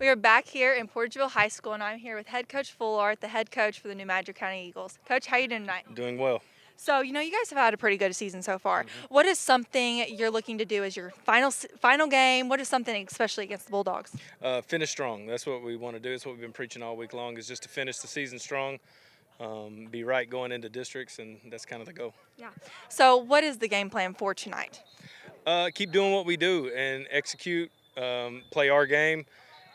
We are back here in Portageville High School, and I'm here with head coach Fullard, the head coach for the new Madrid County Eagles. Coach, how are you doing tonight? Doing well. So, you guys have had a pretty good season so far. What is something you're looking to do as your final game? What is something especially against the Bulldogs? Finish strong. That's what we want to do. It's what we've been preaching all week long, is just to finish the season strong, be right going into districts, and that's kind of the goal. Yeah. So what is the game plan for tonight? Keep doing what we do and execute, play our game,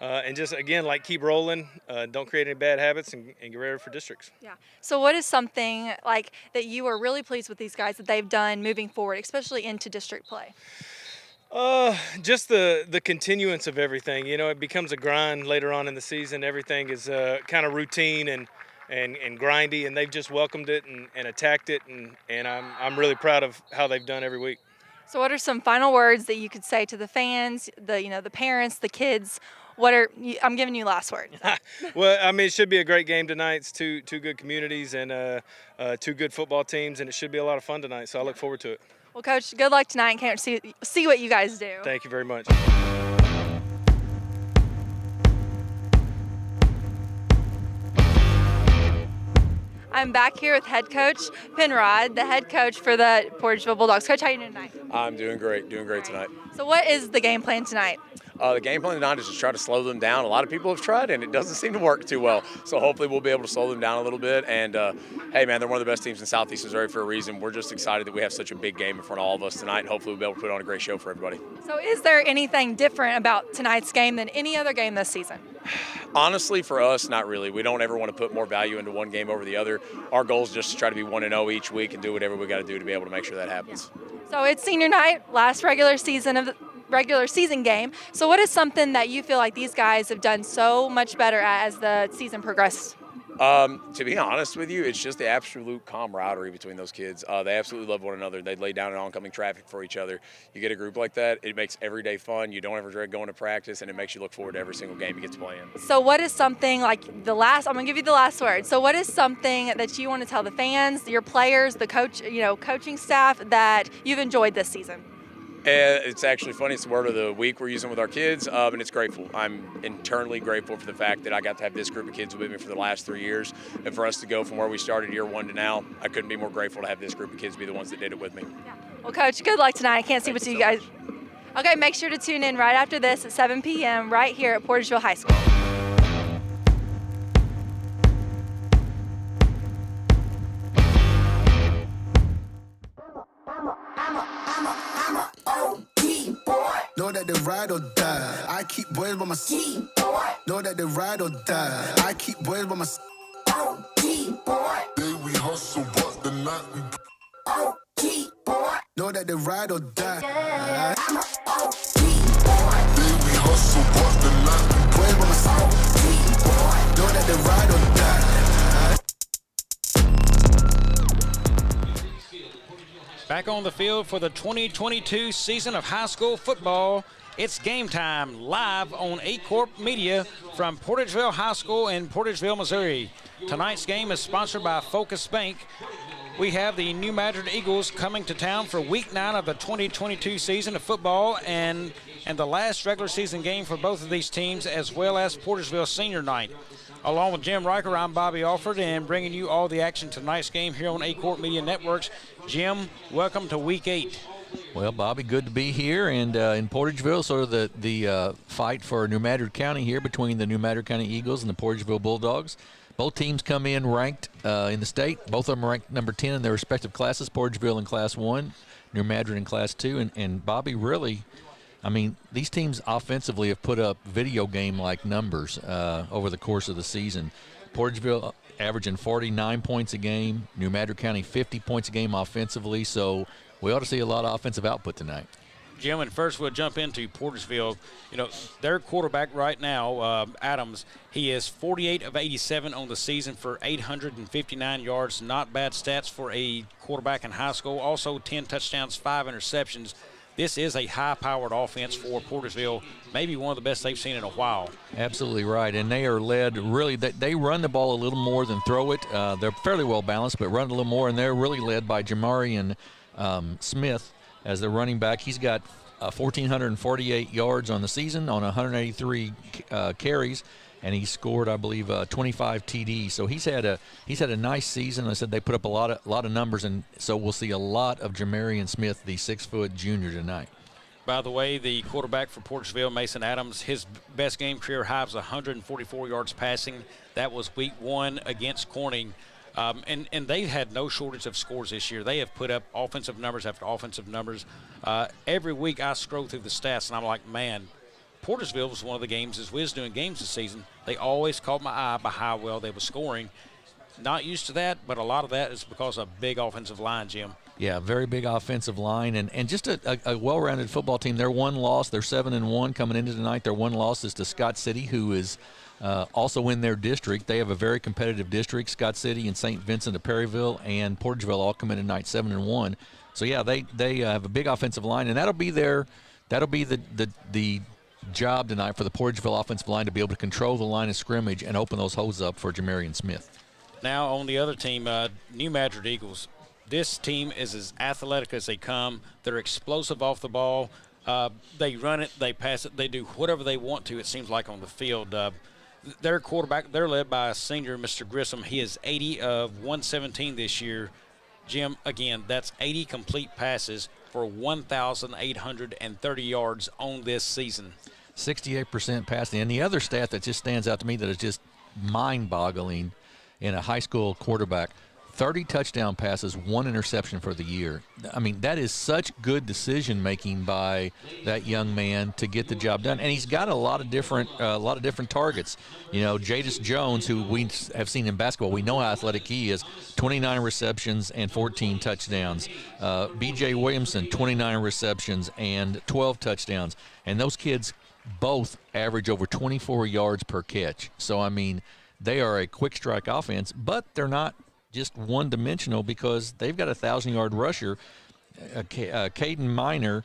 and just, again, keep rolling. Don't create any bad habits and get ready for districts. Yeah. So what is something that you are really pleased with these guys that they've done moving forward, especially into district play? Just the continuance of everything. It becomes a grind later on in the season. Everything is kind of routine and grindy, and they've just welcomed it and attacked it, and I'm really proud of how they've done every week. So what are some final words that you could say to the fans, the parents, the kids? I'm giving you last words. Well, it should be a great game tonight. It's two good communities and two good football teams, and it should be a lot of fun tonight, so I look forward to it. Well, Coach, good luck tonight. Can't see what you guys do. Thank you very much. I'm back here with head coach Penrod, the head coach for the Portageville Bulldogs. Coach, how are you doing tonight? I'm doing great tonight. So what is the game plan tonight? The game plan tonight is to try to slow them down. A lot of people have tried, and it doesn't seem to work too well. So hopefully we'll be able to slow them down a little bit. And, hey, man, they're one of the best teams in Southeast Missouri for a reason. We're just excited that we have such a big game in front of all of us tonight, and hopefully we'll be able to put on a great show for everybody. So is there anything different about tonight's game than any other game this season? Honestly, for us, not really. We don't ever want to put more value into one game over the other. Our goal is just to try to be 1-0 each week and do whatever we got to do to be able to make sure that happens. So it's senior night, last regular season game. So what is something that you feel like these guys have done so much better at as the season progressed? To be honest with you, it's just the absolute camaraderie between those kids. They absolutely love one another. They lay down in oncoming traffic for each other. You get a group like that, it makes every day fun. You don't ever dread going to practice, and it makes you look forward to every single game you get to play in. So what is something I'm going to give you the last word. So what is something that you want to tell the fans, your players, the coach, coaching staff that you've enjoyed this season? It's actually funny. It's the word of the week we're using with our kids, and it's grateful. I'm internally grateful for the fact that I got to have this group of kids with me for the last 3 years, and for us to go from where we started year one to now, I couldn't be more grateful to have this group of kids be the ones that did it with me. Yeah. Well, Coach, good luck tonight. I can't see what you guys. Okay, make sure to tune in right after this at 7 p.m. right here at Portageville High School. Know that they ride or die. I keep boys by my side. Know that they ride or die. I keep boys by my side. Day we hustle, but the night we Know that they ride or die. Day we hustle, but the night we Boys by my side. Know that they ride or die. Back on the field for the 2022 season of high school football. It's game time live on A Corp Media from Portageville High School in Portageville, Missouri. Tonight's game is sponsored by Focus Bank. We have the new Madrid Eagles coming to town for week 9 of the 2022 season of football and the last regular season game for both of these teams, as well as Portageville Senior Night. Along with Jim Riker, I'm Bobby Alford, and bringing you all the action tonight's game here on A Corp Media Networks. Jim, welcome to Week 8. Well, Bobby, good to be here, and in Portageville, sort of the fight for New Madrid County here between the New Madrid County Eagles and the Portageville Bulldogs. Both teams come in ranked in the state. Both of them are ranked number 10 in their respective classes, Portageville in Class 1, New Madrid in Class 2, and Bobby, really, these teams offensively have put up video game-like numbers over the course of the season. Portageville averaging 49 points a game, New Madrid County 50 points a game offensively, so we ought to see a lot of offensive output tonight. Jim, and first we'll jump into Portageville. Their quarterback right now, Adams, he is 48 of 87 on the season for 859 yards. Not bad stats for a quarterback in high school. Also 10 touchdowns, 5 interceptions. This is a high-powered offense for Portageville, maybe one of the best they've seen in a while. Absolutely right, and they are led really, they run the ball a little more than throw it. They're fairly well balanced, but run a little more, and they're really led by Jamarian Smith as the running back. He's got 1,448 yards on the season on 183 carries, and he scored, I believe, 25 TDs. So he's had a nice season. I said they put up a lot of numbers, and so we'll see a lot of Jamarian Smith, the 6-foot junior, tonight. By the way, the quarterback for Portageville, Mason Adams, his best game career high was 144 yards passing. That was week 1 against Corning. And they've had no shortage of scores this year. They have put up offensive numbers after offensive numbers. Every week I scroll through the stats, and I'm like, man, Portageville was one of the games, as we was doing games this season, they always caught my eye by how well they were scoring. Not used to that, but a lot of that is because of big offensive line, Jim. Yeah, very big offensive line, and just a well-rounded football team. Their one loss, they're 7-1 coming into tonight. Their one loss is to Scott City, who is also in their district. They have a very competitive district. Scott City and St. Vincent de Perryville and Portageville all come in tonight 7-1. So yeah, they have a big offensive line, and that'll be the job tonight for the Portageville offensive line, to be able to control the line of scrimmage and open those holes up for Jamarian Smith. Now on the other team, New Madrid Eagles. This team is as athletic as they come. They're explosive off the ball. They run it, they pass it, they do whatever they want to, it seems like, on the field. Their quarterback, they're led by a senior, Mr. Grissom. He is 80 of 117 this year. Jim, again, that's 80 complete passes for 1,830 yards on this season. 68% passing. And the other stat that just stands out to me that is just mind-boggling in a high school quarterback, 30 touchdown passes, 1 interception for the year. I mean, that is such good decision-making by that young man to get the job done. And he's got a lot of different targets. You know, Jadis Jones, who we have seen in basketball, we know how athletic he is, 29 receptions and 14 touchdowns. B.J. Williamson, 29 receptions and 12 touchdowns. And those kids both average over 24 yards per catch. So, I mean, they are a quick strike offense, but they're not just one-dimensional, because they've got a 1,000-yard rusher, Caden Miner,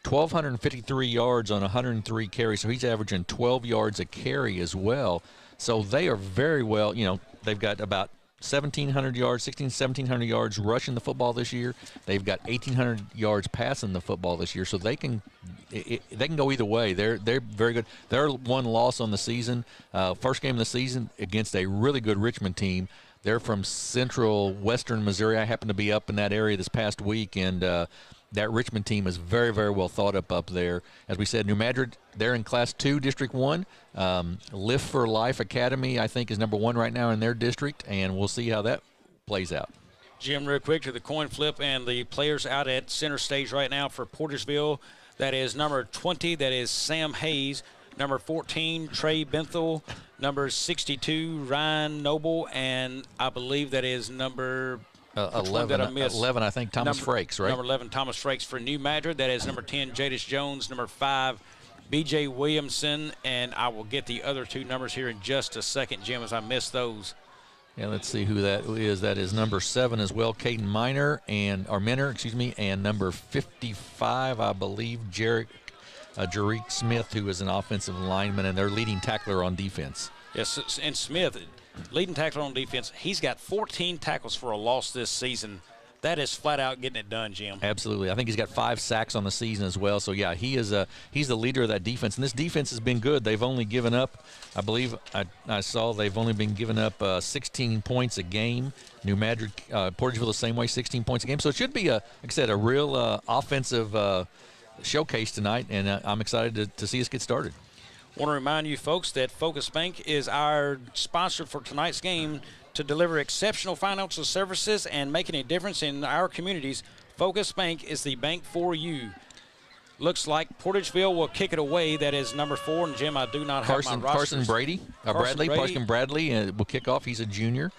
1,253 yards on 103 carries, so he's averaging 12 yards a carry as well. So they are very well, you know, they've got about 1,700 yards, 1,700 yards rushing the football this year. They've got 1,800 yards passing the football this year, so they can go either way. They're very good. They're one loss on the season, first game of the season against a really good Richmond team. They're from central western Missouri. I happened to be up in that area this past week, and that Richmond team is very, very well thought up there. As we said, New Madrid, they're in Class 2, District 1. Lift for Life Academy, I think, is number 1 right now in their district, and we'll see how that plays out. Jim, real quick to the coin flip and the players out at center stage right now for Portageville. That is number 20, that is Sam Hayes. Number 14, Trey Benthel. Number 62, Ryan Noble. And I believe that is number 11, I think, Thomas Frakes, right? Number 11, Thomas Frakes for New Madrid. That is number 10, Jadis Jones. Number 5, B.J. Williamson. And I will get the other 2 numbers here in just a second, Jim, as I miss those. Yeah, let's see who that is. That is number 7 as well, Caden Minor, and number 55, I believe, Jerick Smith, who is an offensive lineman, and their leading tackler on defense. Yes, and Smith, leading tackler on defense, he's got 14 tackles for a loss this season. That is flat out getting it done, Jim. Absolutely. I think he's got 5 sacks on the season as well. So, yeah, he's the leader of that defense. And this defense has been good. They've only given up, I believe I saw they've only been giving up 16 points a game. New Madrid, Portageville the same way, 16 points a game. So it should be, like I said, a real offensive showcase tonight, and I'm excited to see us get started. I want to remind you folks that Focus Bank is our sponsor for tonight's game to deliver exceptional financial services and making a difference in our communities. Focus Bank is the bank for you. Looks like Portageville will kick it away. That is number 4, and Jim, I do not have my rosters. Carson Bradley will kick off. He's a junior.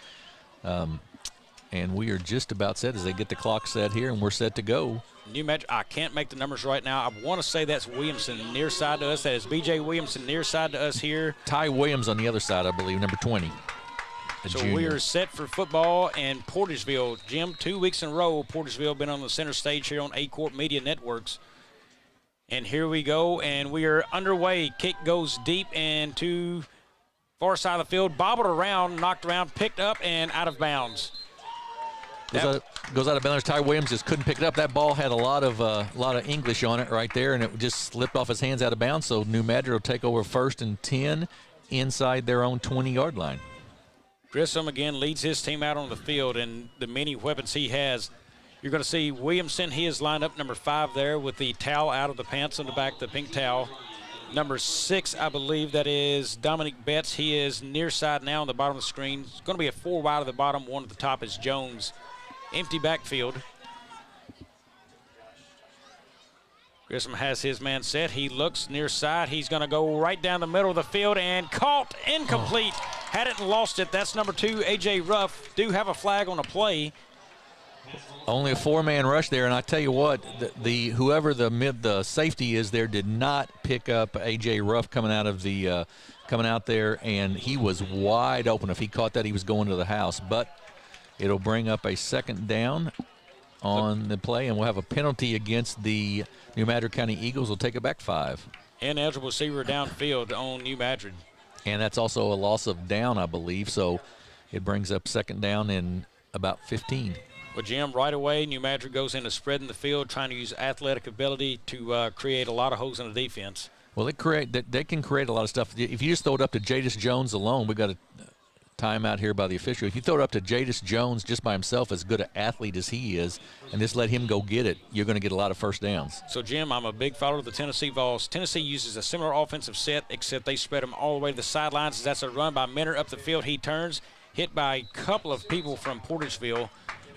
And we are just about set as they get the clock set here, and we're set to go. New match. I can't make the numbers right now. I want to say that's Williamson near side to us. That is B.J. Williamson near side to us here. Ty Williams on the other side, I believe, number 20. So we are set for football and Portageville. Jim, 2 weeks in a row, Portageville been on the center stage here on A-Corp Media Networks. And here we go, and we are underway. Kick goes deep and to far side of the field, bobbled around, knocked around, picked up, and out of bounds. Goes out of bounds. Ty Williams just couldn't pick it up. That ball had a lot of English on it right there, and it just slipped off his hands out of bounds. So New Madrid will take over 1st and 10 inside their own 20-yard line. Grissom again leads his team out on the field, and the many weapons he has. You're going to see Williamson. He is lined up number 5 there with the towel out of the pants on the back, the pink towel. Number 6, I believe that is Dominic Betts. He is near side now on the bottom of the screen. It's going to be a 4 wide at the bottom. 1 at the top is Jones. Empty backfield. Grissom has his man set. He looks near side. He's going to go right down the middle of the field and caught incomplete. Had it and lost it. That's number 2, A.J. Ruff. Do have a flag on a play. Only a 4-man rush there, and I tell you what, whoever the safety is there did not pick up A.J. Ruff coming out there, and he was wide open. If he caught that, he was going to the house. But it'll bring up a 2nd down on the play, and we'll have a penalty against the New Madrid County Eagles. We'll take it back 5. Ineligible receiver downfield on New Madrid. And that's also a loss of down, I believe. So it brings up 2nd down and about 15. Well, Jim, right away, New Madrid goes into spreading the field, trying to use athletic ability to create a lot of holes in the defense. Well, they can create a lot of stuff. If you just throw it up to Jadis Jones alone, we got a timeout here by the official. If you throw it up to Jadis Jones just by himself, as good an athlete as he is, and just let him go get it, you're going to get a lot of 1st downs. So, Jim, I'm a big follower of the Tennessee Vols. Tennessee uses a similar offensive set, except they spread them all the way to the sidelines. That's a run by Minner up the field. He turns, hit by a couple of people from Portageville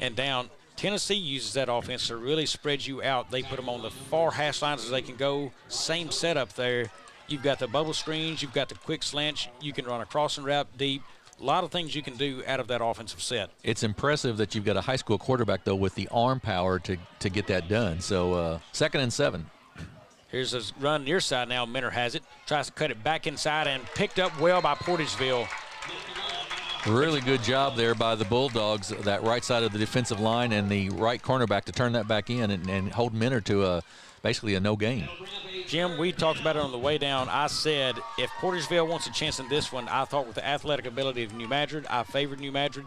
and down. Tennessee uses that offense to really spread you out. They put them on the far hash lines as they can go. Same setup there. You've got the bubble screens. You've got the quick slants. You can run a crossing route deep. A lot of things you can do out of that offensive set. It's impressive that you've got a high school quarterback, though, with the arm power to get that done. So 2nd and 7. Here's a run near side now. Minner has it. Tries to cut it back inside and picked up well by Portageville. Really good job there by the Bulldogs, that right side of the defensive line and the right cornerback to turn that back in and hold Minner to basically a no gain. Jim, we talked about it on the way down. I said if Portageville wants a chance in this one, I thought with the athletic ability of New Madrid, I favored New Madrid.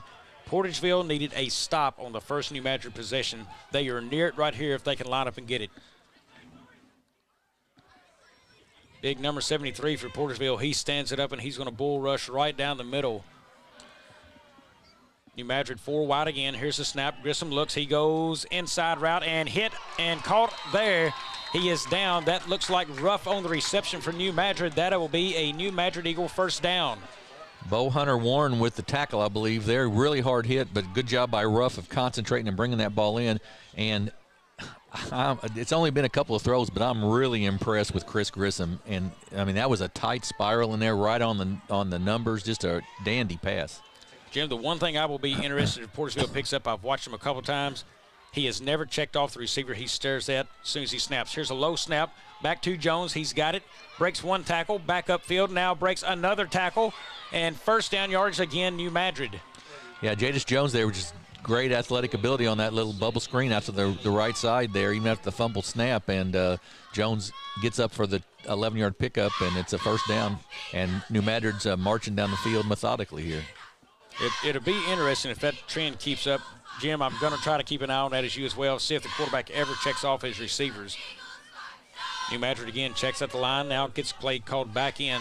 Portageville needed a stop on the first New Madrid possession. They are near it right here if they can line up and get it. Big number 73 for Portageville. He stands it up, and he's going to bull rush right down the middle. New Madrid 4 wide again. Here's the snap. Grissom looks. He goes inside route and hit and caught there. He is down. That looks like Ruff on the reception for New Madrid. That will be a New Madrid Eagle 1st down. Bo Hunter Warren with the tackle, I believe there. Really hard hit, but good job by Ruff of concentrating and bringing that ball in. And it's only been a couple of throws, but I'm really impressed with Chris Grissom. And, I mean, that was a tight spiral in there right on the numbers. Just a dandy pass. Jim, the one thing I will be interested if Portageville picks up, I've watched him a couple times. He has never checked off the receiver he stares at as soon as he snaps. Here's a low snap. Back to Jones. He's got it. Breaks 1 tackle. Back upfield. Now breaks another tackle. And 1st down yards again, New Madrid. Yeah, Jadis Jones there, which is great athletic ability on that little bubble screen out to the right side there, even after the fumble snap. And Jones gets up for the 11-yard pickup, and it's a 1st down. And New Madrid's marching down the field methodically here. It'll be interesting if that trend keeps up. Jim, I'm going to try to keep an eye on that as you as well, see if the quarterback ever checks off his receivers. New Madrid again checks at the line. Now gets play called back in.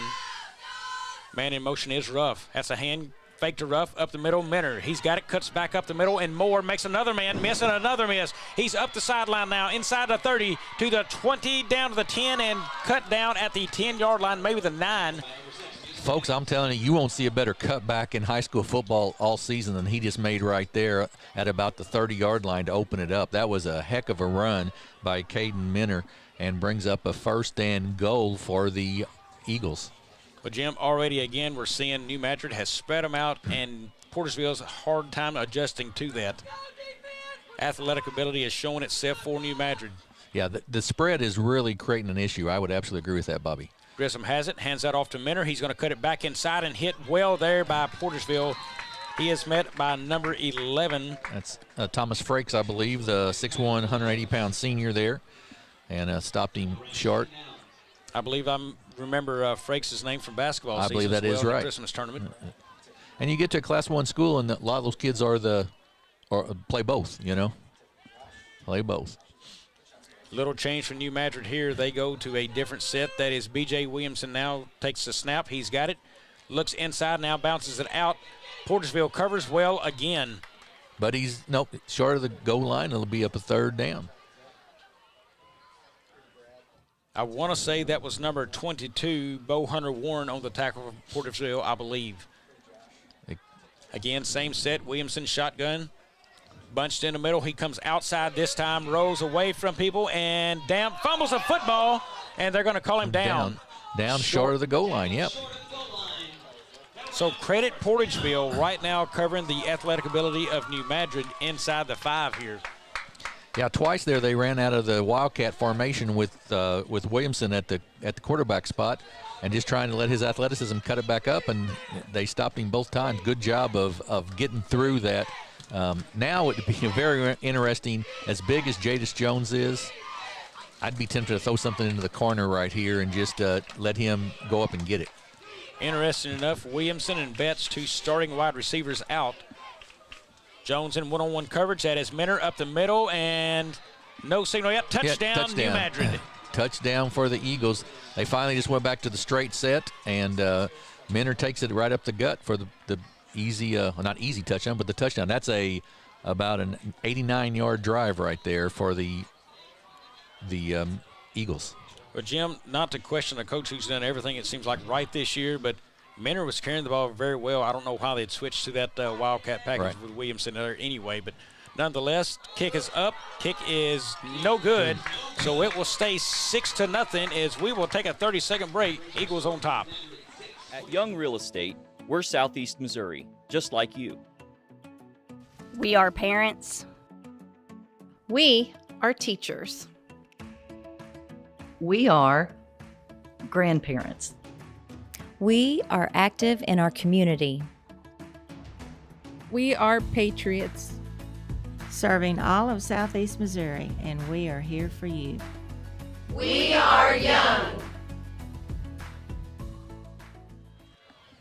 Man in motion is Ruff. That's a hand fake to Ruff up the middle. Minner, he's got it, cuts back up the middle, and Moore makes another man miss and another miss. He's up the sideline now, inside the 30 to the 20, down to the 10, and cut down at the 10-yard line, maybe the 9. Folks, I'm telling you, you won't see a better cutback in high school football all season than he just made right there at about the 30-yard line to open it up. That was a heck of a run by Caden Minner and brings up a 1st and goal for the Eagles. But, Jim, already again we're seeing New Madrid has spread them out, and Portageville's a hard time adjusting to that. Athletic ability is showing itself for New Madrid. Yeah, the spread is really creating an issue. I would absolutely agree with that, Bobby. Grissom has it, hands that off to Minner. He's going to cut it back inside and hit well there by Portageville. He is met by number 11. That's Thomas Frakes, I believe, the 6'1", 180-pound senior there, and stopped him short. I believe I remember Frakes' name from basketball season. I believe that is right. Christmas tournament. And you get to a Class 1 school, and a lot of those kids are the or play both, Play both. Little change for New Madrid here. They go to a different set. That is B.J. Williamson now takes the snap. He's got it. Looks inside, now bounces it out. Portageville covers well again. But he's, short of the goal line. It'll be up a third down. I want to say that was number 22, Bo Hunter Warren, on the tackle for Portageville, I believe. Again, same set. Williamson shotgun. Bunched in the middle. He comes outside this time, rolls away from people, and fumbles a football, and they're going to call him down. Down short of the goal line, yep. So credit Portageville right now covering the athletic ability of New Madrid inside the 5 here. Yeah, twice there they ran out of the Wildcat formation with Williamson at the quarterback spot and just trying to let his athleticism cut it back up, and they stopped him both times. Good job of getting through that. Now it would be very interesting. As big as Jadis Jones is, I'd be tempted to throw something into the corner right here and just let him go up and get it. Interesting enough, Williamson and Betts, 2 starting wide receivers, out. Jones in one-on-one coverage. That is Minner up the middle, and no signal yet. Touchdown, New Madrid. Touchdown for the Eagles. They finally just went back to the straight set, and Minner takes it right up the gut for the easy, not easy touchdown, but the touchdown. That's about an 89-yard drive right there for the Eagles. Well, Jim, not to question a coach who's done everything, it seems like, right this year, but Minner was carrying the ball very well. I don't know how they'd switched to that Wildcat package with Williamson there anyway, but nonetheless, kick is up. Kick is no good, so it will stay 6-0 as we will take a 30-second break. Eagles on top. At Young Real Estate, we're Southeast Missouri, just like you. We are parents. We are teachers. We are grandparents. We are active in our community. We are patriots. Serving all of Southeast Missouri, and we are here for you. We are young.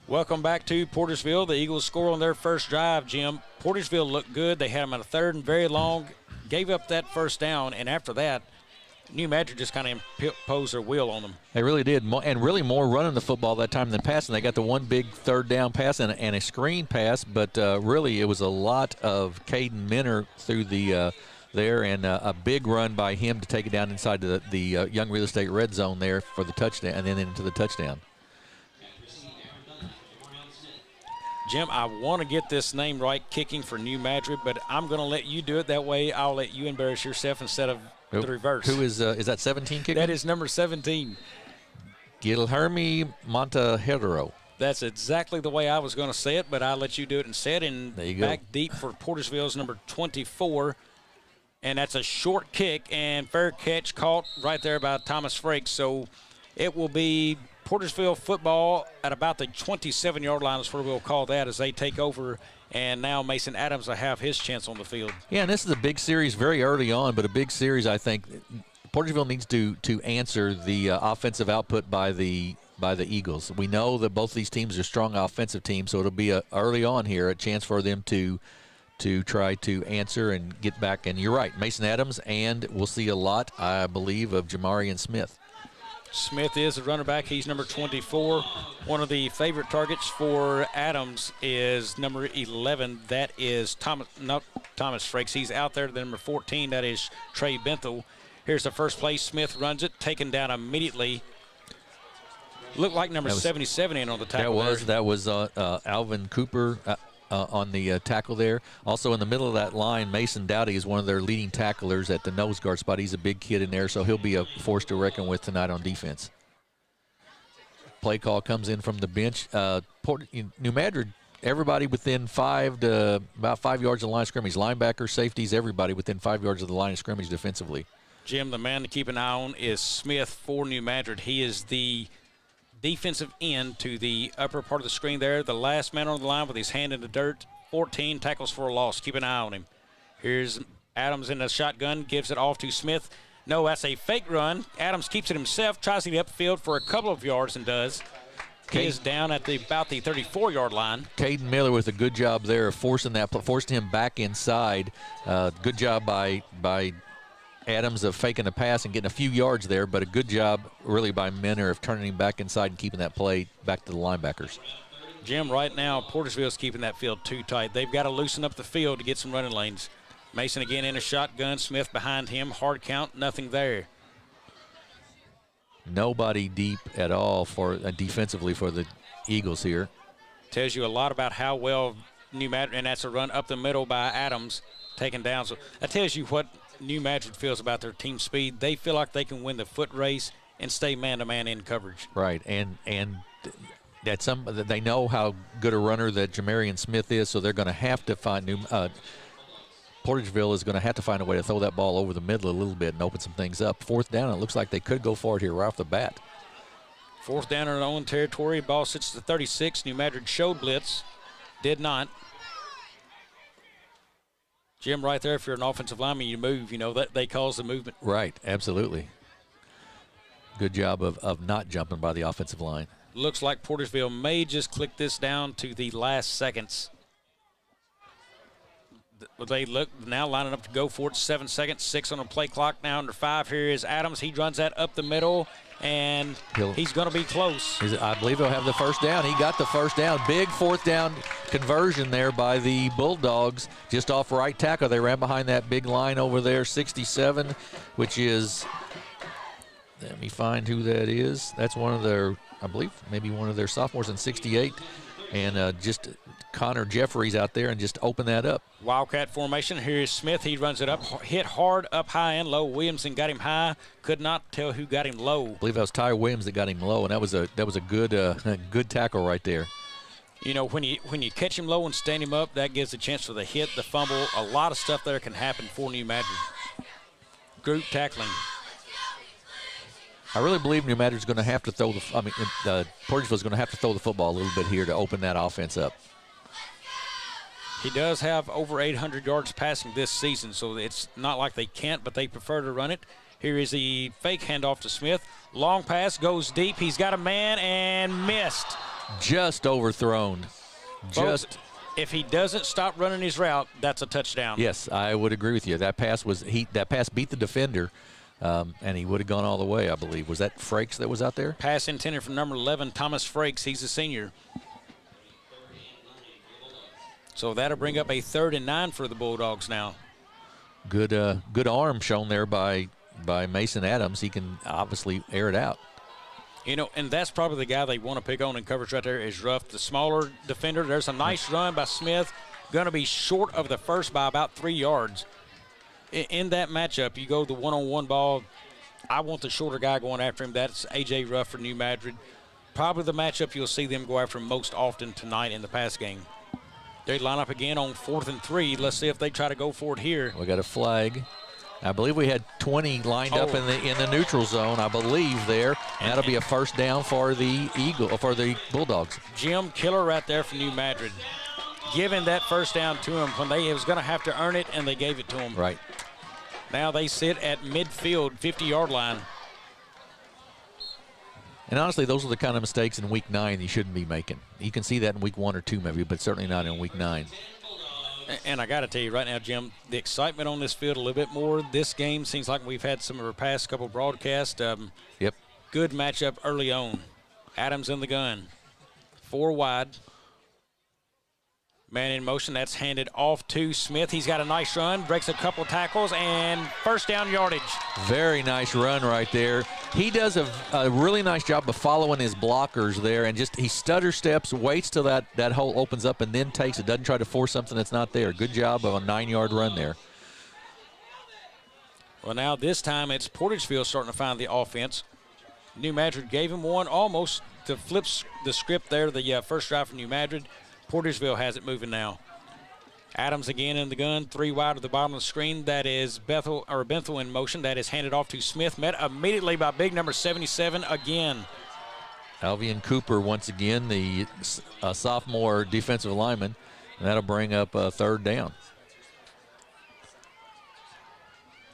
Welcome back to Portageville. The Eagles score on their first drive, Jim. Portageville looked good. They had them on a 3rd and very long, gave up that first down, and after that, New Madrid just kind of imposed their will on them. They really did, and really more running the football that time than passing. They got the one big 3rd down pass and a screen pass, but really it was a lot of Caden Minner through the there, and a big run by him to take it down inside the Young Real Estate red zone there for the touchdown, and then into the touchdown. Jim, I want to get this name right, kicking for New Madrid, but I'm going to let you do it. That way I'll let you embarrass yourself instead of the reverse. Who is that 17 kicker? That is number 17. Guilherme Monteiro. That's exactly the way I was going to say it, but I'll let you do it instead. And there you back go. Deep for Portageville's number 24. And that's a short kick and fair catch caught right there by Thomas Frakes. So it will be Portageville football at about the 27-yard line is where we'll call that as they take over. And now Mason Adams will have his chance on the field. Yeah, and this is a big series very early on, but a big series I think Portageville needs to answer the offensive output by the Eagles. We know that both these teams are strong offensive teams, so it'll be early on here a chance for them to try to answer and get back. And you're right, Mason Adams, and we'll see a lot, I believe, of Jamarian Smith. Smith is the runner back. He's number 24. One of the favorite targets for Adams is number 11. That is Thomas Frakes. He's out there. The number 14, that is Trey Benthel. Here's the first play. Smith runs it, taken down immediately. Looked like number 77 in on the tackle. That was Alvin Cooper on the tackle there. Also in the middle of that line, Mason Dowdy is one of their leading tacklers at the nose guard spot. He's a big kid in there, so he'll be a force to reckon with tonight on defense. Play call comes in from the bench. New Madrid, everybody within about 5 yards of the line of scrimmage. Linebackers, safeties, everybody within 5 yards of the line of scrimmage defensively. Jim, the man to keep an eye on is Smith for New Madrid. He is the defensive end to the upper part of the screen there. The last man on the line with his hand in the dirt. 14 tackles for a loss. Keep an eye on him. Here's Adams in the shotgun, gives it off to Smith. No, that's a fake run. Adams keeps it himself, tries to get upfield for a couple of yards and does. He is down at about the 34-yard line. Caden Miller with a good job there of forcing him back inside. Good job by Adams of faking a pass and getting a few yards there, but a good job really by Minner of turning him back inside and keeping that play back to the linebackers. Jim, right now, Portageville's keeping that field too tight. They've got to loosen up the field to get some running lanes. Mason again in a shotgun. Smith behind him. Hard count, nothing there. Nobody deep at all for defensively for the Eagles here. Tells you a lot about how well New Madrid, and that's a run up the middle by Adams, taken down. So that tells you what New Madrid feels about their team speed. They feel like they can win the foot race and stay man-to-man in coverage. Right, and that they know how good a runner that Jamarian Smith is, so they're going to have to find Portageville is going to have to find a way to throw that ball over the middle a little bit and open some things up. Fourth down, it looks like they could go for it here right off the bat. Fourth down in their own territory. Ball sits to 36. New Madrid showed blitz, did not. Jim, right there, if you're an offensive lineman, you move. You know, that they cause the movement. Right, absolutely. Good job of not jumping by the offensive line. Looks like Portageville may just click this down to the last seconds. They look now lining up to go for it. 7 seconds, 6 on the play clock now under 5. Here is Adams. He runs that up the middle, and he's going to be close. I believe he'll have the first down. He got the first down. Big fourth down conversion there by the Bulldogs just off right tackle. They ran behind that big line over there, 67, which is, let me find who that is. That's one of their, I believe, maybe one of their sophomores in 68. And just Connor Jeffries out there and just open that up. Wildcat formation. Here is Smith. He runs it up, hit hard up high and low. Williamson got him high. Could not tell who got him low. I believe that was Ty Williams that got him low, and that was a good tackle right there. You know, when you catch him low and stand him up, that gives a chance for the hit, the fumble. A lot of stuff there can happen for New Madrid. Group tackling. I really believe New Madrid's going to have to throw Portageville's going to have to throw the football a little bit here to open that offense up. He does have over 800 yards passing this season, so it's not like they can't, but they prefer to run it. Here is the fake handoff to Smith. Long pass goes deep. He's got a man and missed. Just overthrown. Folks, if he doesn't stop running his route, that's a touchdown. Yes, I would agree with you. That pass beat the defender. And he would have gone all the way, I believe. Was that Frakes that was out there? Pass intended from number 11, Thomas Frakes. He's a senior. So that'll bring up a 3rd and 9 for the Bulldogs now. Good arm shown there by Mason Adams. He can obviously air it out. You know, and that's probably the guy they want to pick on in coverage right there is Ruff, the smaller defender. There's a nice run by Smith. Going to be short of the first by about 3 yards. In that matchup, you go the one-on-one ball. I want the shorter guy going after him. That's A.J. Ruff for New Madrid. Probably the matchup you'll see them go after him most often tonight in the pass game. They line up again on 4th and 3. Let's see if they try to go for it here. We got a flag. I believe we had 20 lined up in the neutral zone, I believe there. And that'll be a first down for the Bulldogs. Jim Killer right there for New Madrid. Giving that first down to him when they was going to have to earn it, and they gave it to him. Right. Now they sit at midfield, 50-yard line. And honestly, those are the kind of mistakes in Week 9 you shouldn't be making. You can see that in Week 1 or 2 maybe, but certainly not in Week 9. And I got to tell you right now, Jim, the excitement on this field a little bit more. This game seems like we've had some of our past couple broadcasts. Yep. Good matchup early on. Adams in the gun. 4 wide. Man in motion, that's handed off to Smith. He's got a nice run, breaks a couple tackles, and first down yardage. Very nice run right there. He does a really nice job of following his blockers there, and he stutter steps, waits till that hole opens up, and then takes it. Doesn't try to force something that's not there. Good job of a 9-yard run there. Well, now this time it's Portageville starting to find the offense. New Madrid gave him one almost to flip the script there, the first drive from New Madrid. Portageville has it moving now. Adams again in the gun, 3 wide at the bottom of the screen. That is Bethel in motion. That is handed off to Smith. Met immediately by big number 77 again. Alvian Cooper once again, the sophomore defensive lineman, and that'll bring up a 3rd down.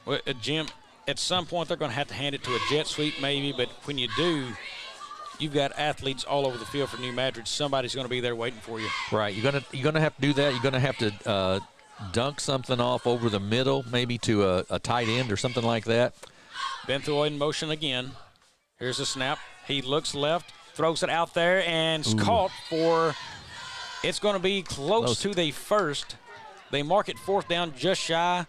Well, Jim, at some point they're going to have to hand it to a jet sweep maybe, but when you do, you've got athletes all over the field for New Madrid. Somebody's going to be there waiting for you. Right. You're gonna have to do that. You're gonna have to dunk something off over the middle, maybe to a tight end or something like that. Benthoy in motion again. Here's a snap. He looks left, throws it out there, and it's caught for. It's going to be close to the first. They mark it 4th down, just shy.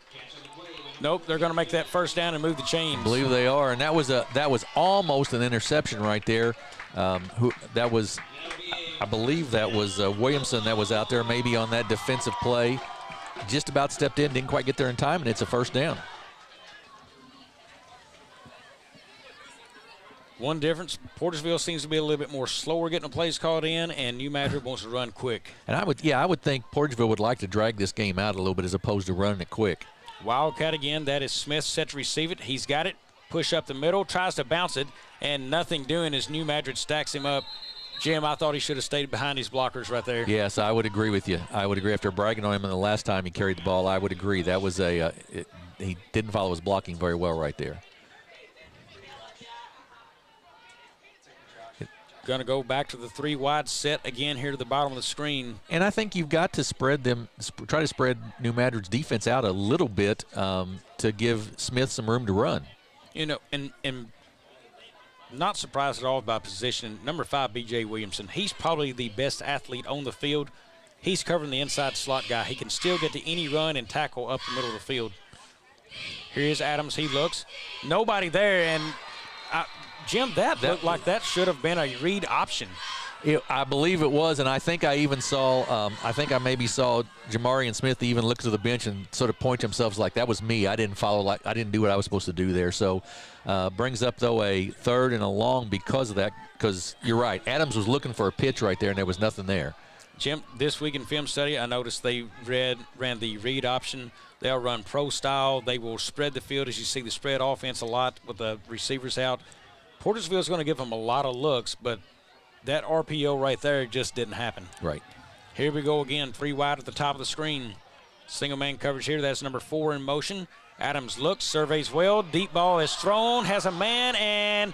Nope, they're going to make that 1st down and move the chains. I believe they are, and that was almost an interception right there. I believe that was Williamson that was out there, maybe on that defensive play. Just about stepped in, didn't quite get there in time, and it's a 1st down. One difference, Portageville seems to be a little bit more slower getting the plays called in, and New Madrid wants to run quick. And I would think Portageville would like to drag this game out a little bit as opposed to running it quick. Wildcat again, that is Smith set to receive it. He's got it, push up the middle, tries to bounce it, and nothing doing as New Madrid stacks him up. Jim, I thought he should have stayed behind his blockers right there. Yes, I would agree with you. I would agree after bragging on him the last time he carried the ball. I would agree. That was he didn't follow his blocking very well right there. Going to go back to the 3 wide set again here to the bottom of the screen. And I think you've got to spread them, try to spread New Madrid's defense out a little bit to give Smith some room to run. You know, and not surprised at all by position. Number 5, B.J. Williamson. He's probably the best athlete on the field. He's covering the inside slot guy. He can still get to any run and tackle up the middle of the field. Here is Adams. He looks. Nobody there, and Jim, that looked like that should have been a read option. I believe it was, and I think I even saw, I maybe saw Jamarian Smith even look to the bench and sort of point to himself like, that was me. I didn't do what I was supposed to do there. So brings up, though, a 3rd and a long because of that, because you're right. Adams was looking for a pitch right there, and there was nothing there. Jim, this week in film study, I noticed they ran the read option. They'll run pro style. They will spread the field, as you see the spread offense a lot with the receivers out. Portageville is going to give them a lot of looks, but that RPO right there just didn't happen. Right. Here we go again, 3 wide at the top of the screen. Single man coverage here. That's number 4 in motion. Adams looks, surveys well. Deep ball is thrown, has a man, and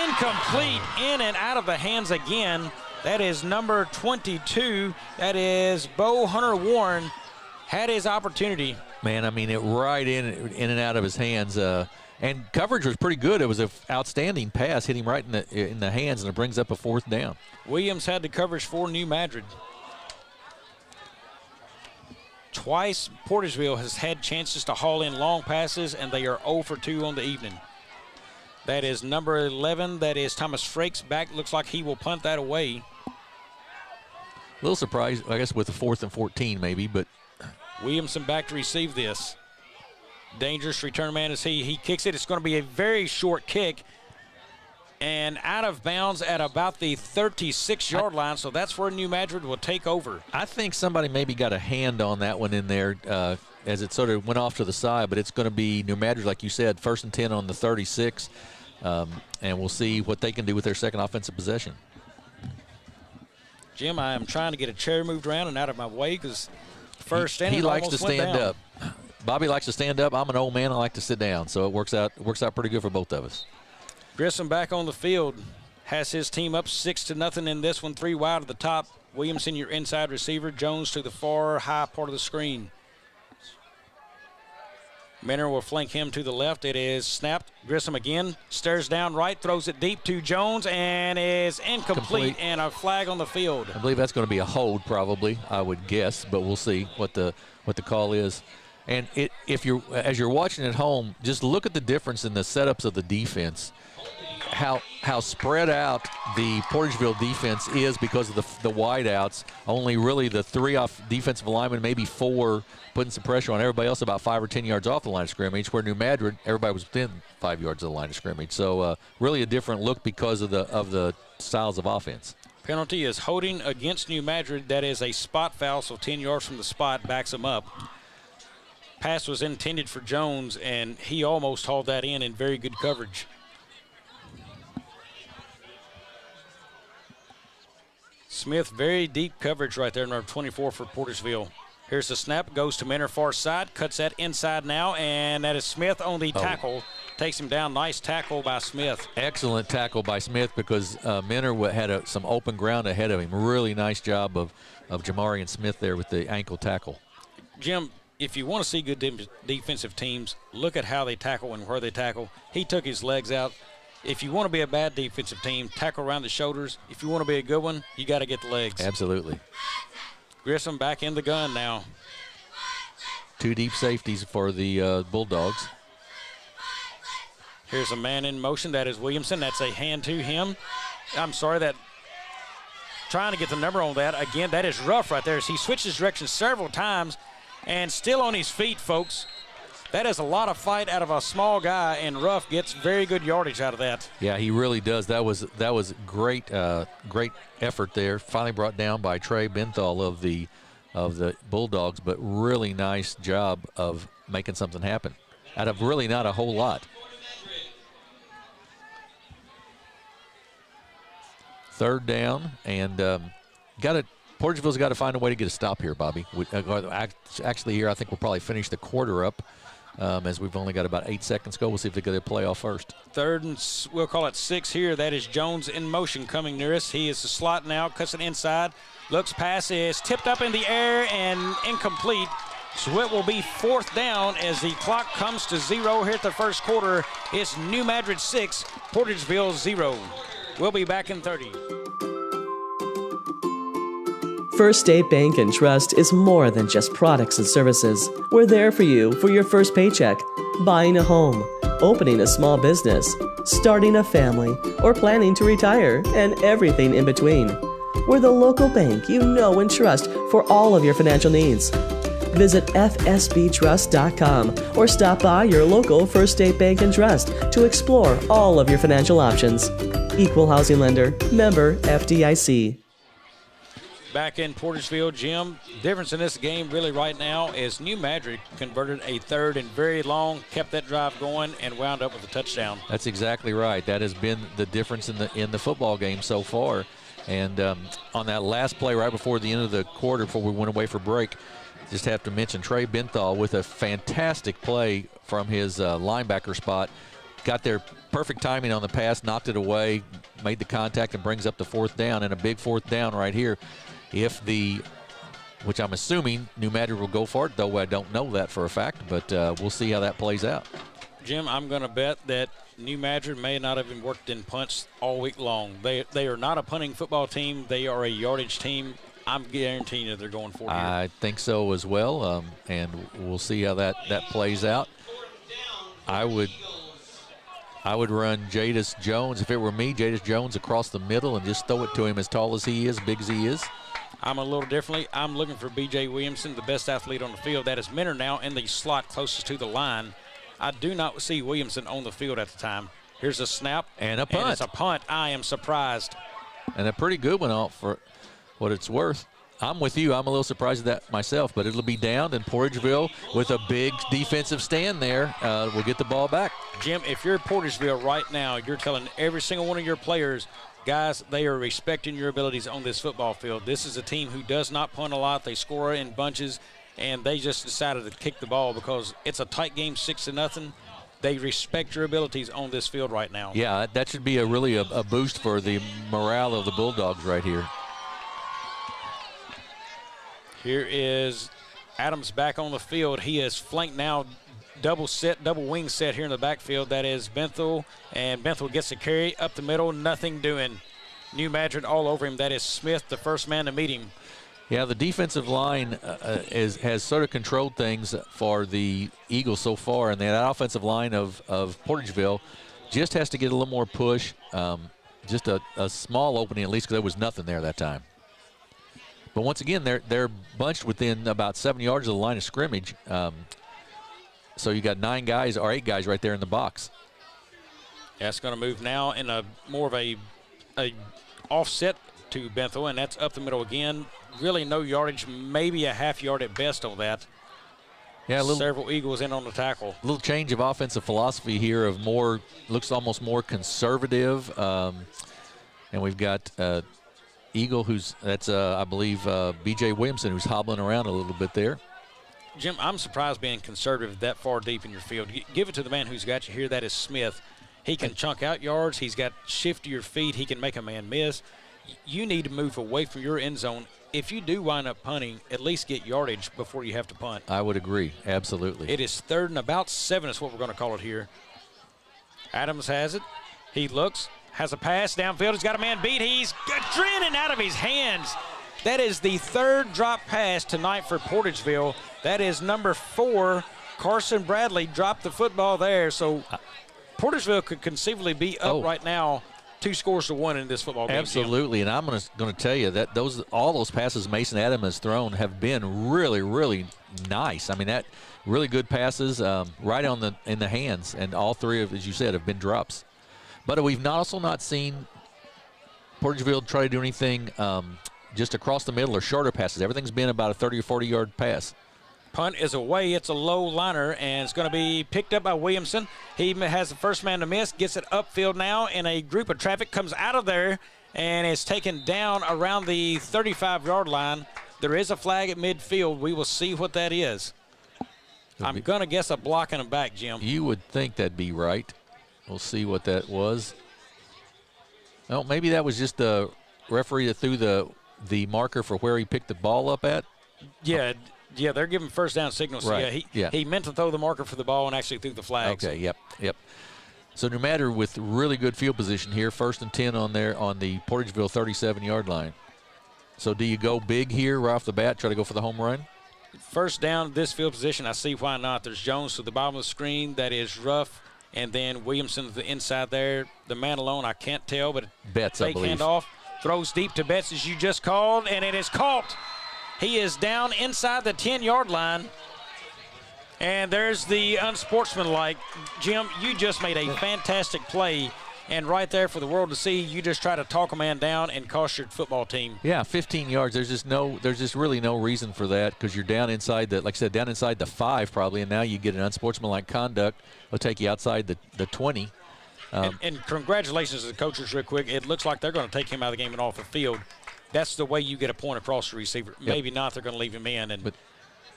incomplete, in and out of the hands again. That is number 22. That is Bo Hunter Warren. Had his opportunity. Man, I mean, it right in and out of his hands. And coverage was pretty good. It was an outstanding pass, hit him right in the hands, and it brings up a 4th down. Williams had the coverage for New Madrid. Twice, Portageville has had chances to haul in long passes, and they are 0 for 2 on the evening. That is number 11. That is Thomas Frakes back. Looks like he will punt that away. A little surprised, I guess, with the 4th and 14 maybe, but. Williamson back to receive this. Dangerous return man is he. He kicks it. It's going to be a very short kick and out of bounds at about the 36-yard line, so that's where New Madrid will take over. I think somebody maybe got a hand on that one in there as it sort of went off to the side, but it's going to be New Madrid, like you said, 1st and 10 on the 36, and we'll see what they can do with their second offensive possession. Jim, I am trying to get a chair moved around and out of my way because first inning he likes to stand down. up. Bobby likes to stand up. I'm an old man. I like to sit down, so it works out pretty good for both of us. Grissom back on the field, has his team up 6-0 in this one, 3 wide at the top. Williamson, your inside receiver. Jones to the far high part of the screen. Minner will flank him to the left. It is snapped. Grissom again stares down right, throws it deep to Jones, and is incomplete. And a flag on the field. I believe that's going to be a hold, probably, I would guess, but we'll see what the call is. And as you're watching at home, just look at the difference in the setups of the defense. How spread out the Portageville defense is because of the wideouts. Only really the 3 off defensive linemen, maybe 4, putting some pressure on everybody else about 5 or 10 yards off the line of scrimmage, where New Madrid, everybody was within 5 yards of the line of scrimmage. So really a different look because of the styles of offense. Penalty is holding against New Madrid. That is a spot foul, so 10 yards from the spot backs them up. Pass was intended for Jones, and he almost hauled that in very good coverage. Smith, very deep coverage right there, number 24 for Portageville. Here's the snap, goes to Minner far side, cuts that inside now, and that is Smith on the tackle. takes him down. Nice tackle by Smith. Excellent tackle by Smith because Minner had some open ground ahead of him. Really nice job of Jamarian Smith there with the ankle tackle. Jim, if you want to see good defensive teams, look at how they tackle and where they tackle. He took his legs out. If you want to be a bad defensive team, tackle around the shoulders. If you want to be a good one, you got to get the legs. Absolutely. Grissom back in the gun now. 2 deep safeties for the Bulldogs. Here's a man in motion. That is Williamson. That's a hand to him. I'm sorry, that trying to get the number on that. Again, that is rough right there. He switches directions several times and still on his feet, folks. That is a lot of fight out of a small guy, and Ruff gets very good yardage out of that. Yeah, he really does. That was great great effort there. Finally brought down by Trey Benthal of the Bulldogs, but really nice job of making something happen out of really not a whole lot. Third down, and Portageville's got to find a way to get a stop here, Bobby. Actually, here I think we'll probably finish the quarter up, as we've only got about 8 seconds to go. We'll see if they get a play off first. Third and we'll call it 6 here. That is Jones in motion coming near us. He is the slot now, cuts it inside. Looks pass is tipped up in the air and incomplete. So it will be 4th down as the clock comes to 0 here at the first quarter. It's New Madrid 6, Portageville 0. We'll be back in 30. First State Bank and Trust is more than just products and services. We're there for you for your first paycheck, buying a home, opening a small business, starting a family, or planning to retire, and everything in between. We're the local bank you know and trust for all of your financial needs. Visit fsbtrust.com or stop by your local First State Bank and Trust to explore all of your financial options. Equal housing lender, member FDIC. Back in Portageville, Jim, difference in this game really right now is New Madrid converted a 3rd and very long, kept that drive going, and wound up with a touchdown. That's exactly right. That has been the difference in the football game so far. And on that last play right before the end of the quarter, before we went away for break, just have to mention Trey Benthal with a fantastic play from his linebacker spot. Got there perfect timing on the pass, knocked it away, made the contact, and brings up the 4th down, and a big 4th down right here. Which I'm assuming New Madrid will go for it, though I don't know that for a fact, but we'll see how that plays out. Jim, I'm going to bet that New Madrid may not have been worked in punts all week long. They are not a punting football team. They are a yardage team. I'm guaranteeing that they're going for it here. I think so as well, and we'll see how that plays out. I would run Jadis Jones. If it were me, Jadis Jones across the middle and just throw it to him as tall as he is, big as he is. I'm a little differently. I'm looking for B.J. Williamson, the best athlete on the field. That is Minner now in the slot closest to the line. I do not see Williamson on the field at the time. Here's a snap. And a punt. And it's a punt. I am surprised. And a pretty good one out for what it's worth. I'm with you. I'm a little surprised at that myself, but it'll be down, and Portageville with a big defensive stand there will get the ball back. Jim, if you're Portageville right now, you're telling every single one of your players, guys, they are respecting your abilities on this football field. This is a team who does not punt a lot. They score in bunches, and they just decided to kick the ball because it's a tight game, 6-0. They respect your abilities on this field right now. Yeah, that should be really a boost for the morale of the Bulldogs right here. Here is Adams back on the field. He is flanked now, double wing set here in the backfield. That is Benthal, and Benthal gets the carry up the middle, nothing doing. New Madrid all over him. That is Smith, the first man to meet him. Yeah, the defensive line has sort of controlled things for the Eagles so far, and that offensive line of Portageville just has to get a little more push, just a small opening at least, because there was nothing there that time. But once again, they're bunched within about 7 yards of the line of scrimmage. So you got 8 guys right there in the box. That's going to move now in a more of a offset to Benthal, and that's up the middle again. Really no yardage, maybe a half yard at best on that. Yeah, several Eagles in on the tackle. A little change of offensive philosophy here of looks almost more conservative. And we've got Eagle, that's I believe B.J. Williamson, who's hobbling around a little bit there. Jim, I'm surprised being conservative that far deep in your field. Give it to the man who's got you here. That is Smith. He can chunk out yards. He's got shift to your feet. He can make a man miss. You need to move away from your end zone. If you do wind up punting, at least get yardage before you have to punt. I would agree. Absolutely. It is 3rd and about 7 is what we're going to call it here. Adams has it. He looks, has a pass downfield. He's got a man beat. He's draining out of his hands. That is the 3rd drop pass tonight for Portageville. That is number 4. Carson Bradley dropped the football there. So Portageville could conceivably be up right now 2-1 in this football game. Absolutely, and I'm going to tell you that all those passes Mason Adams has thrown have been really, really nice. I mean, that really good passes right in the hands, and all 3 of, as you said, have been drops. But we've also not seen Portageville try to do anything just across the middle or shorter passes. Everything's been about a 30 or 40-yard pass. Punt is away. It's a low liner, and it's going to be picked up by Williamson. He has the first man to miss, gets it upfield now, and a group of traffic comes out of there and is taken down around the 35-yard line. There is a flag at midfield. We will see what that is. I'm going to guess a block and a back, Jim. You would think that'd be right. We'll see what that was. Oh, maybe that was just the referee that threw the marker for where he picked the ball up at. Yeah, they're giving first down signals. Right. So he meant to throw the marker for the ball and actually threw the flag. Okay, yep. So no matter with really good field position here, 1st and 10 on the Portageville 37-yard line. So do you go big here right off the bat, try to go for the home run? First down, this field position, I see why not. There's Jones to the bottom of the screen. That is rough. And then Williamson to the inside there. The man alone, I can't tell, but Betts, I believe. Handoff. Throws deep to Betts, as you just called, and it is caught. He is down inside the 10-yard line. And there's the unsportsmanlike. Jim, you just made a fantastic play. And right there for the world to see, you just try to talk a man down and cost your football team. Yeah, 15 yards. There's just really no reason for that because you're down inside the, like I said, down inside the 5 probably, and now you get an unsportsmanlike conduct. It'll take you outside the 20. And congratulations to the coaches real quick. It looks like they're going to take him out of the game and off the field. That's the way you get a point across the receiver. Yep. Maybe not. They're going to leave him in. But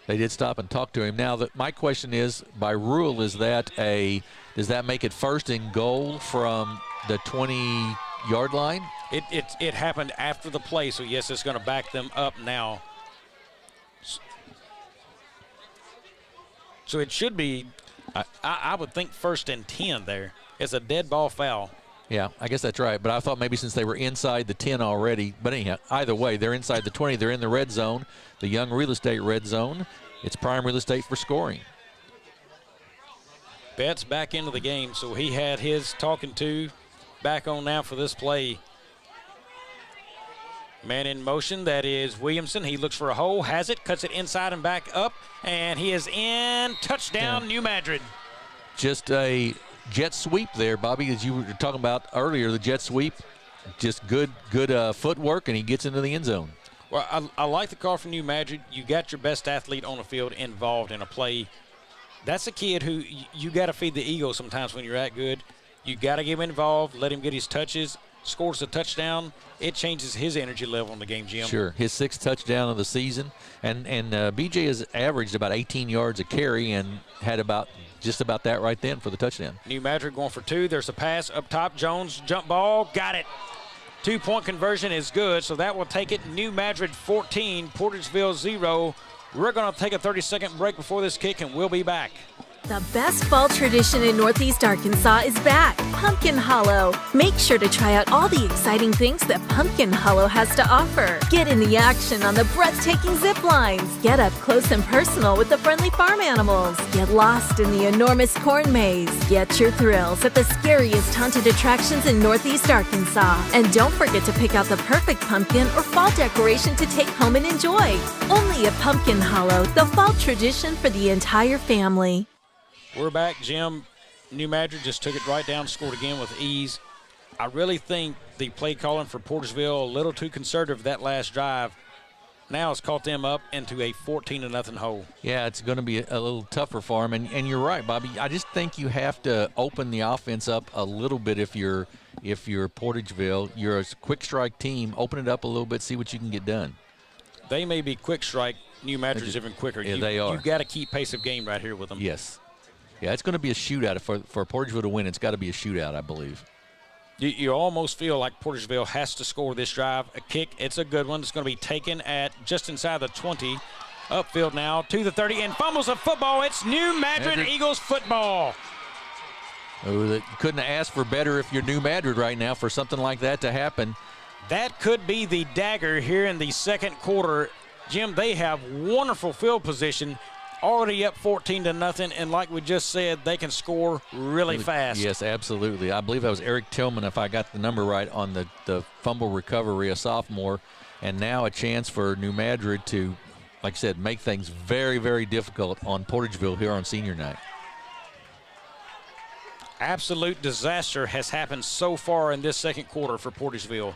they did stop and talk to him. Now, my question is, by rule, does that make it 1st and goal from the 20-yard line? It happened after the play, so yes, it's going to back them up now. So it should be, I would think 1st and 10 there. It's a dead ball foul. Yeah, I guess that's right. But I thought maybe since they were inside the 10 already. But anyhow, either way, they're inside the 20. They're in the red zone, the Young Real Estate red zone. It's prime real estate for scoring. Betts back into the game, so he had his talking to back on now for this play. Man in motion, that is Williamson. He looks for a hole, has it, cuts it inside and back up, and he is in. Touchdown, New Madrid. Just a jet sweep there, Bobby, as you were talking about earlier, the jet sweep. Just good footwork, and he gets into the end zone. Well, I like the call from New Madrid. You got your best athlete on the field involved in a play. That's a kid who you got to feed the ego sometimes when you're that good. You got to get him involved, let him get his touches, scores a touchdown. It changes his energy level in the game, Jim. Sure. His 6th touchdown of the season. And BJ has averaged about 18 yards a carry and had just about that right then for the touchdown. New Madrid going for 2. There's a pass up top. Jones, jump ball, got it. 2-point conversion is good, so that will take it. New Madrid 14, Portageville 0. We're going to take a 30-second break before this kick, and we'll be back. The best fall tradition in Northeast Arkansas is back, Pumpkin Hollow. Make sure to try out all the exciting things that Pumpkin Hollow has to offer. Get in the action on the breathtaking zip lines. Get up close and personal with the friendly farm animals. Get lost in the enormous corn maze. Get your thrills at the scariest haunted attractions in Northeast Arkansas. And don't forget to pick out the perfect pumpkin or fall decoration to take home and enjoy. Only at Pumpkin Hollow, the fall tradition for the entire family. We're back, Jim. New Madrid just took it right down, scored again with ease. I really think the play calling for Portageville a little too conservative that last drive. Now it's caught them up into a 14-0 hole. Yeah, it's going to be a little tougher for them. And you're right, Bobby. I just think you have to open the offense up a little bit if you're Portageville. You're a quick strike team. Open it up a little bit, see what you can get done. They may be quick strike. New Madrid's even quicker. Yeah, they are. You've got to keep pace of game right here with them. Yes. Yeah, it's going to be a shootout. For Portageville to win, it's got to be a shootout, I believe. You almost feel like Portageville has to score this drive. A kick, it's a good one. It's going to be taken at just inside the 20. Upfield now to the 30 and fumbles the football. It's New Madrid Eagles football. Oh, that couldn't have asked for better if you're New Madrid right now for something like that to happen. That could be the dagger here in the second quarter. Jim, they have wonderful field position, already up 14-0, and like we just said, they can score really fast. Yes, absolutely. I believe that was Eric Tillman, if I got the number right, on the fumble recovery, a sophomore. And now a chance for New Madrid to, like I said, make things very, very difficult on Portageville here on senior night. Absolute disaster has happened so far in this second quarter for Portageville.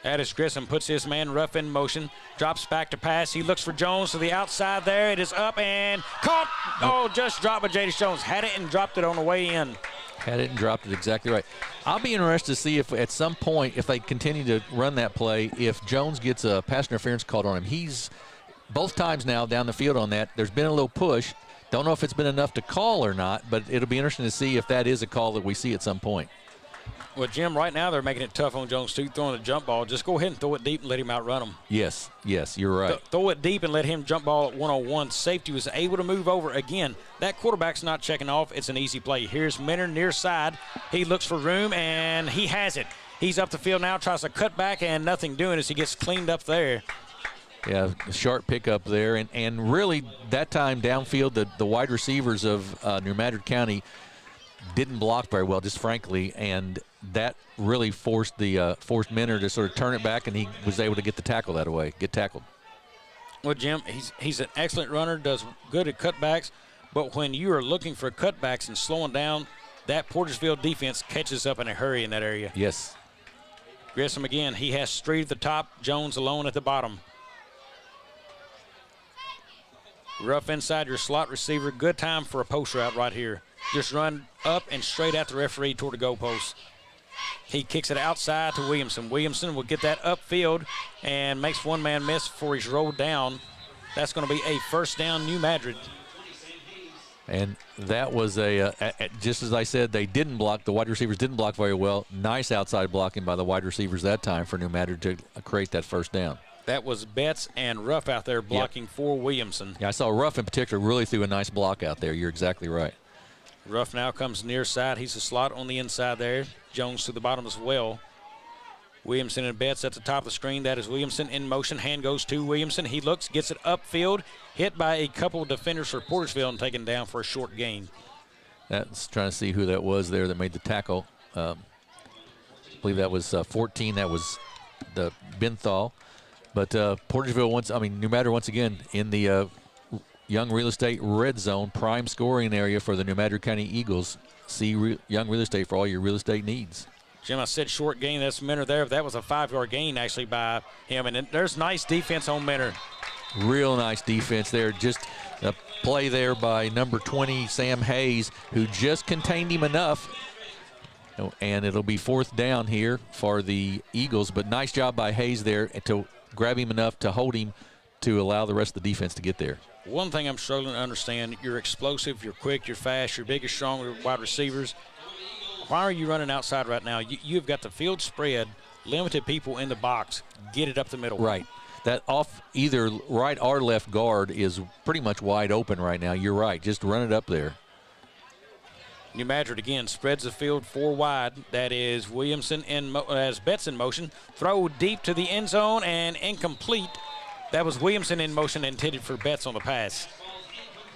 Addis Grissom puts his man Ruff in motion, drops back to pass. He looks for Jones to the outside there. It is up and caught. Oh, just dropped by Jadis Jones. Had it and dropped it on the way in. Had it and dropped it, exactly right. I'll be interested to see if at some point, if they continue to run that play, if Jones gets a pass interference called on him. He's both times now down the field on that. There's been a little push. Don't know if it's been enough to call or not, but it'll be interesting to see if that is a call that we see at some point. Well, Jim, right now they're making it tough on Jones, too, throwing a jump ball. Just go ahead and throw it deep and let him outrun him. Yes, you're right. Throw it deep and let him jump ball at one-on-one. Safety was able to move over. Again, that quarterback's not checking off. It's an easy play. Here's Minner near side. He looks for room, and he has it. He's up the field now, tries to cut back, and nothing doing as he gets cleaned up there. Yeah, sharp pickup there. And really, that time downfield, the wide receivers of New Madrid County didn't block very well, just frankly, and that really forced Minner to sort of turn it back, and he was able to get the tackle that way, get tackled. Well, Jim, he's an excellent runner, does good at cutbacks, but when you are looking for cutbacks and slowing down, that Portageville defense catches up in a hurry in that area. Yes. Grissom again, he has Street at the top, Jones alone at the bottom. Ruff inside your slot receiver, good time for a post route right here. Just run up and straight at the referee toward the goalpost. He kicks it outside to Williamson. Williamson will get that upfield and makes one man miss before he's rolled down. That's going to be a first down, New Madrid. And that was just as I said, they didn't block. The wide receivers didn't block very well. Nice outside blocking by the wide receivers that time for New Madrid to create that first down. That was Betts and Ruff out there blocking for Williamson. Yeah, I saw Ruff in particular really threw a nice block out there. You're exactly right. Ruff now comes near side. He's a slot on the inside there. Jones to the bottom as well. Williamson and Betts at the top of the screen. That is Williamson in motion. Hand goes to Williamson. He looks, gets it upfield, hit by a couple of defenders for Portageville and taken down for a short gain. That's trying to see who that was there that made the tackle. I believe that was 14. That was the Benthal. But New Madrid once again in the Young Real Estate red zone, prime scoring area for the New Madrid County Eagles. See Young Real Estate for all your real estate needs. Jim, I said short gain. That's Minner there. That was a 5-yard gain actually by him. And there's nice defense on Minner. Real nice defense there. Just a play there by number 20, Sam Hayes, who just contained him enough. And it'll be fourth down here for the Eagles. But nice job by Hayes there to grab him enough to hold him to allow the rest of the defense to get there. One thing I'm struggling to understand, you're explosive, you're quick, you're fast, you're big and strong wide receivers. Why are you running outside right now? You've got the field spread, limited people in the box. Get it up the middle. Right. That off either right or left guard is pretty much wide open right now. You're right. Just run it up there. New Madrid again spreads the field 4 wide. That is Williamson as Betts in motion. Throw deep to the end zone and incomplete. That was Williamson in motion intended for Betts on the pass.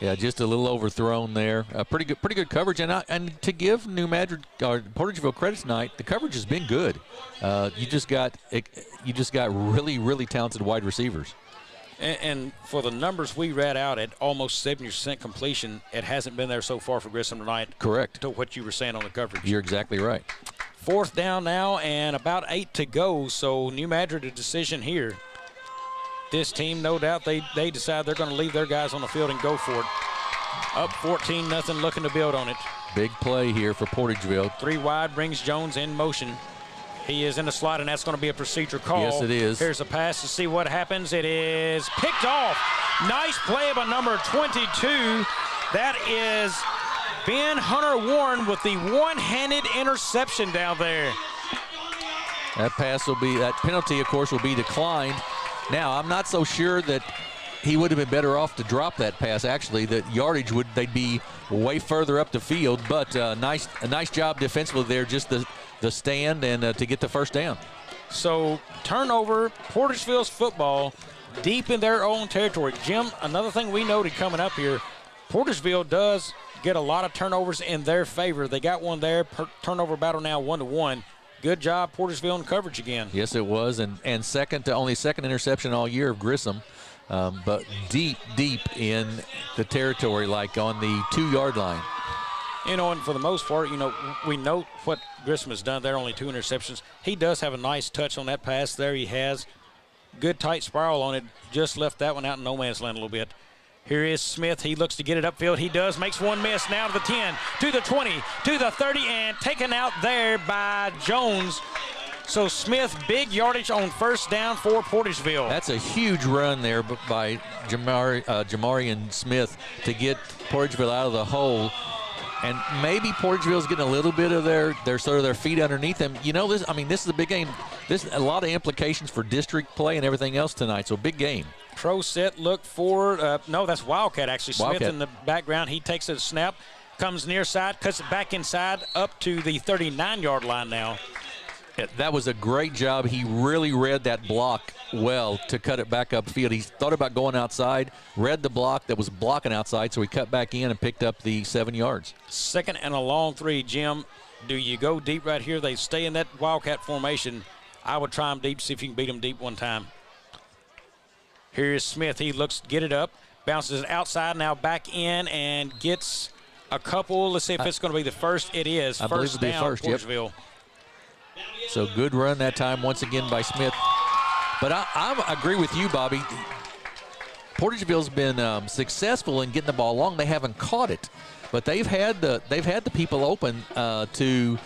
Yeah, just a little overthrown there. Pretty good coverage, and to give New Madrid or Portageville credit tonight, the coverage has been good. You just got really talented wide receivers. And for the numbers we read out at almost 70% completion, it hasn't been there so far for Grissom tonight. Correct. To what you were saying on the coverage. You're exactly right. Fourth down now and about 8 to go, so New Madrid a decision here. This team, no doubt, they decide they're going to leave their guys on the field and go for it. Up 14-0, looking to build on it. Big play here for Portageville. 3 wide brings Jones in motion. He is in the slot, and that's going to be a procedure call. Yes, it is. Here's a pass to see what happens. It is picked off. Nice play by number 22. That is Ben Hunter Warren with the one-handed interception down there. That penalty, of course, will be declined. Now, I'm not so sure that he would have been better off to drop that pass. Actually, the yardage they'd be way further up the field, but a nice job defensively there, just the stand and to get the first down. So turnover, Portageville's football deep in their own territory. Jim, another thing we noted coming up here, Portageville does get a lot of turnovers in their favor. They got one there, turnover battle now 1-1. Good job, Portageville in coverage again. Yes, it was, and only second interception all year of Grissom, but deep in the territory, like on the 2-yard line. You know, and for the most part, you know, we know what Grissom has done there, only 2 interceptions. He does have a nice touch on that pass there. He has good tight spiral on it. Just left that one out in no man's land a little bit. Here is Smith. He looks to get it upfield. He does. Makes one miss. Now to the 10, to the 20, to the 30, and taken out there by Jones. So Smith, big yardage on first down for Portageville. That's a huge run there by Jamarian Smith to get Portageville out of the hole. And maybe Portageville's getting a little bit of their feet underneath them. You know, this is a big game. This a lot of implications for district play and everything else tonight. So big game. Pro set look for, no, that's Wildcat actually. Smith in the background. He takes a snap, comes near side, cuts it back inside up to the 39-yard line now. Yeah, that was a great job. He really read that block well to cut it back upfield. He thought about going outside, read the block that was blocking outside, so he cut back in and picked up the 7 yards. Second and a long 3, Jim. Do you go deep right here? They stay in that Wildcat formation. I would try them deep, see if you can beat them deep one time. Here is Smith. He looks to get it up, bounces it outside, now back in and gets a couple. Let's see if it's going to be the first. It is. I believe first it'll be down, first, Portageville. Yep. So good run that time once again by Smith. But I agree with you, Bobby. Portageville's been successful in getting the ball long. They haven't caught it, but they've had the people open to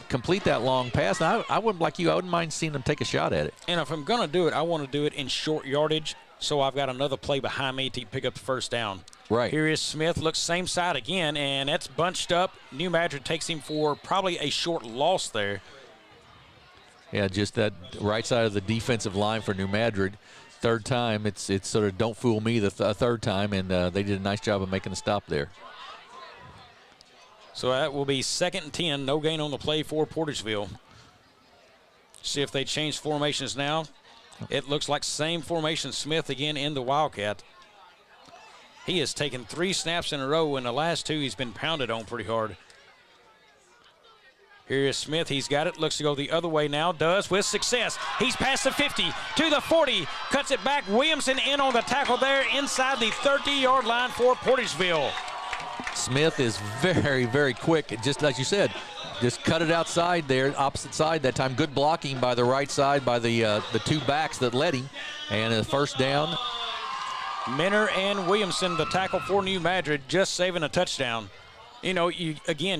complete that long pass. And I wouldn't like you. I wouldn't mind seeing them take a shot at it. And if I'm going to do it, I want to do it in short yardage, so I've got another play behind me to pick up the first down. Right. Here is Smith. Looks same side again, and that's bunched up. New Madrid takes him for probably a short loss there. Yeah, just that right side of the defensive line for New Madrid. Third time, it's sort of don't fool me the third time, and they did a nice job of making the stop there. So that will be 2nd and 10. No gain on the play for Portageville. See if they change formations now. It looks like same formation. Smith again in the Wildcat. He has taken 3 snaps in a row, and the last 2 he's been pounded on pretty hard. Here is Smith. He's got it. Looks to go the other way now. Does with success. He's past the 50 to the 40. Cuts it back. Williamson in on the tackle there inside the 30-yard line for Portageville. Smith is very, very quick. Just like you said, just cut it outside there, opposite side that time. Good blocking by the right side by the 2 backs that led him. And a first down. Minner and Williamson, the tackle for New Madrid, just saving a touchdown. You know, you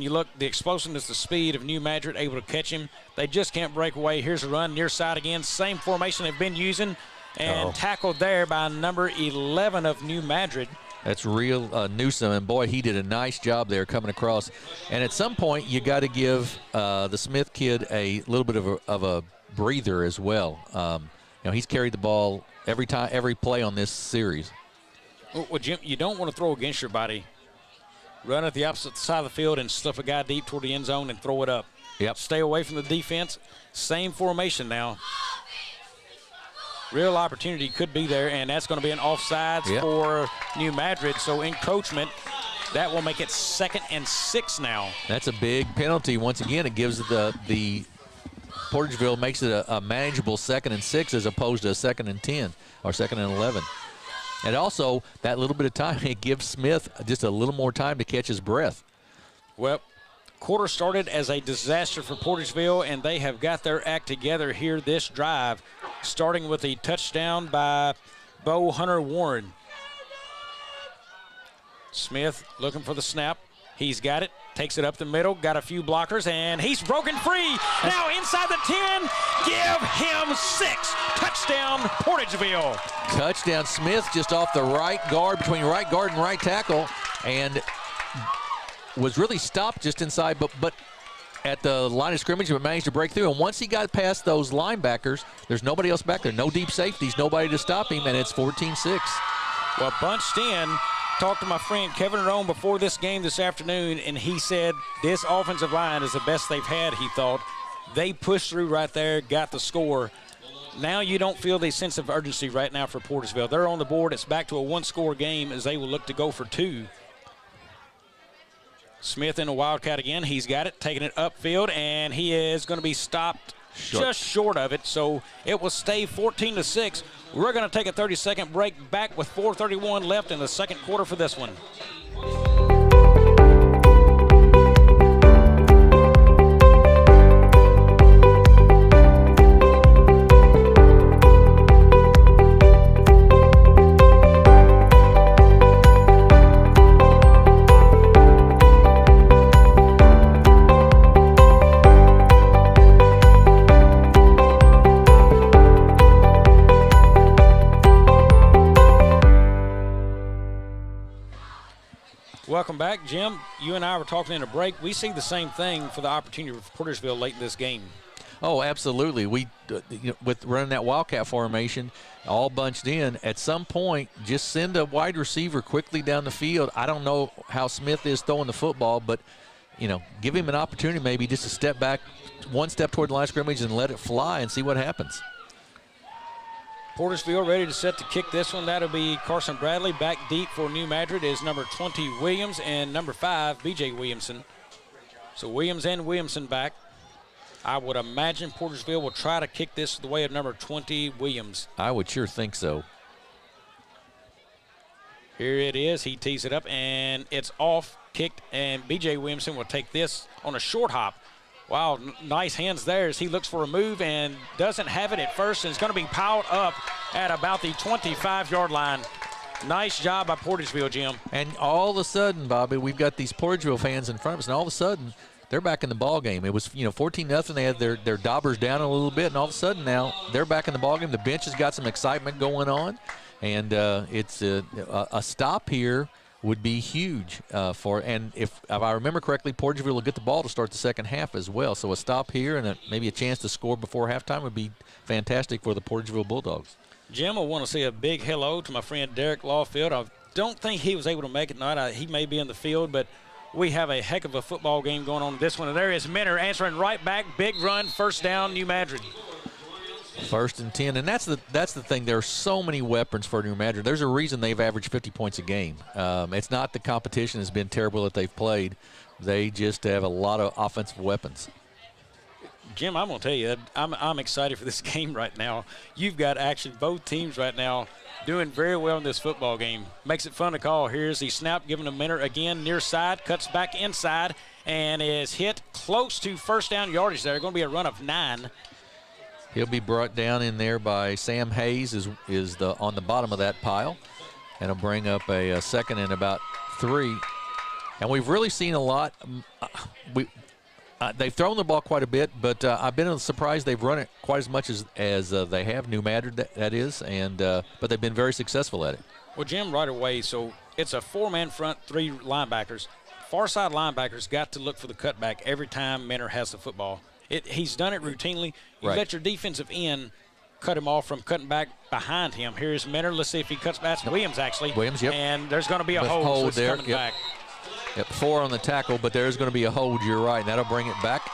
look, the explosiveness, the speed of New Madrid, able to catch him. They just can't break away. Here's a run near side again. Same formation they've been using. And tackled there by number 11 of New Madrid. That's real Newsom, and boy, he did a nice job there coming across. And at some point, you got to give the Smith kid a little bit of a breather as well. You know, he's carried the ball every play on this series. Well, Jim, you don't want to throw against your body. Run at the opposite side of the field and slip a guy deep toward the end zone and throw it up. Yep. Stay away from the defense. Same formation now. Real opportunity could be there, and that's going to be an offsides for New Madrid. So encroachment, that will make it 2nd and 6 now. That's a big penalty. Once again, it gives the Portageville makes it a manageable 2nd and 6 as opposed to a 2nd and 10 or 2nd and 11. And also, that little bit of time, it gives Smith just a little more time to catch his breath. Well, quarter started as a disaster for Portageville, and they have got their act together here this drive, starting with a touchdown by Bo Hunter Warren. Smith looking for the snap. He's got it. Takes it up the middle, got a few blockers, and he's broken free. Now inside the 10, give him 6. Touchdown, Portageville. Touchdown, Smith just off the right guard, between right guard and right tackle, and was really stopped just inside, but at the line of scrimmage, but managed to break through. And once he got past those linebackers, there's nobody else back there. No deep safeties, nobody to stop him, and it's 14-6. Well, bunched in. Talked to my friend Kevin Roan before this game this afternoon, and he said this offensive line is the best they've had, he thought. They pushed through right there, got the score. Now you don't feel the sense of urgency right now for Portageville. They're on the board. It's back to a one-score game as they will look to go for 2. Smith in a Wildcat again. He's got it, taking it upfield, and he is going to be stopped just short of it. So it will stay 14-6. We're going to take a 30-second break, back with 4:31 left in the second quarter for this one. Welcome back, Jim. You and I were talking in a break. We see the same thing for the opportunity for Portageville late in this game. Oh, absolutely. We, with running that Wildcat formation, all bunched in, at some point, just send a wide receiver quickly down the field. I don't know how Smith is throwing the football, but, give him an opportunity maybe just to step back, one step toward the line of scrimmage and let it fly and see what happens. Portageville ready to set to kick this one. That'll be Carson Bradley. Back deep for New Madrid is number 20, Williams, and number 5, B.J. Williamson. So Williams and Williamson back. I would imagine Portageville will try to kick this the way of number 20, Williams. I would sure think so. Here it is. He tees it up, and it's off, kicked, and B.J. Williamson will take this on a short hop. Wow, nice hands there as he looks for a move and doesn't have it at first, and it's going to be piled up at about the 25-yard line. Nice job by Portageville, Jim. And all of a sudden, Bobby, we've got these Portageville fans in front of us, and all of a sudden, they're back in the ball game. It was, 14-0. They had their daubers down a little bit, and all of a sudden now they're back in the ball game. The bench has got some excitement going on, and it's a stop here would be huge and if I remember correctly, Portageville will get the ball to start the second half as well. So a stop here and maybe a chance to score before halftime would be fantastic for the Portageville Bulldogs. Jim, I want to say a big hello to my friend Derek Lawfield. I don't think he was able to make it tonight. He may be in the field, but we have a heck of a football game going on in this one. And there is Minner answering right back. Big run, first down, New Madrid. 1st and 10, and that's the thing. There are so many weapons for New Madrid. There's a reason they've averaged 50 points a game. It's not the competition has been terrible that they've played. They just have a lot of offensive weapons. Jim, I'm going to tell you, I'm excited for this game right now. You've got action both teams right now doing very well in this football game. Makes it fun to call. Here's the snap, giving a Minner again near side, cuts back inside, and is hit close to first down yardage there. Going to be a run of 9. He'll be brought down in there by Sam Hayes is on the bottom of that pile. And he'll bring up a second and about 3. And we've really seen a lot. They've thrown the ball quite a bit, but I've been surprised they've run it quite as much as they have, New Madrid, that is. And but they've been very successful at it. Well, Jim, right away, so it's a 4-man front, 3 linebackers. Far side linebackers got to look for the cutback every time Minner has the football. He's done it routinely. You let your defensive end cut him off from cutting back behind him. Here's Minner. Let's see if he cuts back. Williams, actually. Williams, yep. And there's going to be a hold so there. Coming back. Yep, 4 on the tackle, but there's going to be a hold. You're right. And that'll bring it back.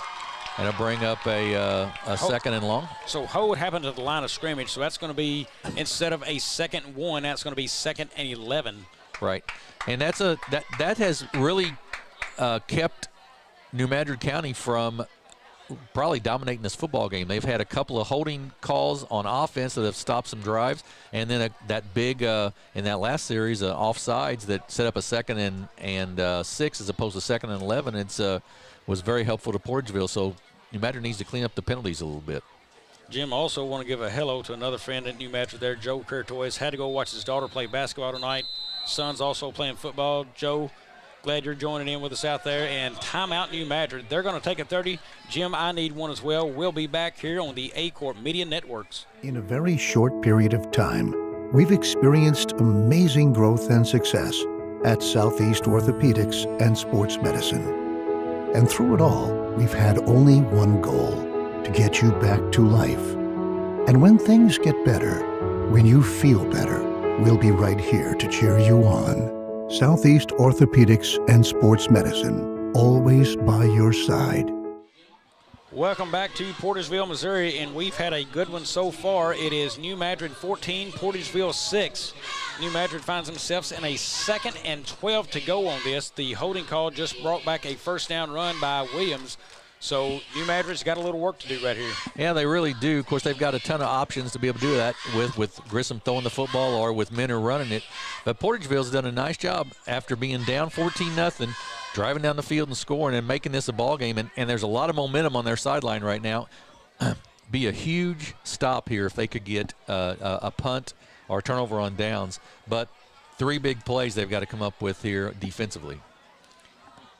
And it'll bring up a second and long. So hold happened at the line of scrimmage. So that's going to be, instead of a 2nd and 1, that's going to be 2nd and 11. Right. And that has really kept New Madrid County from probably dominating this football game. They've had a couple of holding calls on offense that have stopped some drives, and then that big in that last series offsides that set up a 2nd and 6 as opposed to 2nd and 11. It's was very helpful to Portageville. So New Madrid needs to clean up the penalties a little bit. Jim, also want to give a hello to another friend at New Madrid there, Joe Curtois. Had to go watch his daughter play basketball tonight. Son's also playing football. Joe, Glad you're joining in with us out there. And timeout New Madrid. They're going to take a 30. Jim, I need one as well. We'll be back here on the A-Corp Media Networks. In a very short period of time, we've experienced amazing growth and success at Southeast Orthopedics and Sports Medicine. And through it all, we've had only one goal: to get you back to life. And when things get better, when you feel better, we'll be right here to cheer you on. Southeast Orthopedics and Sports Medicine, always by your side. Welcome back to Portageville, Missouri, and we've had a good one so far. It is New Madrid 14, Portageville 6. New Madrid finds themselves in a 2nd and 12 to go on this. The holding call just brought back a first down run by Williams. So New Madrid's got a little work to do right here. Yeah, they really do. Of course, they've got a ton of options to be able to do that with Grissom throwing the football or with Minner running it. But Portageville's done a nice job after being down 14-0, driving down the field and scoring and making this a ball game. And there's a lot of momentum on their sideline right now. Be a huge stop here if they could get a punt or a turnover on downs. But 3 big plays they've got to come up with here defensively.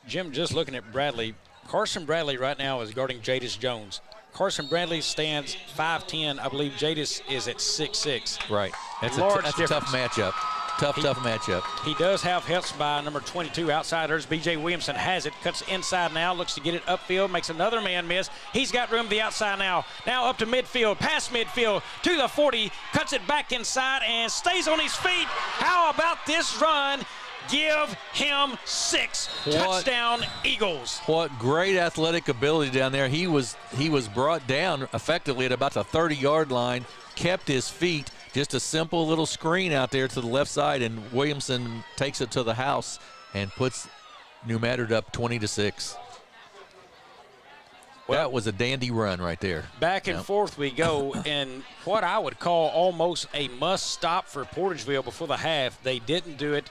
Jim, just looking at Bradley, Carson Bradley right now is guarding Jadis Jones. Carson Bradley stands 5'10". I believe Jadis is at 6'6". Right. That's a tough matchup. Tough matchup. He does have helps by number 22 outsiders. B.J. Williamson has it. Cuts inside now. Looks to get it upfield. Makes another man miss. He's got room to the outside now. Now up to midfield. Past midfield to the 40. Cuts it back inside and stays on his feet. How about this run? Give him 6. Touchdown, Eagles. What great athletic ability down there. He was brought down effectively at about the 30-yard line, kept his feet. Just a simple little screen out there to the left side, and Williamson takes it to the house and puts New Madrid up 20-6. Well, that was a dandy run right there. Back and forth we go, and what I would call almost a must-stop for Portageville before the half. They didn't do it.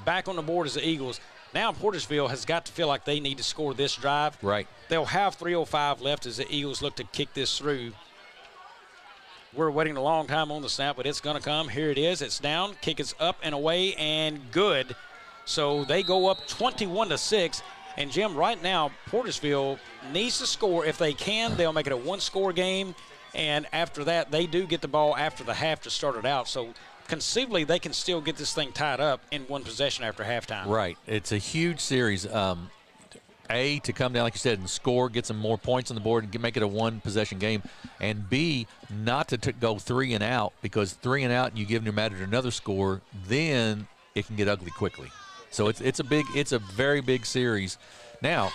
Back on the board as the Eagles. Now Portageville has got to feel like they need to score this drive. Right. They'll have 3:05 left as the Eagles look to kick this through. We're waiting a long time on the snap, but it's going to come. Here it is. It's down. Kick is up and away and good. So they go up 21-6. And, Jim, right now, Portageville needs to score. If they can, they'll make it a one-score game. And after that, they do get the ball after the half to start it out. So conceivably, they can still get this thing tied up in one possession after halftime. Right. It's a huge series. A, to come down, like you said, and score, get some more points on the board and make it a one-possession game. And B, not to go 3 and out, because 3 and out and you give New Madrid another score, then it can get ugly quickly. So it's a very big series. Now,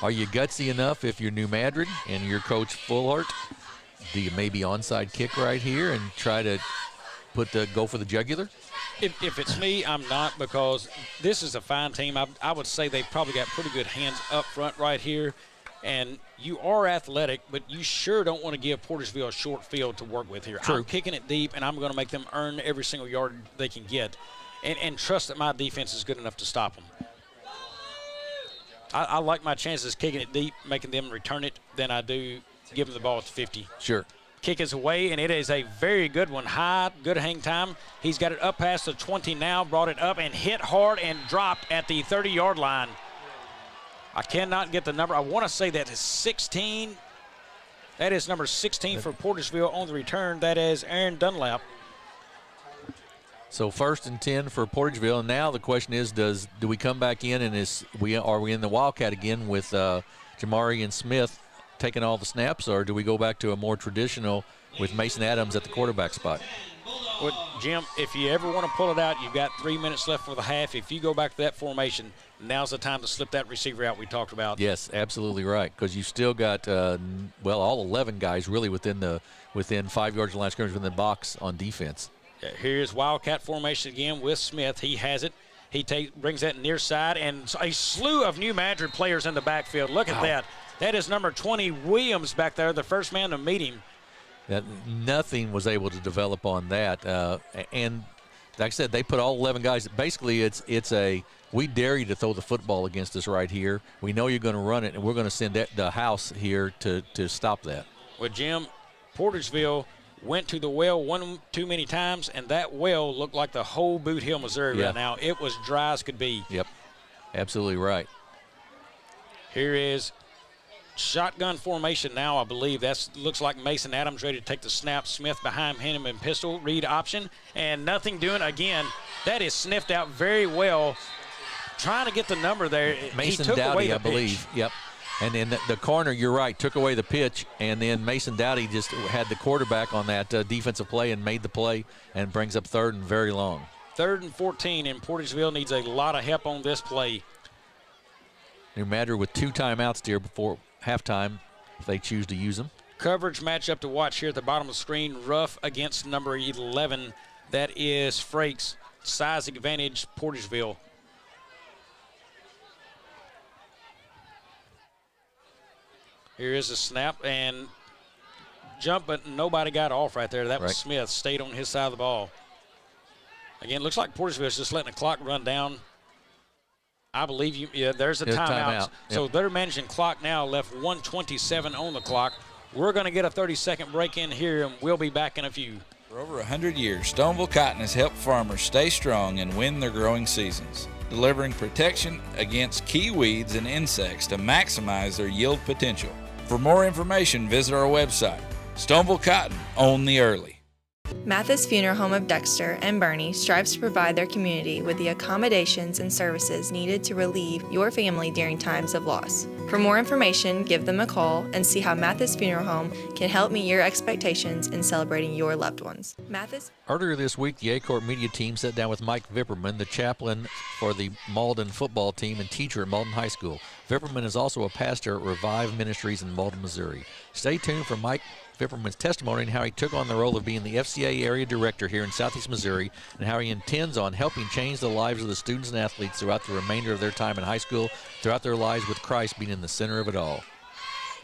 are you gutsy enough if you're New Madrid and you're Coach Fullhart? Do you maybe onside kick right here and try to go for the jugular? If it's me, I'm not, because this is a fine team. I would say they've probably got pretty good hands up front right here. And you are athletic, but you sure don't want to give Portageville a short field to work with here. True. I'm kicking it deep, and I'm going to make them earn every single yard they can get. And trust that my defense is good enough to stop them. I like my chances kicking it deep, making them return it, than I do giving the ball at the 50. Sure. Kick is away, and it is a very good one. High, good hang time. He's got it up past the 20 now, brought it up and hit hard and dropped at the 30-yard line. I cannot get the number. I want to say that is 16. That is number 16 for Portageville on the return. That is Aaron Dunlap. So 1st and 10 for Portageville, and now the question is, do we come back in and are we in the Wildcat again with Jamari and Smith taking all the snaps, or do we go back to a more traditional with Mason Adams at the quarterback spot? Well, Jim, if you ever want to pull it out, you've got 3 minutes left for the half. If you go back to that formation, now's the time to slip that receiver out we talked about. Yes, absolutely right, because you've still got, all 11 guys really within 5 yards of the line of scrimmage within the box on defense. Here's Wildcat formation again with Smith. He has it. He brings that near side, and a slew of New Madrid players in the backfield. Look at that. That is number 20, Williams, back there, the first man to meet him. Nothing was able to develop on that. And like I said, they put all 11 guys. Basically, it's a we dare you to throw the football against us right here. We know you're going to run it, and we're going to send the house here to stop that. Well, Jim, Portageville went to the well one too many times, and that well looked like the whole Boot Hill, Missouri right now. It was dry as could be. Yep, absolutely right. Here is shotgun formation now, I believe. That looks like Mason Adams ready to take the snap. Smith behind him in pistol. Read option, and nothing doing. Again, that is sniffed out very well. Trying to get the number there. Mason he took Dowdy, away the I believe. pitch. Yep. And then the corner, you're right, took away the pitch, and then Mason Dowdy just had the quarterback on that defensive play and made the play and brings up 3rd and very long. 3rd and 14, and Portageville needs a lot of help on this play. New Madrid with 2 timeouts here before halftime if they choose to use them. Coverage matchup to watch here at the bottom of the screen. Ruff against number 11. That is Frakes. Size advantage, Portageville. Here is a snap and jump, but nobody got off right there. That was Smith. Stayed on his side of the ball. Again, looks like Portageville is just letting the clock run down. I believe there's a timeout. Yep. So they're managing clock now. Left 1:27 on the clock. We're going to get a 30-second break in here, and we'll be back in a few. For over 100 years, Stoneville Cotton has helped farmers stay strong and win their growing seasons, delivering protection against key weeds and insects to maximize their yield potential. For more information, visit our website. Stoneville Cotton, own the early. Mathis Funeral Home of Dexter and Bernie strives to provide their community with the accommodations and services needed to relieve your family during times of loss. For more information, give them a call and see how Mathis Funeral Home can help meet your expectations in celebrating your loved ones. Mathis. Earlier this week, the A-Corp media team sat down with Mike Vipperman, the chaplain for the Malden football team and teacher at Malden High School. Vipperman is also a pastor at Revive Ministries in Malden, Missouri. Stay tuned for Mike Vipperman's testimony and how he took on the role of being the FCA area director here in Southeast Missouri and how he intends on helping change the lives of the students and athletes throughout the remainder of their time in high school, throughout their lives with Christ being in the center of it all.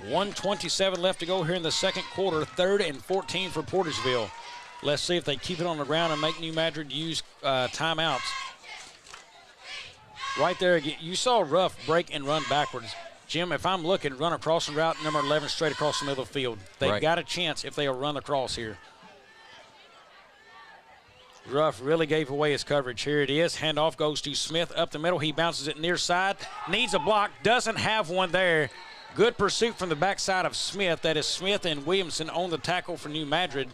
1:27 left to go here in the second quarter. 3rd and 14 for Portageville. Let's see if they keep it on the ground and make New Madrid use timeouts. Right there, you saw Ruff break and run backwards. Jim, if I'm looking, run across the route, number 11 straight across the middle of the field. They've got a chance if they'll run across here. Ruff really gave away his coverage. Here it is. Handoff goes to Smith up the middle. He bounces it near side. Needs a block. Doesn't have one there. Good pursuit from the backside of Smith. That is Smith and Williamson on the tackle for New Madrid.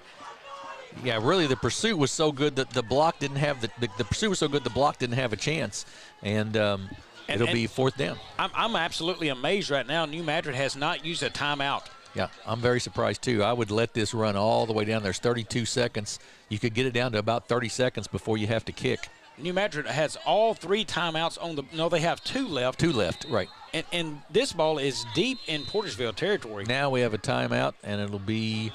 Yeah, really, the pursuit was so good that the block didn't have the pursuit was so good the block didn't have a chance, and it'll be 4th down. I'm absolutely amazed right now. New Madrid has not used a timeout. Yeah, I'm very surprised too. I would let this run all the way down. There's 32 seconds. You could get it down to about 30 seconds before you have to kick. New Madrid has all 3 timeouts on the. No, they have 2 left. 2 left, right. And this ball is deep in Portageville territory. Now we have a timeout, and it'll be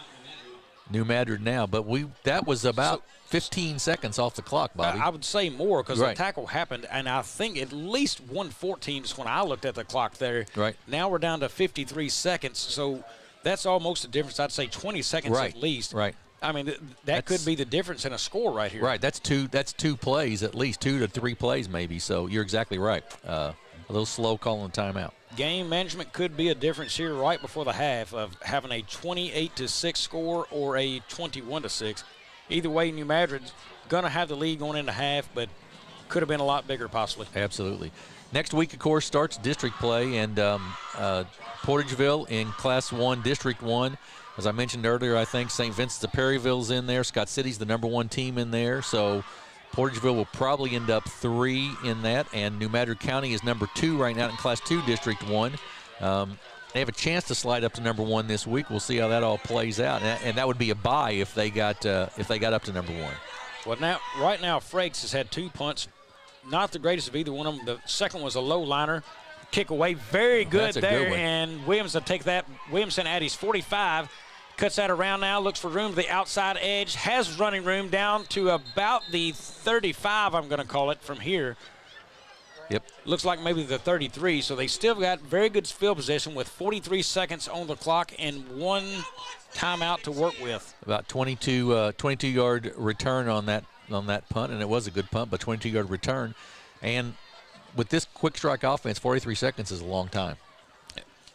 New Madrid now. But that was about 15 seconds off the clock, Bobby. I would say more because the tackle happened, and I think at least 1:14 is when I looked at the clock there. Right. Now we're down to 53 seconds, so that's almost the difference. I'd say 20 seconds at least. Right. I mean, that could be the difference in a score right here. Right. That's two plays at least, 2 to 3 plays maybe. So you're exactly right. A little slow calling timeout. Game management could be a difference here right before the half of having a 28-6 score or a 21-6. Either way, New Madrid's going to have the lead going into half, but could have been a lot bigger possibly. Absolutely. Next week, of course, starts district play, and Portageville in Class 1, District 1. As I mentioned earlier, I think St. Vincent de Perryville's in there. Scott City's the #1 team in there. So Portageville will probably end up 3 in that, and New Madrid County is #2 right now in Class 2, District 1. They have a chance to slide up to #1 this week. We'll see how that all plays out, and that would be a bye if they got up to #1. Well, right now, Frakes has had 2 punts. Not the greatest of either one of them. The second was a low liner. Kick away, very good there, and Williamson take that. Williamson at his 45. Cuts that around now, looks for room to the outside edge, has running room down to about the 35, I'm going to call it, from here. Yep. Looks like maybe the 33, so they still got very good field position with 43 seconds on the clock and 1 timeout to work with. About 22-yard return on that punt, and it was a good punt, but 22-yard return. And with this quick strike offense, 43 seconds is a long time.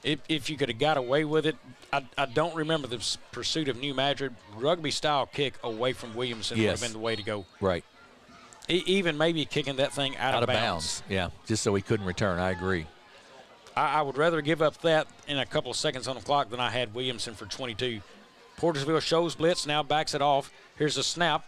if you could have got away with it. I don't remember the pursuit of New Madrid. Rugby-style kick away from Williamson would have been the way to go. Right. Even maybe kicking that thing out of bounds. Yeah, just so he couldn't return. I agree. I would rather give up that in a couple of seconds on the clock than I had Williamson for 22. Portageville shows blitz, now backs it off. Here's a snap.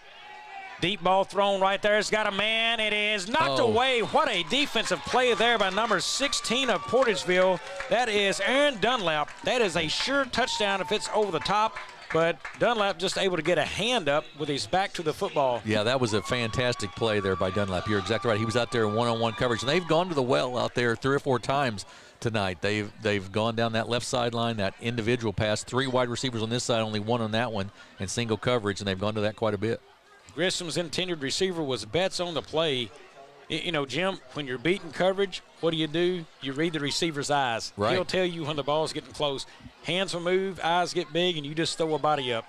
Deep ball thrown right there. It's got a man. It is knocked away. What a defensive play there by number 16 of Portageville. That is Aaron Dunlap. That is a sure touchdown if it's over the top. But Dunlap just able to get a hand up with his back to the football. Yeah, that was a fantastic play there by Dunlap. You're exactly right. He was out there in one-on-one coverage. And they've gone to the well out there 3 or 4 times tonight. They've gone down that left sideline, that individual pass. 3 wide receivers on this side, only 1 on that one, and single coverage, and they've gone to that quite a bit. Grissom's intended receiver was Betts on the play. You know, Jim, when you're beating coverage, what do? You read the receiver's eyes. Right. He'll tell you when the ball's getting close. Hands will move, eyes get big, and you just throw a body up.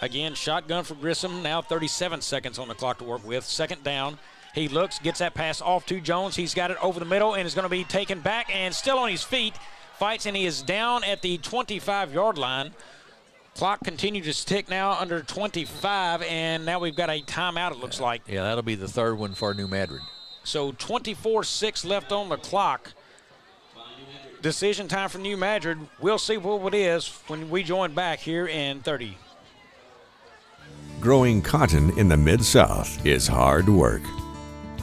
Again, shotgun for Grissom. Now 37 seconds on the clock to work with. 2nd down. He looks, gets that pass off to Jones. He's got it over the middle and is going to be taken back and still on his feet. Fights, and he is down at the 25-yard line. Clock continues to tick now under 25, and now we've got a timeout, it looks like. Yeah, that'll be the 3rd one for New Madrid. So 24-6 left on the clock. Decision time for New Madrid. We'll see what it is when we join back here in 30. Growing cotton in the Mid-South is hard work.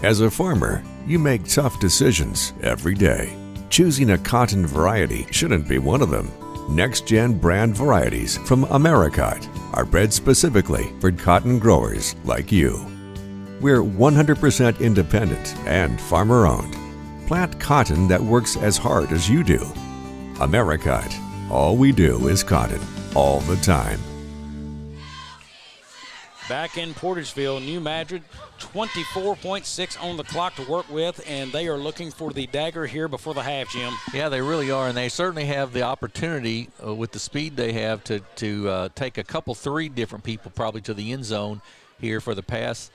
As a farmer, you make tough decisions every day. Choosing a cotton variety shouldn't be one of them. Next-gen brand varieties from Americot are bred specifically for cotton growers like you. We're 100% independent and farmer-owned. Plant cotton that works as hard as you do. Americot. All we do is cotton, all the time. Back in Portageville, New Madrid, 24.6 on the clock to work with, and they are looking for the dagger here before the half, Jim. Yeah, they really are, and they certainly have the opportunity with the speed they have to take a couple, 3 different people probably to the end zone here for the pass.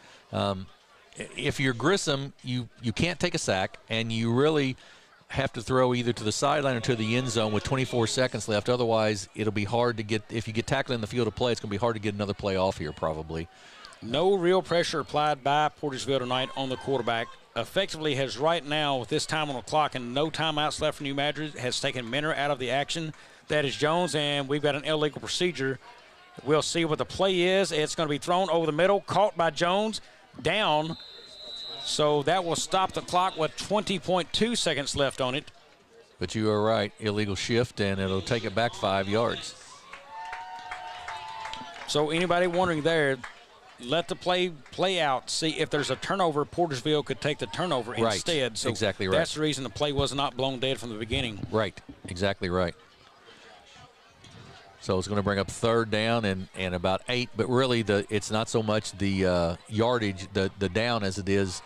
If you're Grissom, you can't take a sack, and you really have to throw either to the sideline or to the end zone with 24 seconds left. Otherwise, it'll be hard to get, if you get tackled in the field of play, it's going to be hard to get another play off here probably. No real pressure applied by Portageville tonight on the quarterback. Effectively has right now, with this time on the clock and no timeouts left for New Madrid, has taken Minner out of the action. That is Jones, and we've got an illegal procedure. We'll see what the play is. It's going to be thrown over the middle, caught by Jones, down. So that will stop the clock with 20.2 seconds left on it. But you are right, illegal shift, and it'll take it back 5 yards. So anybody wondering there, let the play out. See if there's a turnover, Portageville could take the turnover instead. So exactly right. That's the reason the play was not blown dead from the beginning. Right, exactly right. So it's going to bring up 3rd down and about 8, but really it's not so much the yardage, the down as it is,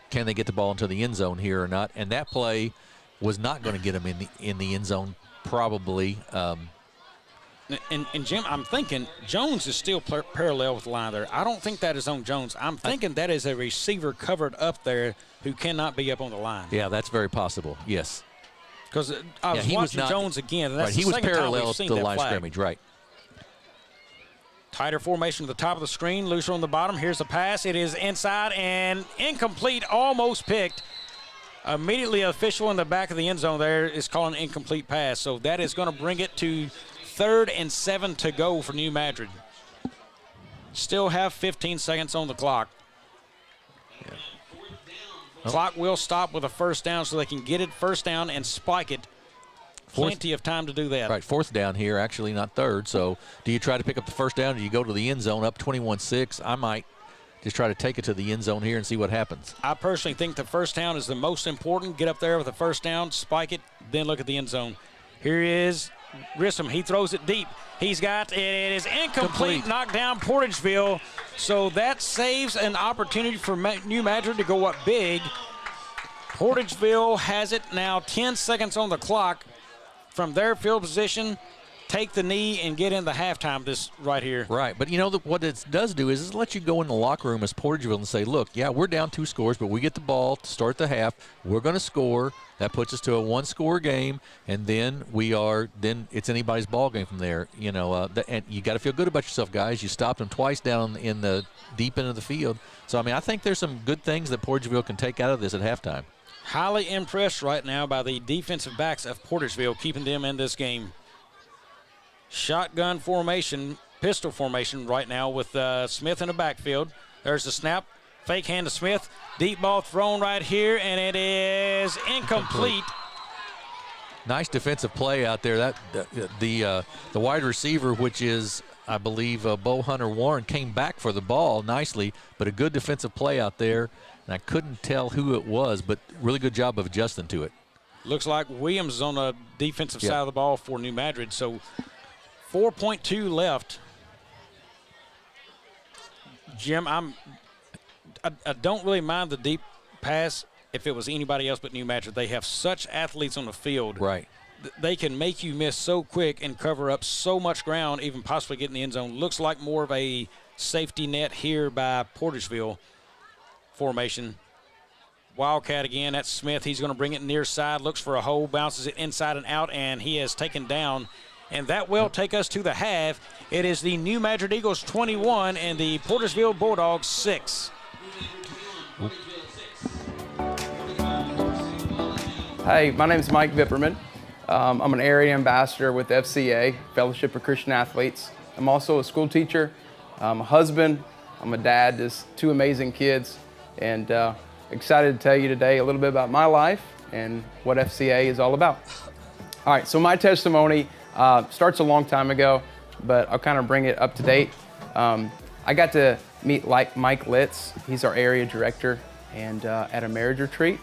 can they get the ball into the end zone here or not? And that play was not going to get them in the end zone probably. And Jim, I'm thinking Jones is still parallel with the line there. I don't think that is on Jones. I'm thinking that is a receiver covered up there who cannot be up on the line. Yeah, that's very possible, yes. Because I was watching Jones again, and that's the second time we've seen that flag. He was parallel to the line of scrimmage, right. Tighter formation at the top of the screen, looser on the bottom. Here's the pass. It is inside and incomplete, almost picked. Immediately official in the back of the end zone there is calling an incomplete pass. So that is going to bring it to 3rd and 7 to go for New Madrid. Still have 15 seconds on the clock. Yeah. Clock will stop with a 1st down so they can get it 1st down and spike it. Plenty of time to do that. Right, 4th down here, actually not 3rd. So do you try to pick up the 1st down or do you go to the end zone up 21-6? I might just try to take it to the end zone here and see what happens. I personally think the 1st down is the most important. Get up there with the 1st down, spike it, then look at the end zone. Here is Grissom. He throws it deep. He's got it. It is incomplete. Knocked down Portageville. So that saves an opportunity for New Madrid to go up big. Portageville has it now 10 seconds on the clock from their field position. take the knee and get in the halftime this right here. Right, but what it does do is let you go in the locker room as Portageville and say, look, yeah, we're down 2 scores, but we get the ball to start the half. We're going to score. That puts us to a 1-score game, and then it's anybody's ball game from there. And you got to feel good about yourself, guys. You stopped them twice down in the deep end of the field. So, I think there's some good things that Portageville can take out of this at halftime. Highly impressed right now by the defensive backs of Portageville, keeping them in this game. Shotgun formation, pistol formation right now with Smith in the backfield. There's the snap. Fake hand to Smith. Deep ball thrown right here, and it is incomplete. Nice defensive play out there. The wide receiver, which is, I believe, Bo Hunter Warren, came back for the ball nicely, but a good defensive play out there. And I couldn't tell who it was, but really good job of adjusting to it. Looks like Williams is on the defensive side of the ball for New Madrid. So 4.2 left. Jim, I don't really mind the deep pass if it was anybody else but New Madrid. They have such athletes on the field. Right. They can make you miss so quick and cover up so much ground, even possibly get in the end zone. Looks like more of a safety net here by Portageville formation. Wildcat again, that's Smith. He's going to bring it near side, looks for a hole, bounces it inside and out, and he has taken down. And that will take us to the half. It is the New Madrid Eagles 21 and the Portageville Bulldogs 6. Hi, my name is Mike Vipperman. I'm an area ambassador with FCA, Fellowship of Christian Athletes. I'm also a school teacher. I'm a husband. I'm a dad. Just 2 amazing kids. And excited to tell you today a little bit about my life and what FCA is all about. All right, so my testimony starts a long time ago, but I'll kind of bring it up to date. I got to meet Mike Litz. He's our area director, and at a marriage retreat,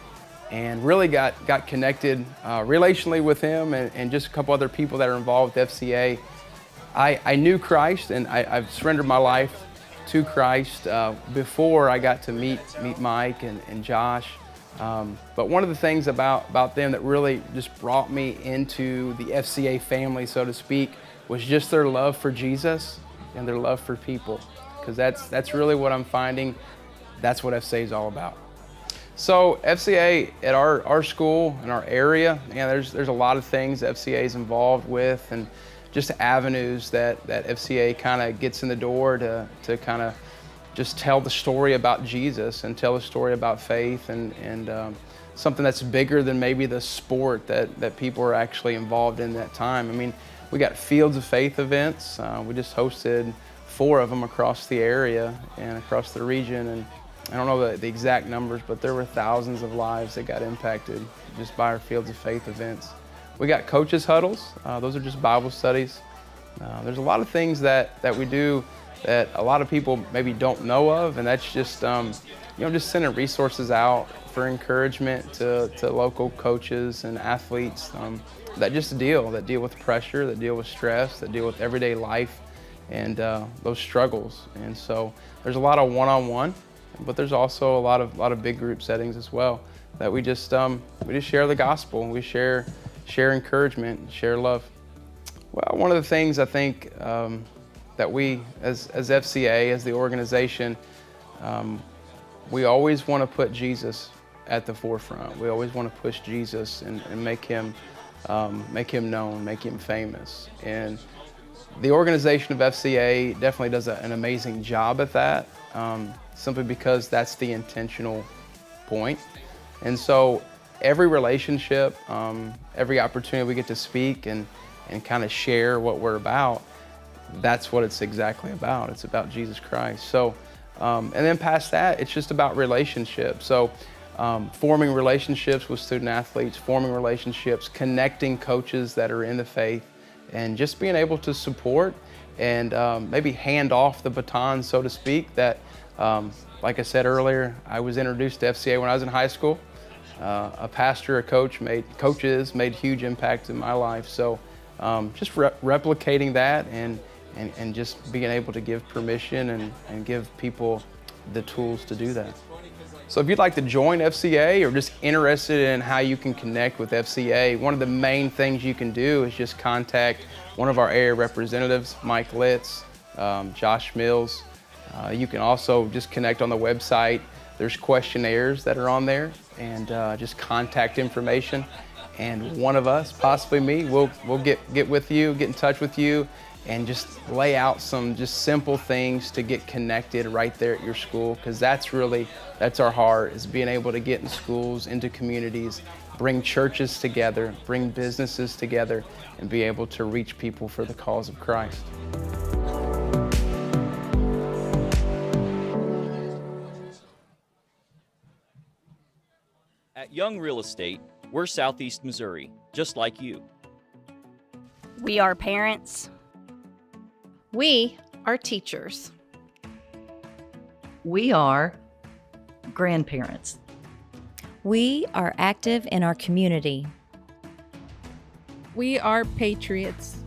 and really got connected relationally with him and just a couple other people that are involved with FCA. I knew Christ, and I've surrendered my life to Christ before I got to meet Mike and Josh. But one of the things about them that really just brought me into the FCA family, so to speak, was just their love for Jesus and their love for people. Because that's really what I'm finding. That's what FCA is all about. So FCA at our school in our area, there's a lot of things FCA is involved with, and just avenues that FCA kind of gets in the door to kind of just tell the story about Jesus and tell the story about faith and something that's bigger than maybe the sport that people are actually involved in that time. I mean, we got Fields of Faith events. We just hosted 4 of them across the area and across the region, and I don't know the exact numbers, but there were thousands of lives that got impacted just by our Fields of Faith events. We got coaches huddles. Those are just Bible studies. There's a lot of things that we do that a lot of people maybe don't know of, and that's just just sending resources out for encouragement to local coaches and athletes that just deal with pressure, that deal with stress, that deal with everyday life and those struggles. And so there's a lot of one-on-one, but there's also a lot of big group settings as well that we just share the gospel, and we share encouragement, share love. Well, one of the things I think that we, as FCA, as the organization, we always want to put Jesus at the forefront. We always want to push Jesus and make him known, make him famous. And the organization of FCA definitely does an amazing job at that, simply because that's the intentional point. And so every relationship, every opportunity we get to speak and kind of share what we're about, that's what it's exactly about. It's about Jesus Christ. So, and then past that, it's just about relationships. So forming relationships with student athletes, forming relationships, connecting coaches that are in the faith, and just being able to support and maybe hand off the baton, so to speak, that, like I said earlier, I was introduced to FCA when I was in high school. A pastor, a coaches made huge impact in my life. So just replicating that and just being able to give permission and give people the tools to do that. So if you'd like to join FCA or just interested in how you can connect with FCA, one of the main things you can do is just contact one of our area representatives, Mike Litz, Josh Mills. You can also just connect on the website. There's questionnaires that are on there and just contact information. And one of us, possibly me, we'll get with you, get in touch with you, and just lay out some just simple things to get connected right there at your school, because that's our heart, is being able to get in schools, into communities, bring churches together, bring businesses together, and be able to reach people for the cause of Christ. At Young Real Estate, we're Southeast Missouri, just like you. We are parents. We are teachers. We are grandparents. We are active in our community. We are patriots.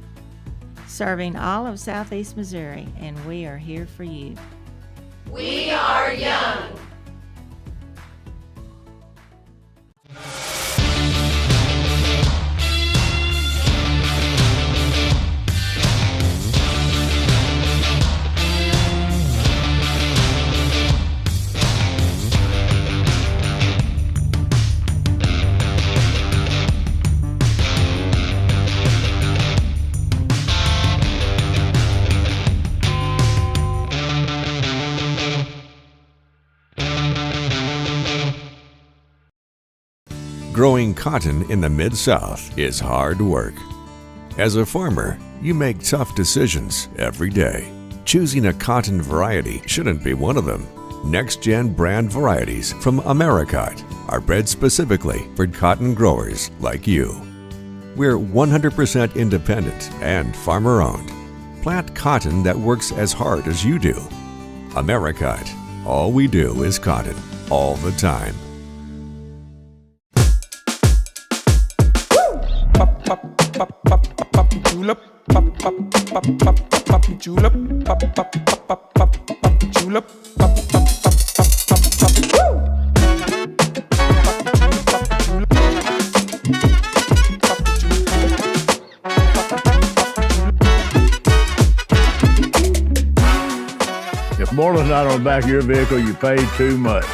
Serving all of Southeast Missouri, and we are here for you. We are young. Growing cotton in the Mid-South is hard work. As a farmer, you make tough decisions every day. Choosing a cotton variety shouldn't be one of them. Next-gen brand varieties from Americot are bred specifically for cotton growers like you. We're 100% independent and farmer-owned. Plant cotton that works as hard as you do. Americot. All we do is cotton, all the time. Julep, julep, julep, If Moreland's not on the back of your vehicle, you paid too much.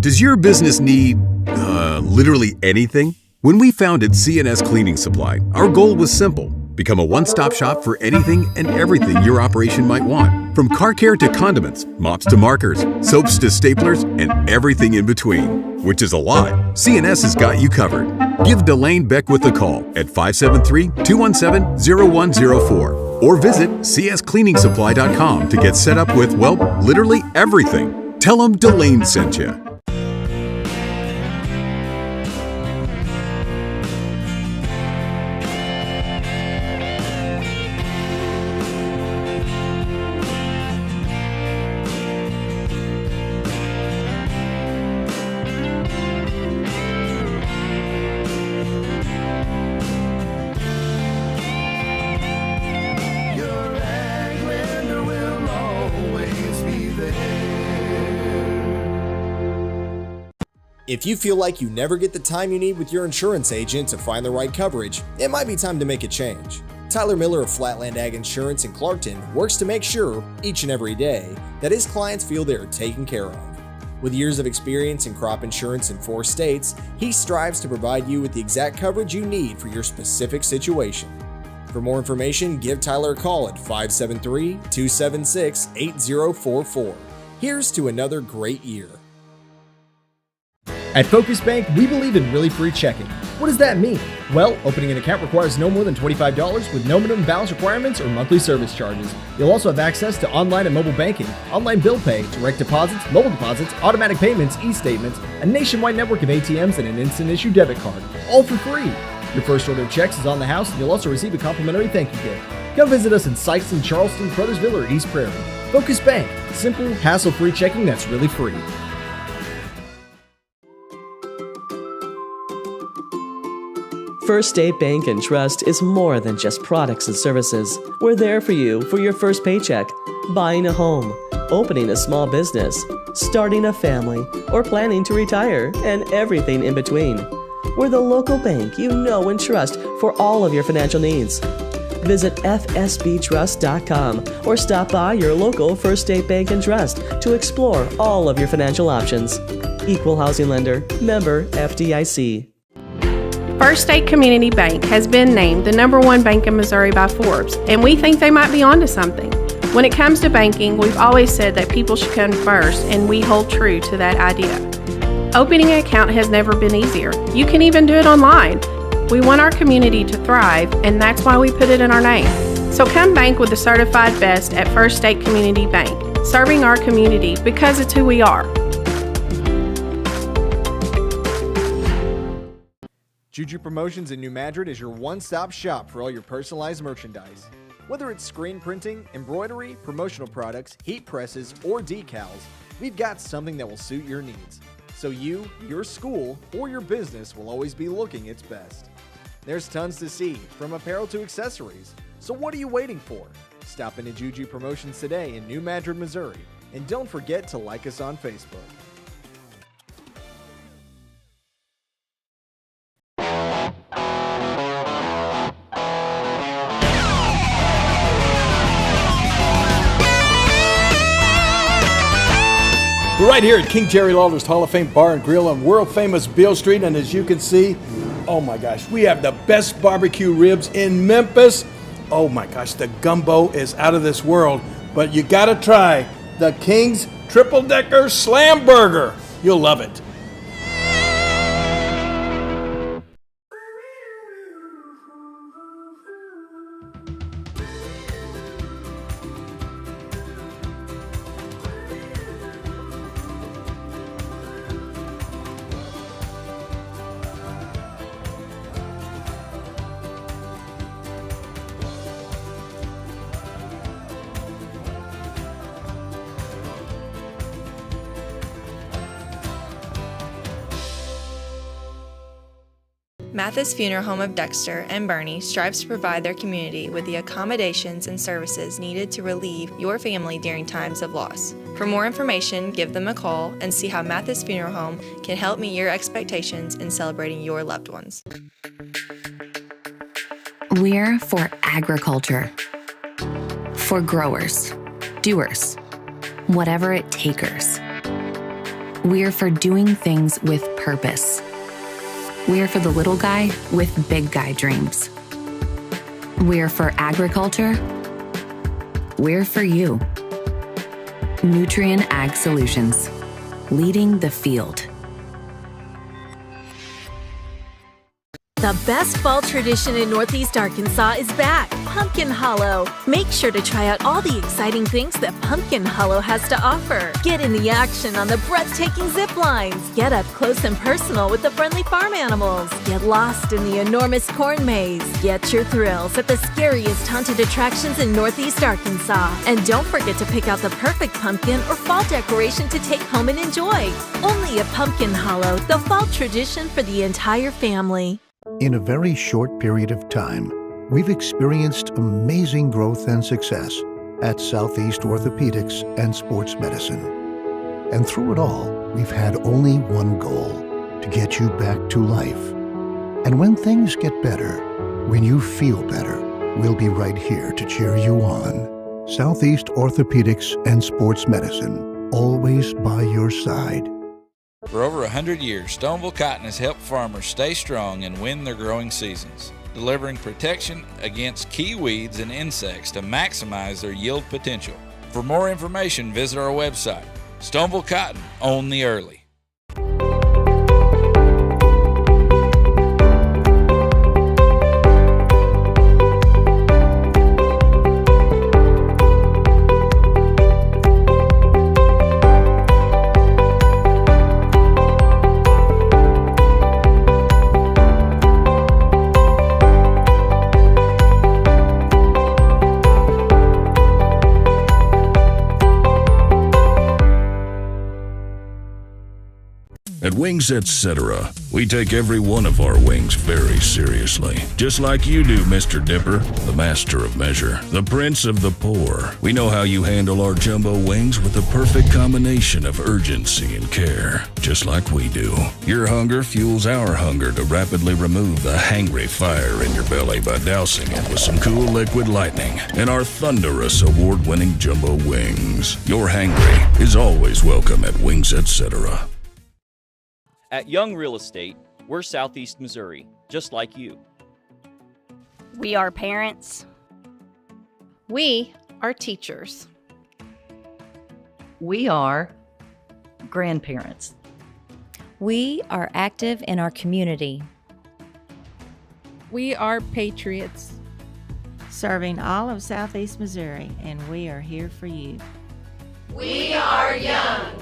Does your business need, literally anything? When we founded CNS Cleaning Supply, our goal was simple. Become a one-stop shop for anything and everything your operation might want. From car care to condiments, mops to markers, soaps to staplers, and everything in between. Which is a lot. CNS has got you covered. Give Delane Beckwith a call at 573-217-0104 or visit cscleaningsupply.com to get set up with, well, literally everything. Tell them Delane sent you. If you feel like you never get the time you need with your insurance agent to find the right coverage, it might be time to make a change. Tyler Miller of Flatland Ag Insurance in Clarkton works to make sure, each and every day, that his clients feel they are taken care of. With years of experience in crop insurance in 4 states, he strives to provide you with the exact coverage you need for your specific situation. For more information, give Tyler a call at 573-276-8044. Here's to another great year. At Focus Bank, we believe in really free checking. What does that mean? Well, opening an account requires no more than $25 with no minimum balance requirements or monthly service charges. You'll also have access to online and mobile banking, online bill pay, direct deposits, mobile deposits, automatic payments, e-statements, a nationwide network of ATMs, and an instant issue debit card, all for free. Your first order of checks is on the house, and you'll also receive a complimentary thank you gift. Come visit us in Sykeston, Charleston, Portageville, or East Prairie. Focus Bank. Simple, hassle-free checking that's really free. First State Bank and Trust is more than just products and services. We're there for you for your first paycheck, buying a home, opening a small business, starting a family, or planning to retire, and everything in between. We're the local bank you know and trust for all of your financial needs. Visit fsbtrust.com or stop by your local First State Bank and Trust to explore all of your financial options. Equal housing lender, member FDIC. First State Community Bank has been named the #1 bank in Missouri by Forbes, and we think they might be onto something. When it comes to banking, we've always said that people should come first, and we hold true to that idea. Opening an account has never been easier. You can even do it online. We want our community to thrive, and that's why we put it in our name. So come bank with the certified best at First State Community Bank, serving our community because it's who we are. Juju Promotions in New Madrid is your one-stop shop for all your personalized merchandise. Whether it's screen printing, embroidery, promotional products, heat presses, or decals, we've got something that will suit your needs. So you, your school, or your business will always be looking its best. There's tons to see, from apparel to accessories. So what are you waiting for? Stop into Juju Promotions today in New Madrid, Missouri. And don't forget to like us on Facebook. We're right here at King Jerry Lawler's Hall of Fame Bar and Grill on world famous Beale Street, and as you can see, oh my gosh, we have the best barbecue ribs in Memphis. Oh my gosh, the gumbo is out of this world, but you gotta try the King's Triple Decker Slam Burger. You'll love it. Mathis Funeral Home of Dexter and Bernie strives to provide their community with the accommodations and services needed to relieve your family during times of loss. For more information, give them a call and see how Mathis Funeral Home can help meet your expectations in celebrating your loved ones. We're for agriculture, for growers, doers, whatever it takers. We're for doing things with purpose. We're for the little guy with big guy dreams. We're for agriculture. We're for you. Nutrien Ag Solutions, leading the field. The best fall tradition in Northeast Arkansas is back, Pumpkin Hollow. Make sure to try out all the exciting things that Pumpkin Hollow has to offer. Get in the action on the breathtaking zip lines. Get up close and personal with the friendly farm animals. Get lost in the enormous corn maze. Get your thrills at the scariest haunted attractions in Northeast Arkansas. And don't forget to pick out the perfect pumpkin or fall decoration to take home and enjoy. Only at Pumpkin Hollow, the fall tradition for the entire family. In a very short period of time, we've experienced amazing growth and success at Southeast Orthopedics and Sports Medicine. And through it all, we've had only one goal: to get you back to life. And when things get better, when you feel better, we'll be right here to cheer you on. Southeast Orthopedics and Sports Medicine, always by your side. For over 100 years, Stoneville Cotton has helped farmers stay strong and win their growing seasons, delivering protection against key weeds and insects to maximize their yield potential. For more information, visit our website. Stoneville Cotton, own the early. Wings Etc. We take every one of our wings very seriously. Just like you do, Mr. Dipper, the master of measure, the prince of the poor. We know how you handle our jumbo wings with the perfect combination of urgency and care. Just like we do. Your hunger fuels our hunger to rapidly remove the hangry fire in your belly by dousing it with some cool liquid lightning and our thunderous award-winning jumbo wings. Your hangry is always welcome at Wings Etc. At Young Real Estate, we're Southeast Missouri, just like you. We are parents. We are teachers. We are grandparents. We are active in our community. We are patriots. Serving all of Southeast Missouri, and we are here for you. We are young.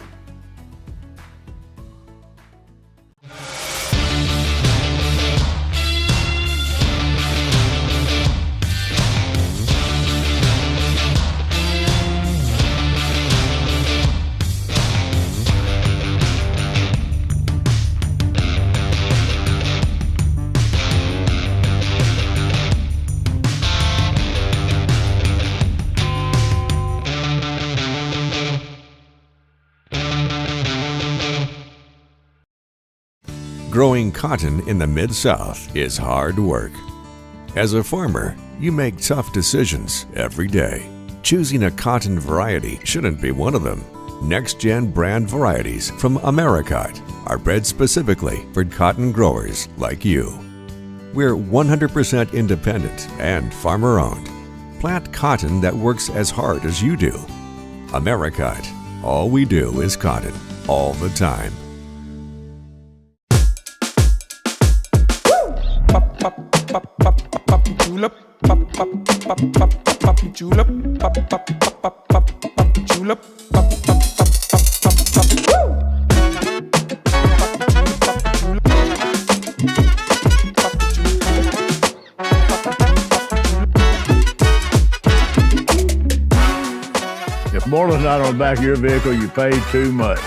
Growing cotton in the Mid-South is hard work. As a farmer, you make tough decisions every day. Choosing a cotton variety shouldn't be one of them. Next-gen brand varieties from Americot are bred specifically for cotton growers like you. We're 100% independent and farmer-owned. Plant cotton that works as hard as you do. Americot. All we do is cotton, all the time. Julep, julep, julep. If more than not on the back of your vehicle, you paid too much.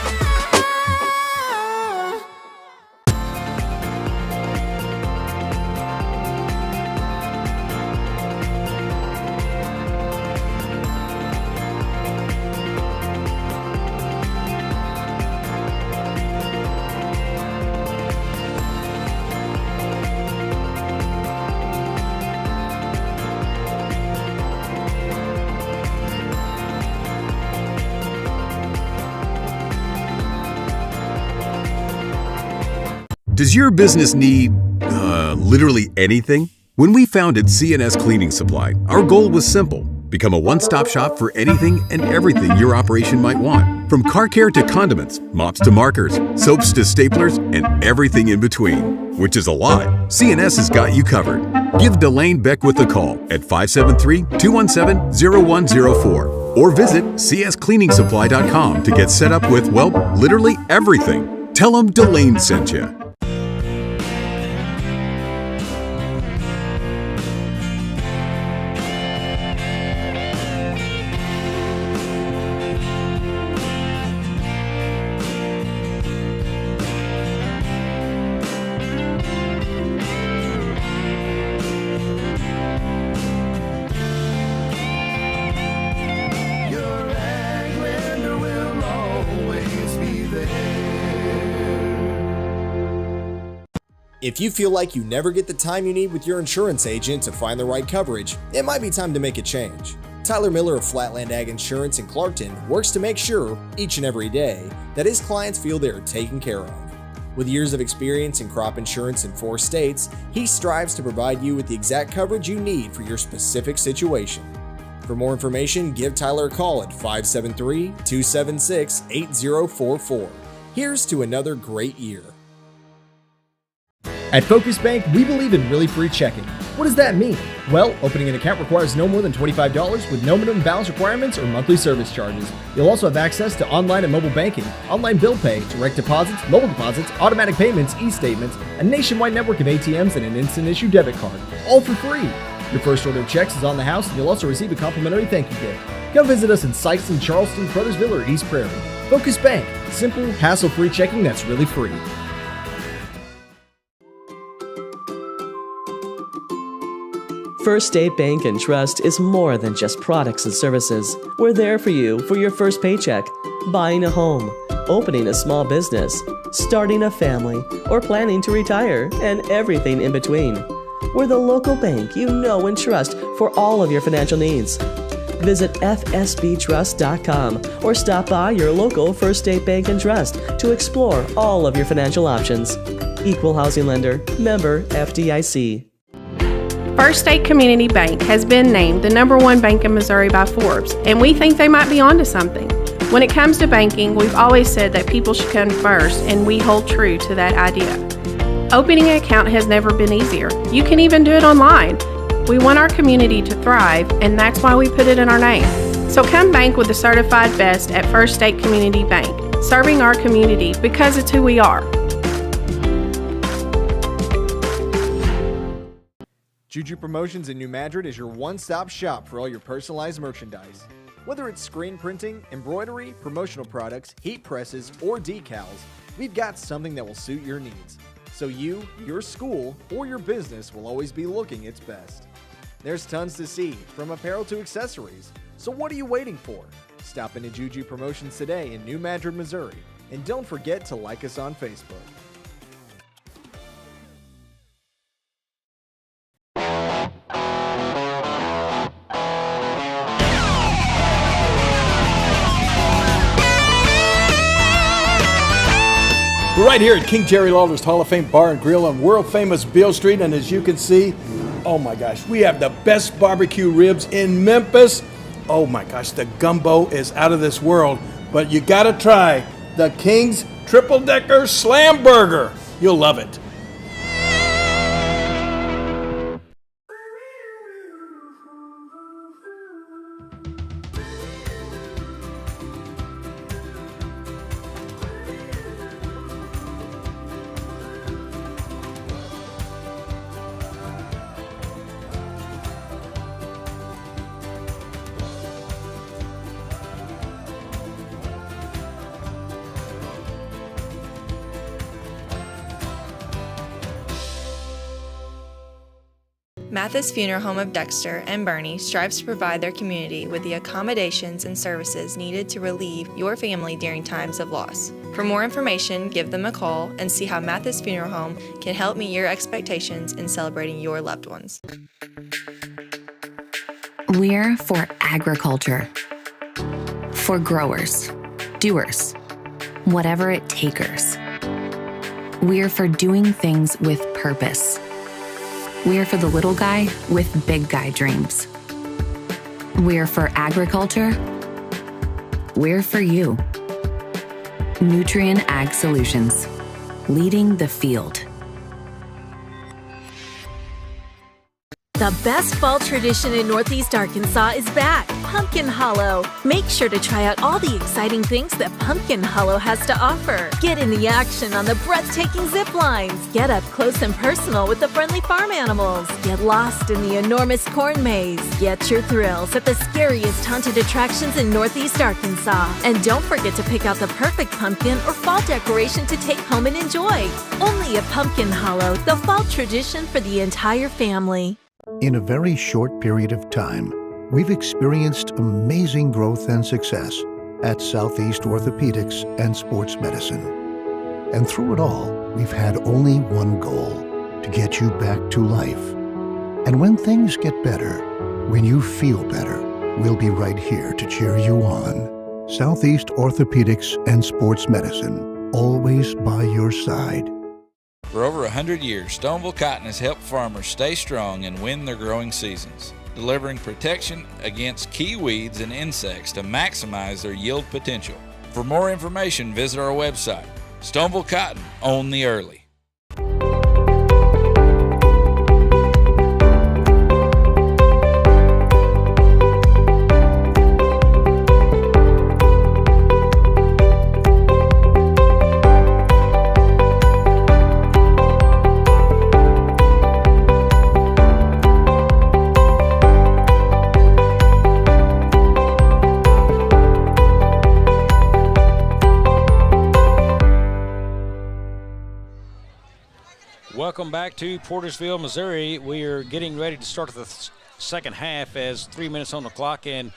Does your business need, literally anything? When we founded CNS Cleaning Supply, our goal was simple. Become a one-stop shop for anything and everything your operation might want. From car care to condiments, mops to markers, soaps to staplers, and everything in between. Which is a lot. CNS has got you covered. Give Delane Beckwith a call at 573-217-0104 or visit cscleaningsupply.com to get set up with, well, literally everything. Tell them Delane sent you. If you feel like you never get the time you need with your insurance agent to find the right coverage, it might be time to make a change. Tyler Miller of Flatland Ag Insurance in Clarkton works to make sure, each and every day, that his clients feel they are taken care of. With years of experience in crop insurance in 4 states, he strives to provide you with the exact coverage you need for your specific situation. For more information, give Tyler a call at 573-276-8044. Here's to another great year. At Focus Bank, we believe in really free checking. What does that mean? Well, opening an account requires no more than $25 with no minimum balance requirements or monthly service charges. You'll also have access to online and mobile banking, online bill pay, direct deposits, mobile deposits, automatic payments, e-statements, a nationwide network of ATMs, and an instant issue debit card, all for free. Your first order of checks is on the house, and you'll also receive a complimentary thank you gift. Come visit us in Sykeston, Charleston, Crothersville, or East Prairie. Focus Bank, simple, hassle-free checking that's really free. First State Bank and Trust is more than just products and services. We're there for you for your first paycheck, buying a home, opening a small business, starting a family, or planning to retire, and everything in between. We're the local bank you know and trust for all of your financial needs. Visit fsbtrust.com or stop by your local First State Bank and Trust to explore all of your financial options. Equal housing lender, member FDIC. First State Community Bank has been named the #1 bank in Missouri by Forbes, and we think they might be onto something. When it comes to banking, we've always said that people should come first, and we hold true to that idea. Opening an account has never been easier. You can even do it online. We want our community to thrive, and that's why we put it in our name. So come bank with the certified best at First State Community Bank, serving our community because it's who we are. Juju Promotions in New Madrid is your one-stop shop for all your personalized merchandise. Whether it's screen printing, embroidery, promotional products, heat presses, or decals, we've got something that will suit your needs. So you, your school, or your business will always be looking its best. There's tons to see, from apparel to accessories. So what are you waiting for? Stop into Juju Promotions today in New Madrid, Missouri, and don't forget to like us on Facebook. We're right here at King Jerry Lawler's Hall of Fame Bar and Grill on world famous Beale Street, and as you can see, oh my gosh, we have the best barbecue ribs in Memphis. Oh my gosh, the gumbo is out of this world, but you gotta try the King's Triple Decker Slam Burger. You'll love it. Mathis Funeral Home of Dexter and Bernie strives to provide their community with the accommodations and services needed to relieve your family during times of loss. For more information, give them a call and see how Mathis Funeral Home can help meet your expectations in celebrating your loved ones. We're for agriculture, for growers, doers, whatever it takers. We're for doing things with purpose. We're for the little guy with big guy dreams. We're for agriculture. We're for you. Nutrien Ag Solutions, leading the field. The best fall tradition in Northeast Arkansas is back, Pumpkin Hollow. Make sure to try out all the exciting things that Pumpkin Hollow has to offer. Get in the action on the breathtaking zip lines. Get up close and personal with the friendly farm animals. Get lost in the enormous corn maze. Get your thrills at the scariest haunted attractions in Northeast Arkansas. And don't forget to pick out the perfect pumpkin or fall decoration to take home and enjoy. Only at Pumpkin Hollow, the fall tradition for the entire family. In a very short period of time, we've experienced amazing growth and success at Southeast Orthopedics and Sports Medicine. And through it all, we've had only one goal: to get you back to life. And when things get better, when you feel better, we'll be right here to cheer you on. Southeast Orthopedics and Sports Medicine, always by your side. For over 100 years, Stoneville Cotton has helped farmers stay strong and win their growing seasons, delivering protection against key weeds and insects to maximize their yield potential. For more information, visit our website. Stoneville Cotton, own the early. Welcome back to Portageville, Missouri. We are getting ready to start the second half as 3 minutes on the clock, and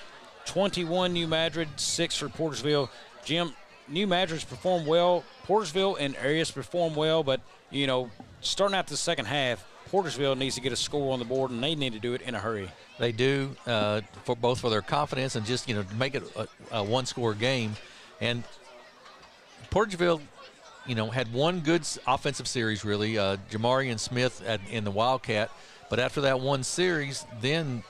21 New Madrid, 6 for Portageville. Jim, New Madrid's performed well. Portageville and Arias performed well, but, you know, starting out the second half, Portageville needs to get a score on the board, and they need to do it in a hurry. They do, for their confidence and just, you know, to make it a one-score game. And Portageville, you know, had one good offensive series, really. Jamarian Smith in the Wildcat. But after that one series, then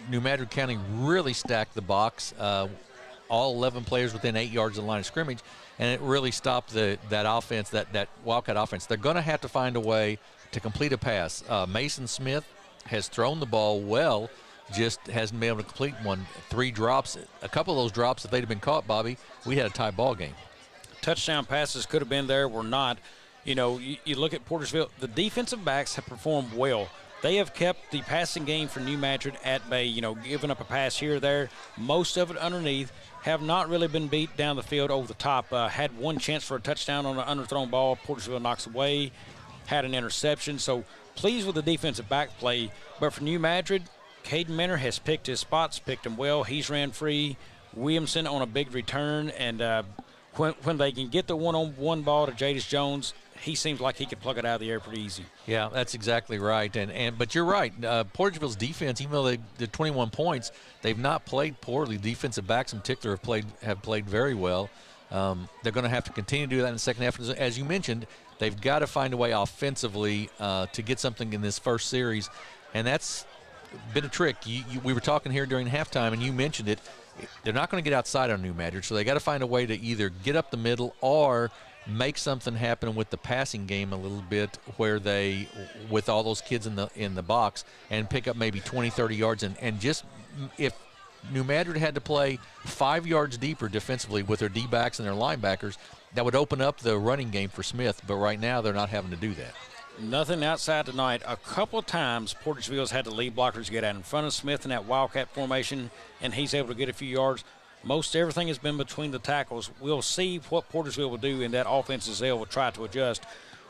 New Madrid County really stacked the box, all 11 players within 8 yards of the line of scrimmage, and it really stopped that offense, that Wildcat offense. They're going to have to find a way to complete a pass. Mason Smith has thrown the ball well, just hasn't been able to complete one. 3 drops. A couple of those drops, if they'd have been caught, Bobby, we had a tie ball game. Touchdown passes could have been there, were not. You know, you look at Portageville, the defensive backs have performed well. They have kept the passing game for New Madrid at bay, you know, giving up a pass here or there, most of it underneath, have not really been beat down the field over the top. Had one chance for a touchdown on an underthrown ball. Portageville knocks away, had an interception. So pleased with the defensive back play. But for New Madrid, Caden Minner has picked his spots, picked them well. He's ran free. Williamson on a big return, and when they can get the one-on-one ball to Jadis Jones, he seems like he could plug it out of the air pretty easy. Yeah, that's exactly right. But you're right. Portageville's defense, even though they did 21 points, they've not played poorly. Defensive backs in particular have played very well. They're going to have to continue to do that in the second half. As you mentioned, they've got to find a way offensively to get something in this first series, and that's been a trick. We were talking here during halftime, and you mentioned it. They're not going to get outside on New Madrid, so they got to find a way to either get up the middle or make something happen with the passing game a little bit, where they, with all those kids in the box, and pick up maybe 20, 30 yards. And just if New Madrid had to play 5 yards deeper defensively with their D-backs and their linebackers, that would open up the running game for Smith. But right now they're not having to do that. Nothing outside tonight. A couple of times Portageville's had the lead blockers get out in front of Smith in that Wildcat formation, and he's able to get a few yards. Most everything has been between the tackles. We'll see what Portageville will do in that offense as they will try to adjust.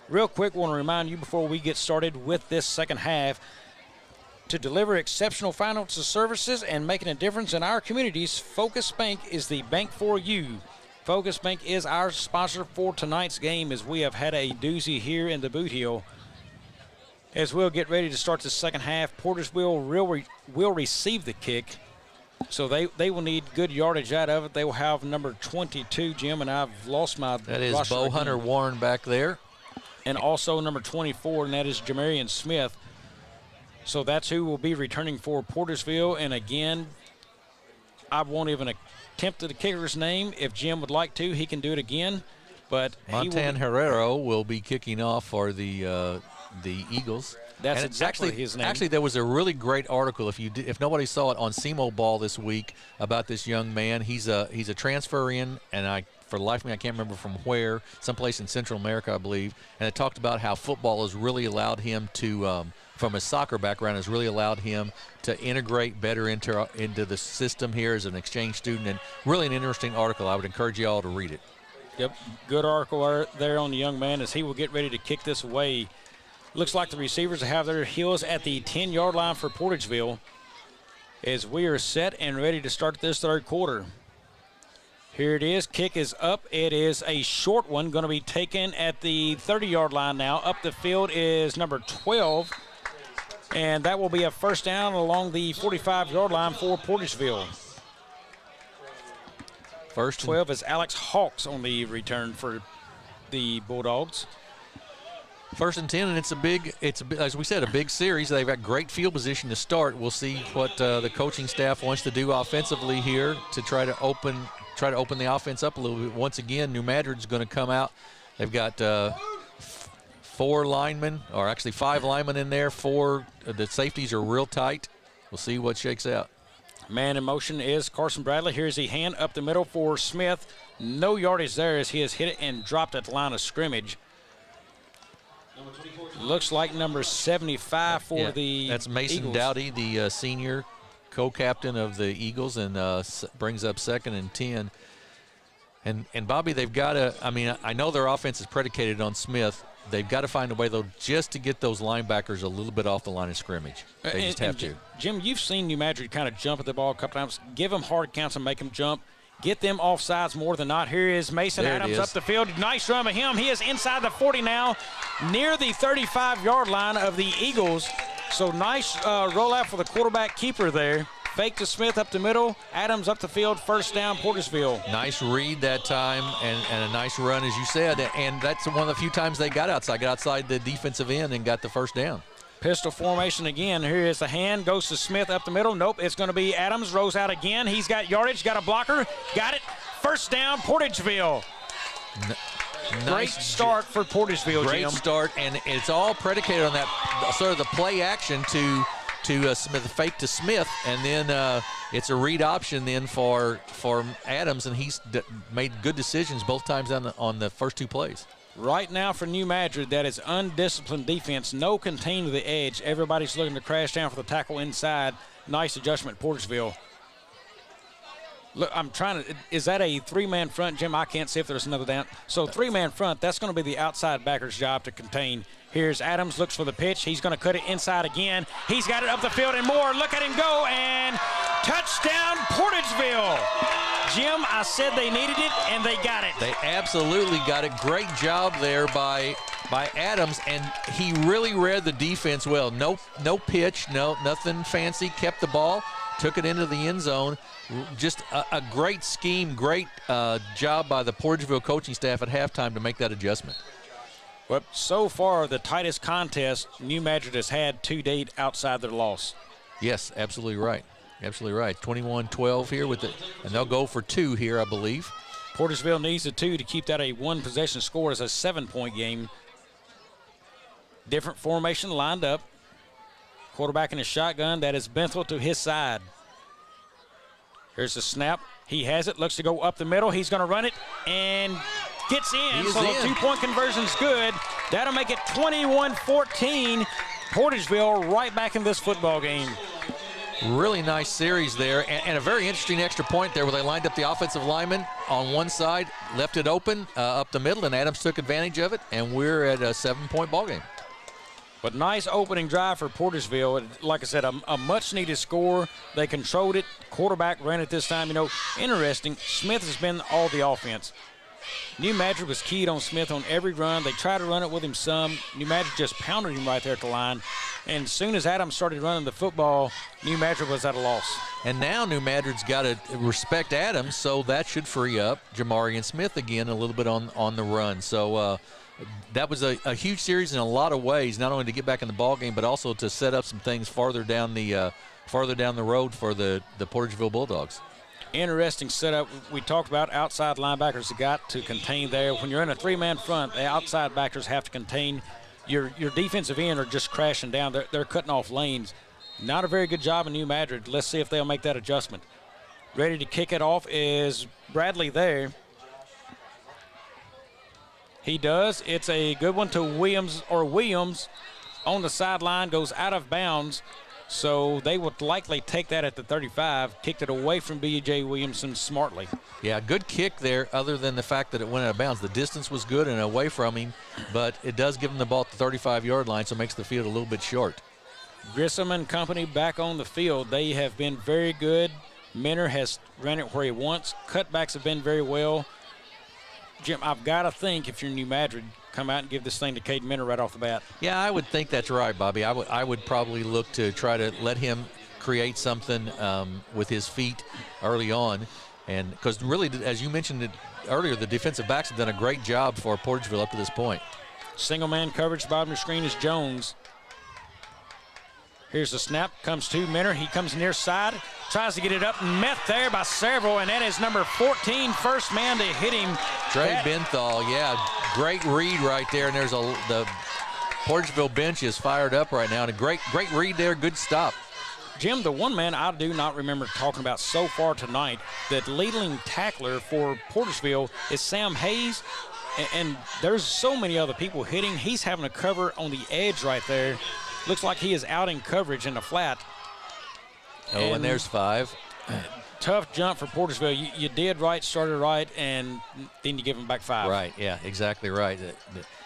Real quick, want to remind you before we get started with this second half, to deliver exceptional financial services and making a difference in our communities, Focus Bank is the bank for you. Focus Bank is our sponsor for tonight's game, as we have had a doozy here in the Boot Hill. As we'll get ready to start the second half, Portageville will receive the kick, so they will need good yardage out of it. They will have number 22, Jim, and I've lost my That is Bo Hunter Warren back there. And also number 24, and that is Jamarian Smith. So that's who will be returning for Portageville. And again, I won't even attempt the kicker's name. If Jim would like to, he can do it again. But Montan Herrero will be kicking off for the Eagles. That's exactly his name. Actually, there was a really great article, if nobody saw it, on SEMO Ball this week about this young man. He's a transfer in, and for the life of me, I can't remember from where, someplace in Central America, I believe. And it talked about how football has really allowed him to, from a soccer background, has really allowed him to integrate better into the system here as an exchange student. And really an interesting article. I would encourage you all to read it. Yep, good article there on the young man as he will get ready to kick this away. Looks like the receivers have their heels at the 10-yard line for Portageville as we are set and ready to start this third quarter. Here it is. Kick is up. It is a short one, going to be taken at the 30-yard line now. Up the field is number 12, and that will be a first down along the 45-yard line for Portageville. First 12 is Alex Hawks on the return for the Bulldogs. First and 10, and it's as we said, a big series. They've got great field position to start. We'll see what the coaching staff wants to do offensively here to try to open the offense up a little bit. Once again, New Madrid's going to come out. They've got 4 linemen, or actually 5 linemen in there. 4 the safeties are real tight. We'll see what shakes out. Man in motion is Carson Bradley. Here's the hand up the middle for Smith. No yardage there as he has hit it and dropped at the line of scrimmage. Looks like number 75 for the That's Mason Eagles. Dowdy, the senior co-captain of the Eagles, and brings up 2nd and 10. And Bobby, they've got to, I know their offense is predicated on Smith. They've got to find a way, though, just to get those linebackers a little bit off the line of scrimmage. They just have to. Jim, you've seen New Madrid kind of jump at the ball a couple times. Give them hard counts and make them jump. Get them off sides more than not. Here is Mason Adams up the field. Nice run of him. He is inside the 40 now, near the 35-yard line of the Eagles. So nice rollout for the quarterback keeper there. Fake to Smith up the middle. Adams up the field. First down, Portageville. Nice read that time and a nice run, as you said. And that's one of the few times they got outside the defensive end and got the first down. Pistol formation again. Here is the hand. Goes to Smith up the middle. Nope, it's going to be Adams. Rolls out again. He's got yardage. Got a blocker. Got it. First down, Portageville. Great start for Portageville, Great Jim. start, and it's all predicated on that sort of the play action to Smith, fake to Smith, and then it's a read option then for Adams, and he's made good decisions both times on the first two plays. Right now for New Madrid, that is undisciplined defense. No contain to the edge. Everybody's looking to crash down for the tackle inside. Nice adjustment, Portageville. Look, I'm trying to, is that a three-man front, Jim? I can't see if there's another down. So three-man front, that's going to be the outside backer's job to contain. Here's Adams, looks for the pitch. He's going to cut it inside again. He's got it up the field and more. Look at him go, and touchdown, Portageville. Jim, I said they needed it, and they got it. They absolutely got it. Great job there by Adams, and he really read the defense well. No pitch, nothing fancy. Kept the ball, took it into the end zone. Just a great scheme, great job by the Portageville coaching staff at halftime to make that adjustment. Well, so far, the tightest contest New Madrid has had to date outside their loss. Yes, absolutely right. Absolutely right. 21-12 here with it, and they'll go for 2 here, I believe. Portageville needs a 2 to keep that a one-possession score. It's a 7-point game. Different formation lined up. Quarterback in a shotgun. That is Benthel to his side. Here's the snap. He has it. Looks to go up the middle. He's going to run it and gets in. So the 2-point conversion's good. That'll make it 21-14. Portageville right back in this football game. Really nice series there, and a very interesting extra point there where they lined up the offensive lineman on one side, left it open up the middle, and Adams took advantage of it, and we're at a 7-point ball game. But nice opening drive for Portageville. Like I said, a much-needed score. They controlled it. Quarterback ran it this time. You know, interesting, Smith has been all the offense. New Madrid was keyed on Smith on every run. They tried to run it with him some. New Madrid just pounded him right there at the line. And as soon as Adams started running the football, New Madrid was at a loss. And now New Madrid's got to respect Adams, so that should free up Jamarian Smith again a little bit on the run. So that was a huge series in a lot of ways, not only to get back in the ball game, but also to set up some things farther down the road for the Portageville Bulldogs. Interesting setup. We talked about outside linebackers have got to contain there. When you're in a three-man front, the outside backers have to contain. Your defensive end are just crashing down. They're cutting off lanes. Not a very good job in New Madrid. Let's see if they'll make that adjustment. Ready to kick it off is Bradley there. He does. It's a good one to Williams on the sideline, goes out of bounds. So they would likely take that at the 35, kicked it away from B.J. Williamson smartly. Yeah, good kick there other than the fact that it went out of bounds. The distance was good and away from him, but it does give him the ball at the 35-yard line, so it makes the field a little bit short. Grissom and company back on the field. They have been very good. Minner has ran it where he wants. Cutbacks have been very well. Jim, I've got to think if you're New Madrid, come out and give this thing to Cade Minner right off the bat. Yeah, I would think that's right, Bobby. I would probably look to try to let him create something with his feet early on. And because really, as you mentioned it earlier, the defensive backs have done a great job for Portageville up to this point. Single man coverage, bottom of the screen is Jones. Here's the snap, comes to Minner. He comes near side, tries to get it up, met there by several, and that is number 14, first man to hit him. Trey Benthal, yeah, great read right there, and there's the Portageville bench is fired up right now, and a great read there, good stop. Jim, the one man I do not remember talking about so far tonight, that leading tackler for Portageville is Sam Hayes, and there's so many other people hitting. He's having a cover on the edge right there. Looks like he is out in coverage in the flat. Oh, and there's 5. tough jump for Portageville. You did right, started right, and then you give them back 5. Right, yeah, exactly right.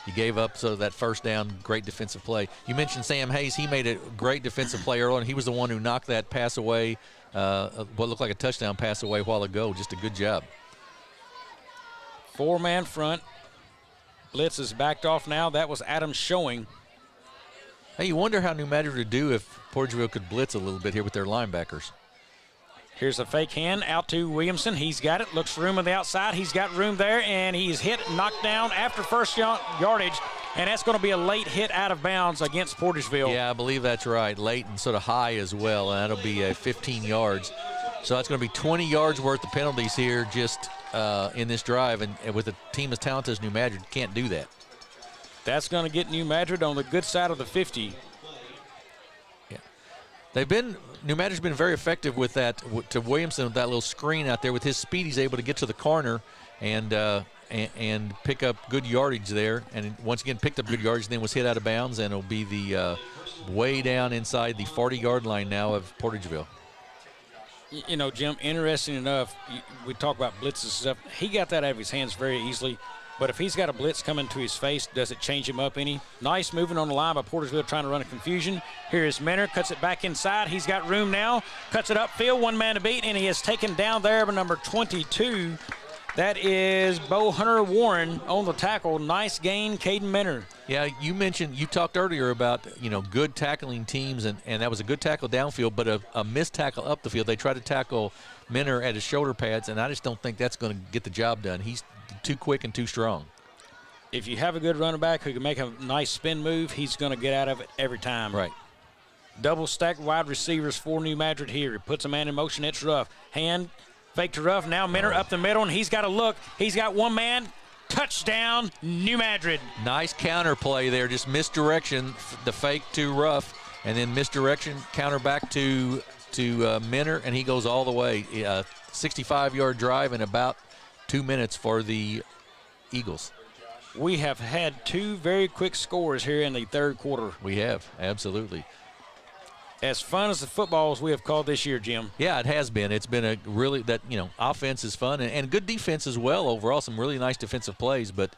You gave up so that first down, great defensive play. You mentioned Sam Hayes. He made a great defensive play early, and he was the one who knocked that pass away, what looked like a touchdown pass away a while ago. Just a good job. 4-man front. Blitz is backed off now. That was Adams showing. Hey, you wonder how New Madrid would do if Portageville could blitz a little bit here with their linebackers. Here's a fake hand out to Williamson. He's got it. Looks for room on the outside. He's got room there, and he's hit, knocked down after first yardage, and that's going to be a late hit out of bounds against Portageville. Yeah, I believe that's right. Late and sort of high as well, and that'll be 15 yards. So that's going to be 20 yards worth of penalties here just in this drive, and with a team as talented as New Madrid, can't do that. That's going to get New Madrid on the good side of the 50. Yeah, New Madrid's been very effective with that to Williamson with that little screen out there. With his speed, he's able to get to the corner and pick up good yardage there. And once again, picked up good yardage, then was hit out of bounds, and it'll be the way down inside the 40-yard line now of Portageville. You know, Jim, interesting enough, we talk about blitzes and stuff. He got that out of his hands very easily. But if he's got a blitz coming to his face, does it change him up any? Nice moving on the line by Portageville trying to run a confusion. Here is Minner, cuts it back inside. He's got room now, cuts it upfield, 1 man to beat, and he is taken down there by number 22. That is Bo Hunter Warren on the tackle. Nice gain, Caden Minner. Yeah, you talked earlier about, good tackling teams, and that was a good tackle downfield, but a missed tackle up the field. They tried to tackle Minner at his shoulder pads, and I just don't think that's going to get the job done. He's too quick and too strong. If you have a good running back who can make a nice spin move, he's going to get out of it every time. Right. Double stacked wide receivers for New Madrid here. He puts a man in motion. It's Ruff. Hand fake to Ruff. Now Minner up the middle, and he's got a look. He's got 1 man. Touchdown, New Madrid. Nice counter play there. Just misdirection, the fake to Ruff, and then misdirection, counter back to Minner, and he goes all the way. 65-yard drive in about 2 minutes for the Eagles. We have had 2 very quick scores here in the third quarter. We have, absolutely. As fun as the footballs we have called this year, Jim. Yeah, it has been. It's been a really, offense is fun and good defense as well overall. Some really nice defensive plays, but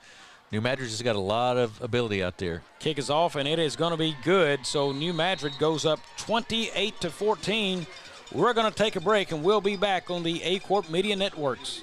New Madrid just got a lot of ability out there. Kick is off, and it is going to be good. So New Madrid goes up 28-14. We're going to take a break, and we'll be back on the A-Corp Media Networks.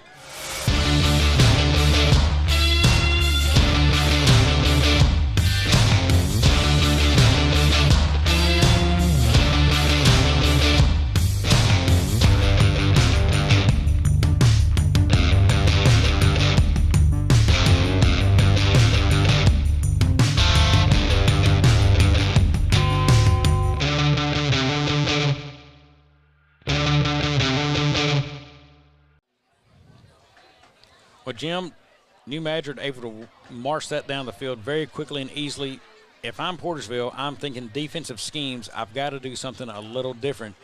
Well, Jim, New Madrid able to march that down the field very quickly and easily. If I'm Portageville, I'm thinking defensive schemes. I've got to do something a little different.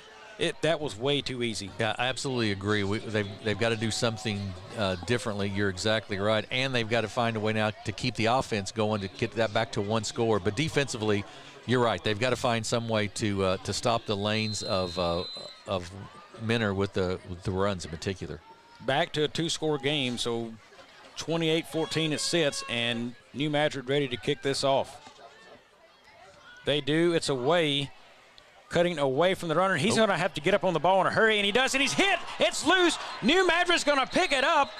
That was way too easy. Yeah, I absolutely agree. They've got to do something differently. You're exactly right. And they've got to find a way now to keep the offense going to get that back to 1 score. But defensively, you're right. They've got to find some way to stop the lanes of Minner with the runs in particular. Back to a 2-score game, so 28-14 it sits, and New Madrid ready to kick this off. They do. It's away, cutting away from the runner. He's going to have to get up on the ball in a hurry, and he does, and he's hit. It's loose. New Madrid's going to pick it up,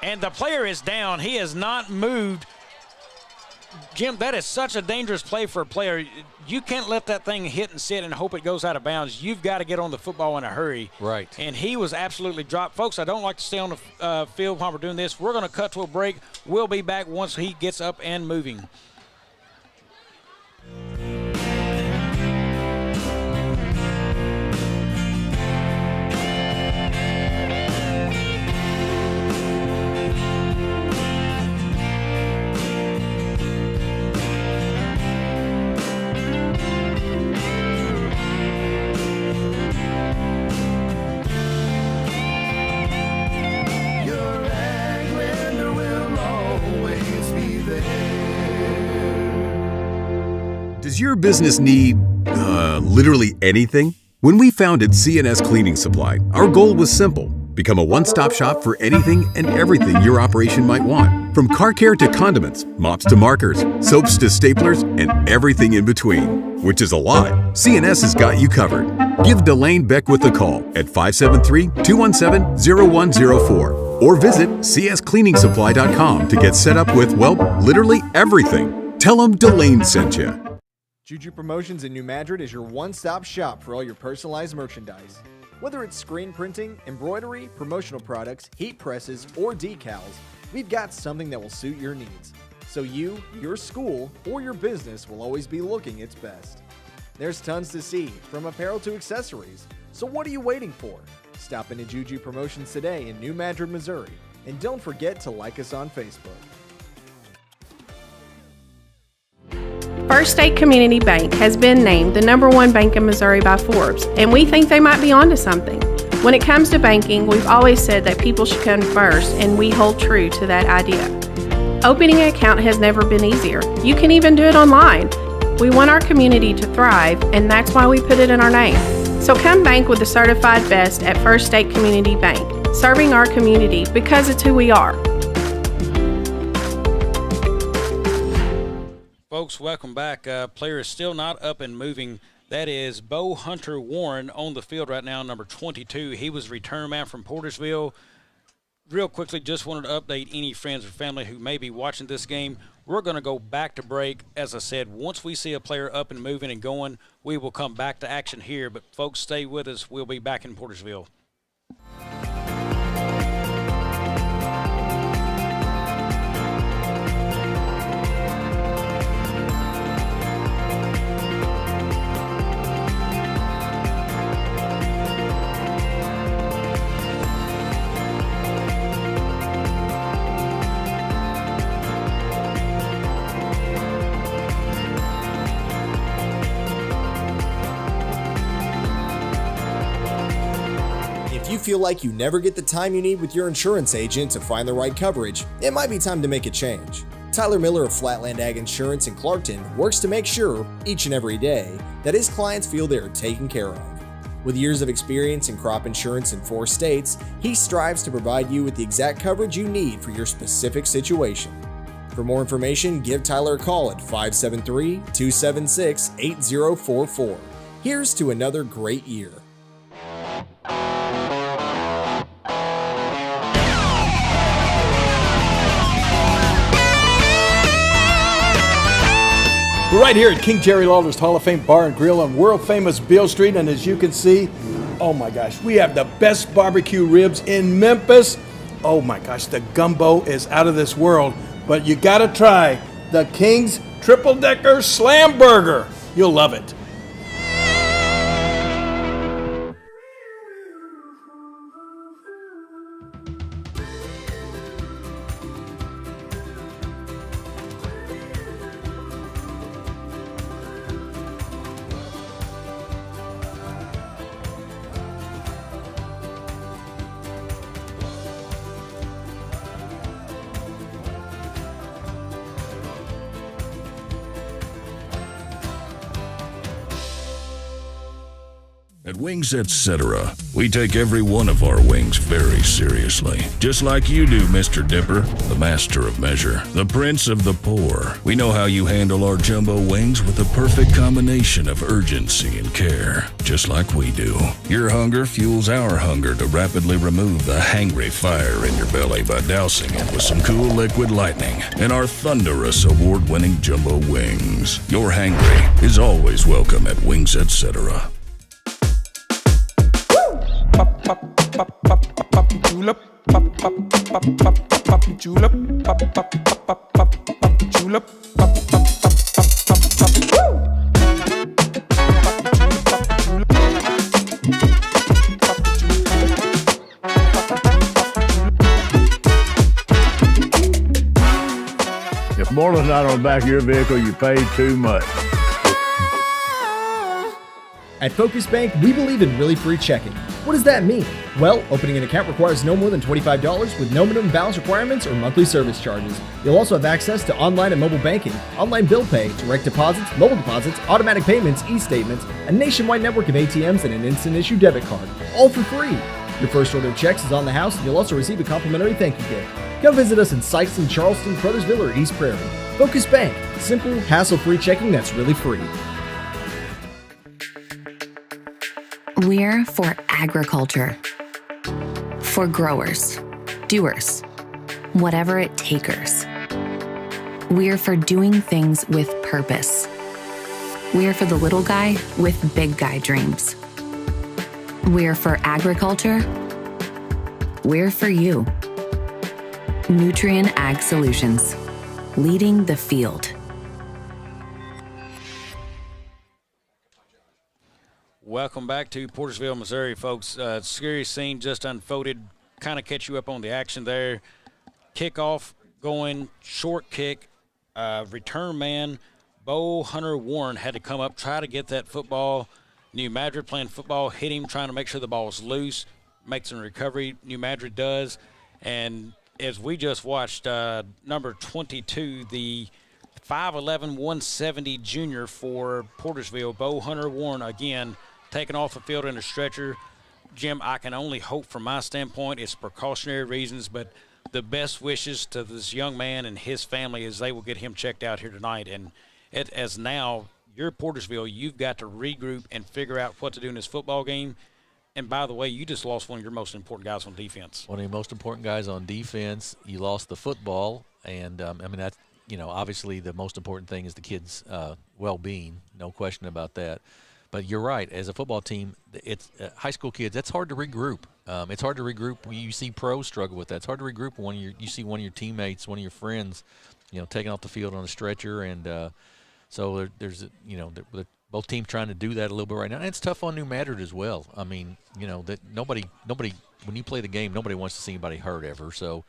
and the player is down. He has not moved. Jim, that is such a dangerous play for a player. You can't let that thing hit and sit and hope it goes out of bounds. You've got to get on the football in a hurry. Right. And he was absolutely dropped. Folks, I don't like to stay on the field while we're doing this. We're going to cut to a break. We'll be back once he gets up and moving. Does your business need literally anything? When we founded CNS Cleaning Supply, our goal was simple. Become a one-stop shop for anything and everything your operation might want. From car care to condiments, mops to markers, soaps to staplers, and everything in between. Which is a lot. CNS has got you covered. Give Delane Beckwith a call at 573-217-0104 or visit cscleaningsupply.com to get set up with, well, literally everything. Tell them Delane sent you. Juju Promotions in New Madrid is your one-stop shop for all your personalized merchandise. Whether it's screen printing, embroidery, promotional products, heat presses, or decals, we've got something that will suit your needs. So you, your school, or your business will always be looking its best. There's tons to see, from apparel to accessories. So what are you waiting for? Stop into Juju Promotions today in New Madrid, Missouri. And don't forget to like us on Facebook. First State Community Bank has been named the #1 bank in Missouri by Forbes, and we think they might be onto something. When it comes to banking, we've always said that people should come first, and we hold true to that idea. Opening an account has never been easier. You can even do it online. We want our community to thrive, and that's why we put it in our name. So come bank with the certified best at First State Community Bank, serving our community because it's who we are. Folks, welcome back. Player is still not up and moving. That is Bo Hunter Warren on the field right now, number 22. He was return man from Portageville. Real quickly, just wanted to update any friends or family who may be watching this game. We're going to go back to break. As I said, once we see a player up and moving and going, we will come back to action here. But, folks, stay with us. We'll be back in Portageville. If you feel like you never get the time you need with your insurance agent to find the right coverage, it might be time to make a change. Tyler Miller of Flatland Ag Insurance in Clarkton works to make sure, each and every day, that his clients feel they are taken care of. With years of experience in crop insurance in 4 states, he strives to provide you with the exact coverage you need for your specific situation. For more information, give Tyler a call at 573-276-8044. Here's to another great year. We're right here at King Jerry Lawler's Hall of Fame Bar and Grill on world-famous Beale Street, and as you can see, oh my gosh, we have the best barbecue ribs in Memphis. Oh my gosh, the gumbo is out of this world, but you gotta try the King's Triple Decker Slam Burger. You'll love it. At Wings Etc., we take every one of our wings very seriously. Just like you do, Mr. Dipper, the master of measure, the prince of the poor. We know how you handle our jumbo wings with the perfect combination of urgency and care, just like we do. Your hunger fuels our hunger to rapidly remove the hangry fire in your belly by dousing it with some cool liquid lightning and our thunderous award-winning jumbo wings. Your hangry is always welcome at Wings Etc. Julep, julep, julep. If more than not on the back of your vehicle, you paid too much. At Focus Bank, we believe in really free checking. What does that mean? Well, opening an account requires no more than $25 with no minimum balance requirements or monthly service charges. You'll also have access to online and mobile banking, online bill pay, direct deposits, mobile deposits, automatic payments, e-statements, a nationwide network of ATMs, and an instant issue debit card, all for free. Your first order of checks is on the house, and you'll also receive a complimentary thank you gift. Come visit us in Sikeston, Charleston, Portageville, or East Prairie. Focus Bank. Simple, hassle-free checking that's really free. We're for agriculture. For growers, doers, whatever it takers. We're for doing things with purpose. We're for the little guy with big guy dreams. We're for agriculture. We're for you. Nutrien Ag Solutions, leading the field. Welcome back to Portageville, Missouri, folks. Scary scene just unfolded. Kind of catch you up on the action there. Kickoff going, short kick, return man. Bo Hunter Warren had to come up, try to get that football. New Madrid playing football, hit him, trying to make sure the ball is loose, makes a recovery. New Madrid does. And as we just watched, number 22, the 5'11", 170 junior for Portageville, Bo Hunter Warren, again, taken off the field in a stretcher. Jim, I can only hope from my standpoint it's precautionary reasons, but the best wishes to this young man and his family is they will get him checked out here tonight. And as now you're Portageville, you've got to regroup and figure out what to do in this football game. And by the way, you just lost one of your most important guys on defense. One of your most important guys on defense. You lost the football, and I mean that's obviously the most important thing is the kids' well-being. No question about that. But you're right. As a football team, it's high school kids. That's hard to regroup. It's hard to regroup. You see pros struggle with that. It's hard to regroup when you see one of your teammates, one of your friends, taken off the field on a stretcher, and so there's both teams trying to do that a little bit right now. And it's tough on New Madrid as well. I mean, that nobody when you play the game, nobody wants to see anybody hurt ever. So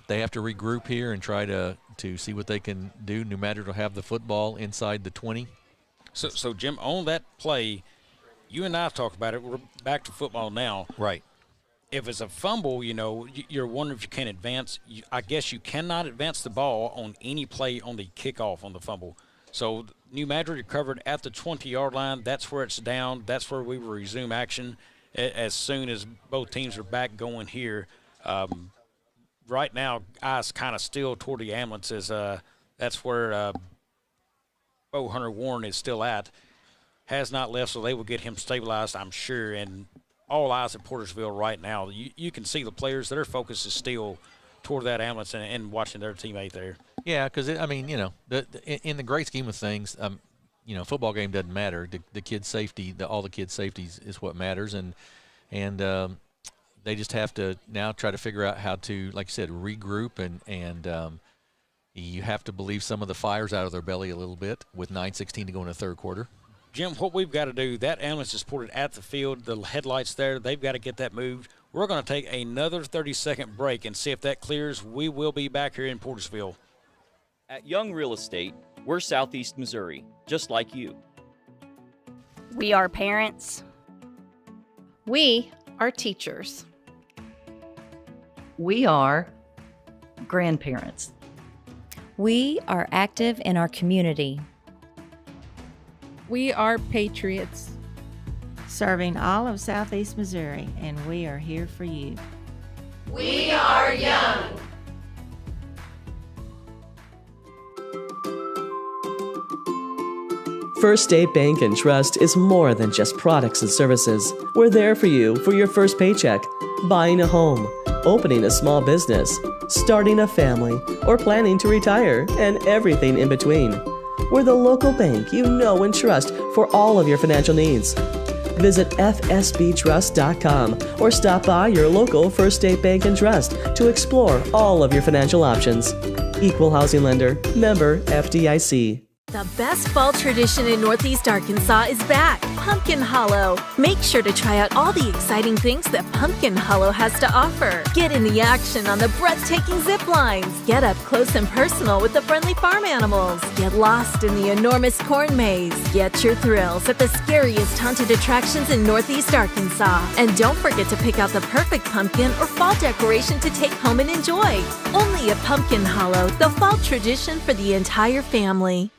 they have to regroup here and try to see what they can do. New Madrid will have the football inside the 20. So Jim, on that play, you and I talked about it. We're back to football now. Right. If it's a fumble, you're wondering if you can advance. I guess you cannot advance the ball on any play on the kickoff on the fumble. So New Madrid recovered at the 20-yard line. That's where it's down. That's where we will resume action as soon as both teams are back going here. Right now, eyes kind of still toward the ambulances. That's where Bo Hunter Warren is still at. Has not left, so they will get him stabilized, I'm sure. And all eyes at Portageville right now. You can see the players, their focus is still toward that ambulance and watching their teammate there. Yeah, because, in the great scheme of things, football game doesn't matter. The kids' safety, all the kids' safety is what matters. And they just have to now try to figure out how to, like you said, regroup and you have to believe some of the fire's out of their belly a little bit with 9:16 to go in the third quarter. Jim, what we've got to do, that ambulance is ported at the field, the headlights there, they've got to get that moved. We're going to take another 30-second break and see if that clears. We will be back here in Portageville. At Young Real Estate, we're Southeast Missouri, just like you. We are parents. We are teachers. We are grandparents. We are active in our community. We are patriots. Serving all of Southeast Missouri, and we are here for you. We are young. First State Bank and Trust is more than just products and services. We're there for you for your first paycheck, buying a home, opening a small business, starting a family, or planning to retire, and everything in between. We're the local bank you know and trust for all of your financial needs. Visit fsbtrust.com or stop by your local First State Bank and Trust to explore all of your financial options. Equal housing lender, member FDIC. The best fall tradition in Northeast Arkansas is back, Pumpkin Hollow. Make sure to try out all the exciting things that Pumpkin Hollow has to offer. Get in the action on the breathtaking zip lines. Get up close and personal with the friendly farm animals. Get lost in the enormous corn maze. Get your thrills at the scariest haunted attractions in Northeast Arkansas. And don't forget to pick out the perfect pumpkin or fall decoration to take home and enjoy. Only at Pumpkin Hollow, the fall tradition for the entire family.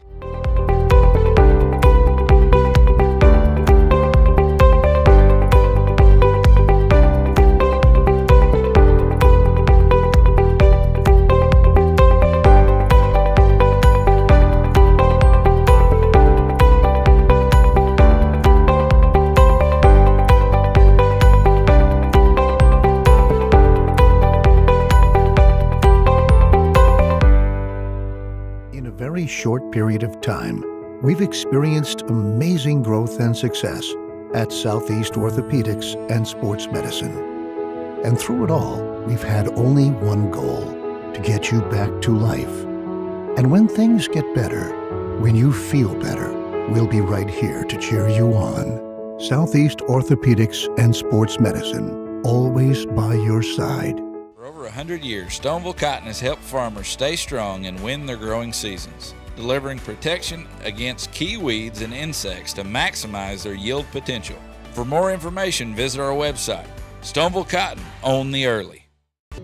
Short period of time, we've experienced amazing growth and success at Southeast Orthopedics and Sports Medicine. And through it all, we've had only one goal: to get you back to life. And when things get better, when you feel better, we'll be right here to cheer you on. Southeast Orthopedics and Sports Medicine, always by your side. For over 100 years, Stoneville Cotton has helped farmers stay strong and win their growing seasons, delivering protection against key weeds and insects to maximize their yield potential. For more information, visit our website. Stoneville Cotton, own the early.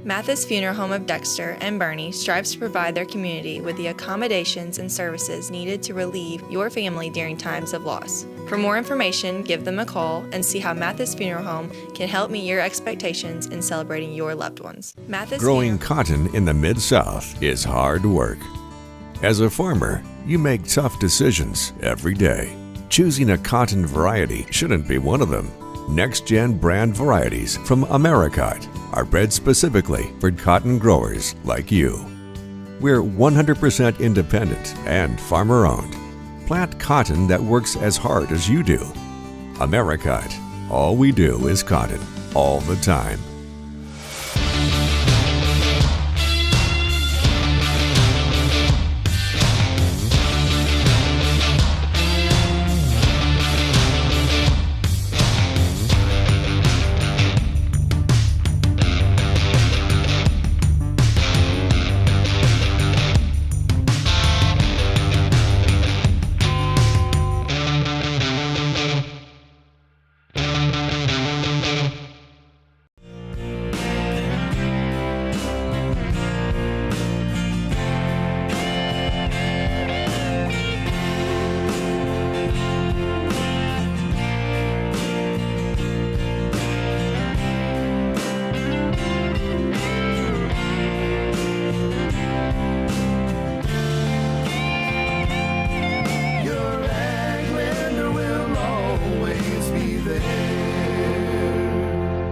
Mathis Funeral Home of Dexter and Bernie strives to provide their community with the accommodations and services needed to relieve your family during times of loss. For more information, give them a call and see how Mathis Funeral Home can help meet your expectations in celebrating your loved ones. Growing cotton in the Mid-South is hard work. As a farmer, you make tough decisions every day. Choosing a cotton variety shouldn't be one of them. Next-gen brand varieties from Americot are bred specifically for cotton growers like you. We're 100% independent and farmer-owned. Plant cotton that works as hard as you do. Americot. All we do is cotton, all the time.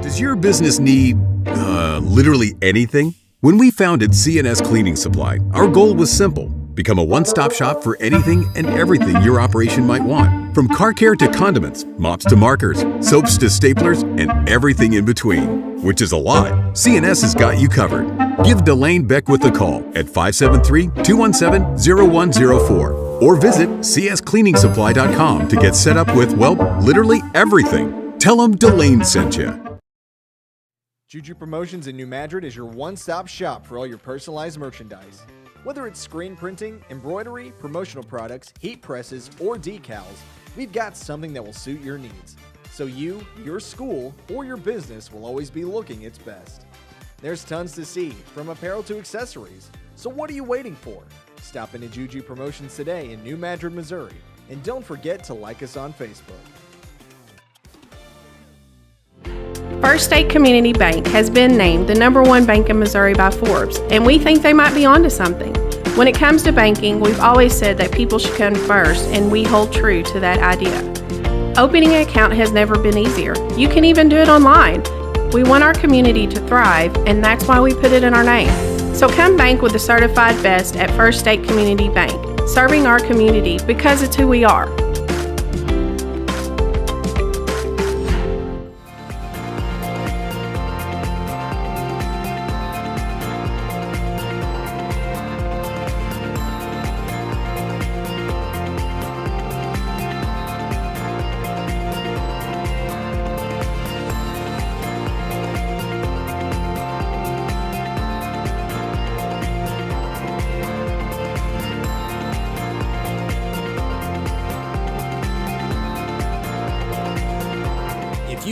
Does your business need, literally anything? When we founded CNS Cleaning Supply, our goal was simple: become a one-stop shop for anything and everything your operation might want. From car care to condiments, mops to markers, soaps to staplers, and everything in between, which is a lot. CNS has got you covered. Give Delane Beckwith a call at 573-217-0104 or visit cscleaningsupply.com to get set up with, well, literally everything. Tell them Delane sent you. Juju Promotions in New Madrid is your one-stop shop for all your personalized merchandise. Whether it's screen printing, embroidery, promotional products, heat presses, or decals, we've got something that will suit your needs. So you, your school, or your business will always be looking its best. There's tons to see, from apparel to accessories. So what are you waiting for? Stop into Juju Promotions today in New Madrid, Missouri. And don't forget to like us on Facebook. First State Community Bank has been named the #1 bank in Missouri by Forbes, and we think they might be onto something. When it comes to banking, we've always said that people should come first, and we hold true to that idea. Opening an account has never been easier. You can even do it online. We want our community to thrive, and that's why we put it in our name. So come bank with the certified best at First State Community Bank, serving our community because it's who we are.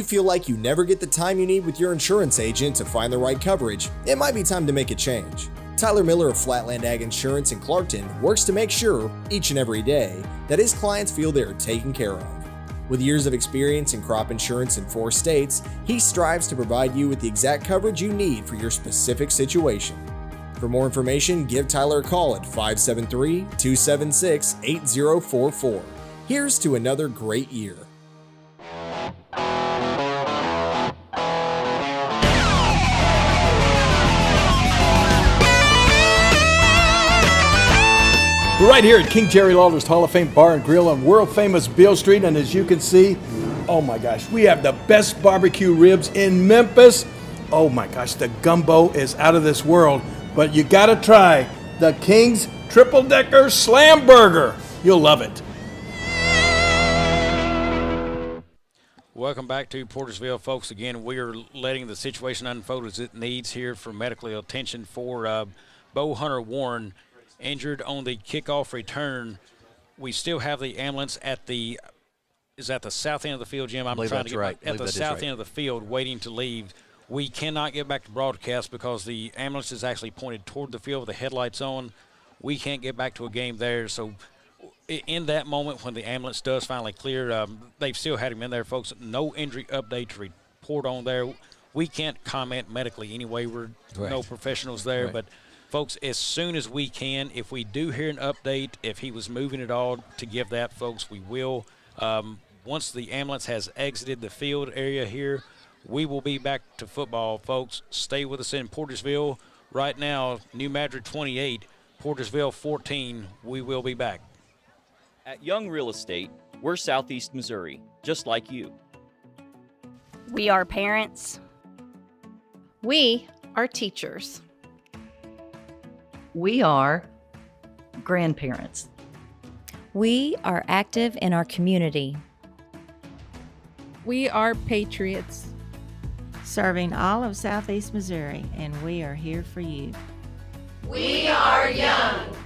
feel like you never get the time you need with your insurance agent to find the right coverage, it might be time to make a change. Tyler Miller of Flatland Ag Insurance in Clarkton works to make sure, each and every day, that his clients feel they are taken care of. With years of experience in crop insurance in 4 states, he strives to provide you with the exact coverage you need for your specific situation. For more information, give Tyler a call at 573-276-8044. Here's to another great year. We're right here at King Jerry Lawler's Hall of Fame Bar and Grill on world famous Beale Street, and as you can see, oh my gosh, we have the best barbecue ribs in Memphis. Oh my gosh, the gumbo is out of this world, but you gotta try the King's Triple Decker Slam Burger. You'll love it. Welcome back to Portageville, folks. Again, we are letting the situation unfold as it needs here for medical attention for Bo Hunter Warren, injured on the kickoff return. We still have the ambulance at the south end of the field, Jim. I'm trying to get right. At the south end of the field, waiting to leave. We cannot get back to broadcast because the ambulance is actually pointed toward the field with the headlights on. We can't get back to a game there. So in that moment when the ambulance does finally clear, they've still had him in there, folks. No injury update to report on there. We can't comment medically anyway. We're no professionals there, but folks, as soon as we can, if we do hear an update, if he was moving at all, to give that, folks, we will. Once the ambulance has exited the field area here, we will be back to football, folks. Stay with us in Portageville. Right now, New Madrid 28, Portageville 14. We will be back. At Young Real Estate, we're Southeast Missouri, just like you. We are parents. We are teachers. We are grandparents. We are active in our community. We are patriots. Serving all of Southeast Missouri, and we are here for you. We are young.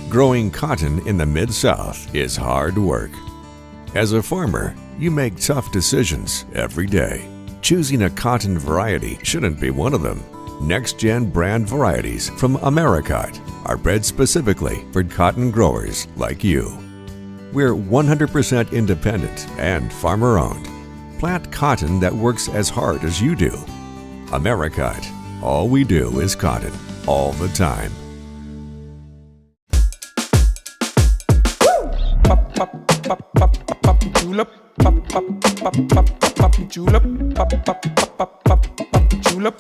Growing cotton in the Mid-South is hard work. As a farmer, you make tough decisions every day. Choosing a cotton variety shouldn't be one of them. Next-gen brand varieties from Americot are bred specifically for cotton growers like you. We're 100% independent and farmer-owned. Plant cotton that works as hard as you do. Americot. All we do is cotton, all the time. Julep, julep, julep,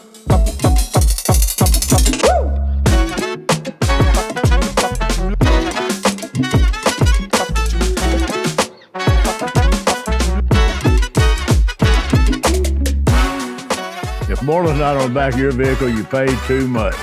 If Moreland's not on the back of your vehicle, you paid too much.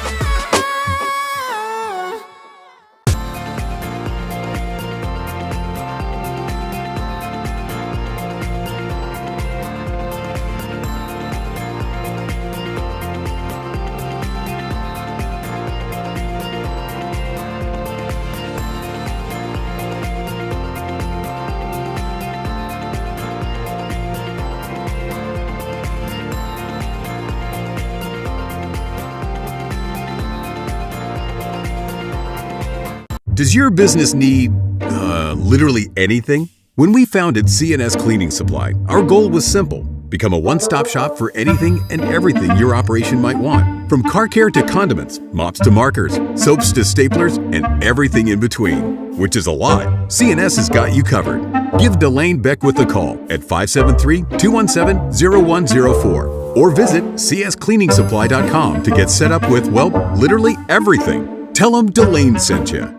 Does your business need, literally anything? When we founded CNS Cleaning Supply, our goal was simple. Become a one-stop shop for anything and everything your operation might want. From car care to condiments, mops to markers, soaps to staplers, and everything in between. Which is a lot. CNS has got you covered. Give Delane Beckwith a call at 573-217-0104 or visit cscleaningsupply.com to get set up with, well, literally everything. Tell them Delane sent you.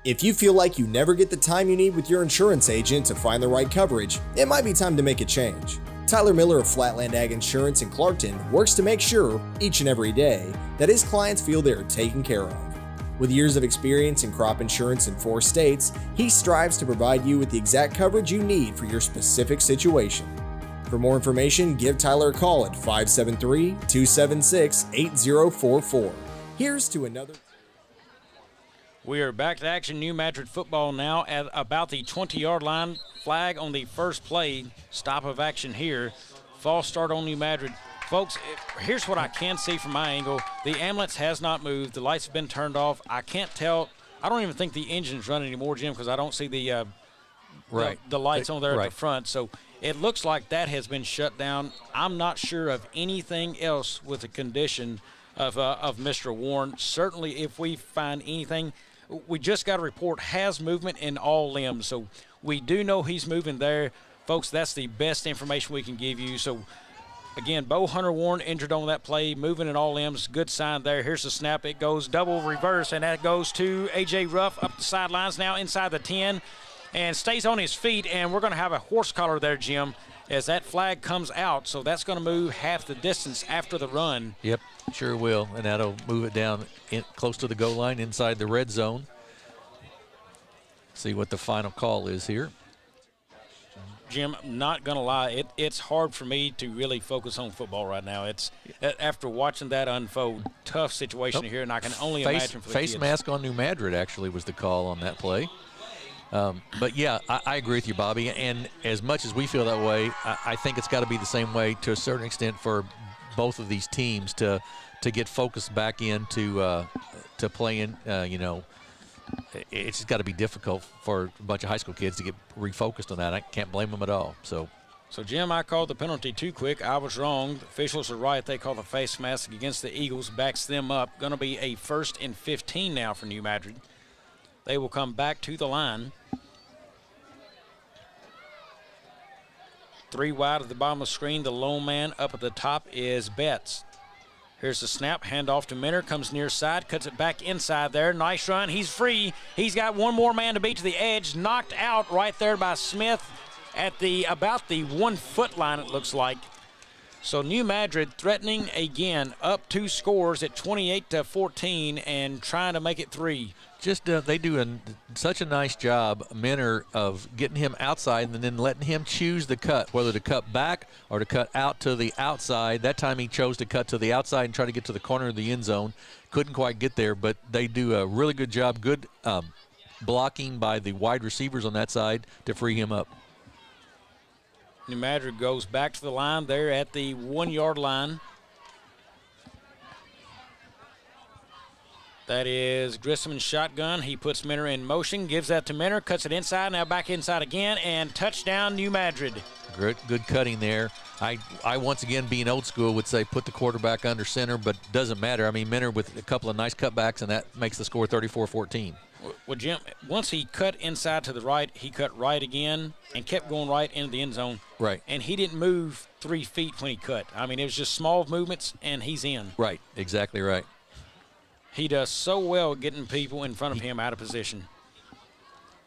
If you feel like you never get the time you need with your insurance agent to find the right coverage, it might be time to make a change. Tyler Miller of Flatland Ag Insurance in Clarkton works to make sure, each and every day, that his clients feel they are taken care of. With years of experience in crop insurance in 4 states, he strives to provide you with the exact coverage you need for your specific situation. For more information, give Tyler a call at 573-276-8044. Here's to another. We are back to action. New Madrid football now at about the 20-yard line. Flag on the first play. Stop of action here. False start on New Madrid. Folks, here's what I can see from my angle. The ambulance has not moved. The lights have been turned off. I can't tell. I don't even think the engine's running anymore, Jim, because I don't see the lights on there at the front. So it looks like that has been shut down. I'm not sure of anything else with the condition of Mr. Warren. Certainly, if we find anything, we just got a report has movement in all limbs. So we do know he's moving there. Folks, that's the best information we can give you. So, again, Bo Hunter Warren injured on that play, moving in all limbs. Good sign there. Here's the snap. It goes double reverse, and that goes to A.J. Ruff up the sidelines now inside the 10 and stays on his feet. And we're going to have a horse collar there, Jim, as that flag comes out. So that's going to move half the distance after the run. Yep, sure will. And that'll move it down close to the goal line inside the red zone. See what the final call is here. Jim, I'm not going to lie, it's hard for me to really focus on football right now. It's after watching that unfold, tough situation here, and I can only imagine for the face kids. mask on New Madrid actually was the call on that play. But, yeah, I agree with you, Bobby. And as much as we feel that way, I think it's got to be the same way to a certain extent for both of these teams to get focused back into to playing, it's got to be difficult for a bunch of high school kids to get refocused on that. I can't blame them at all. So, Jim, I called the penalty too quick. I was wrong. The officials are right. They call the face mask against the Eagles, backs them up. Going to be a 1st and 15 now for New Madrid. They will come back to the line. 3 wide at the bottom of the screen. The lone man up at the top is Betts. Here's the snap, handoff to Minner, comes near side, cuts it back inside there. Nice run, he's free. He's got one more man to beat to the edge, knocked out right there by Smith at about the 1 foot line, it looks like. So New Madrid threatening again, up 2 scores at 28-14 and trying to make it 3. Just they do such a nice job, Minner, of getting him outside and then letting him choose the cut, whether to cut back or to cut out to the outside. That time he chose to cut to the outside and try to get to the corner of the end zone. Couldn't quite get there, but they do a really good job. Good blocking by the wide receivers on that side to free him up. New Madrid goes back to the line there at the 1 yard line. That is Grissom's shotgun. He puts Minner in motion, gives that to Minner, cuts it inside, now back inside again, and touchdown New Madrid. Good cutting there. I once again, being old school, would say put the quarterback under center, but doesn't matter. I mean, Minner with a couple of nice cutbacks, and that makes the score 34-14. Well, Jim, once he cut inside to the right, he cut right again and kept going right into the end zone. Right. And he didn't move 3 feet when he cut. I mean, it was just small movements, and he's in. Right, exactly right. He does so well getting people in front of him out of position.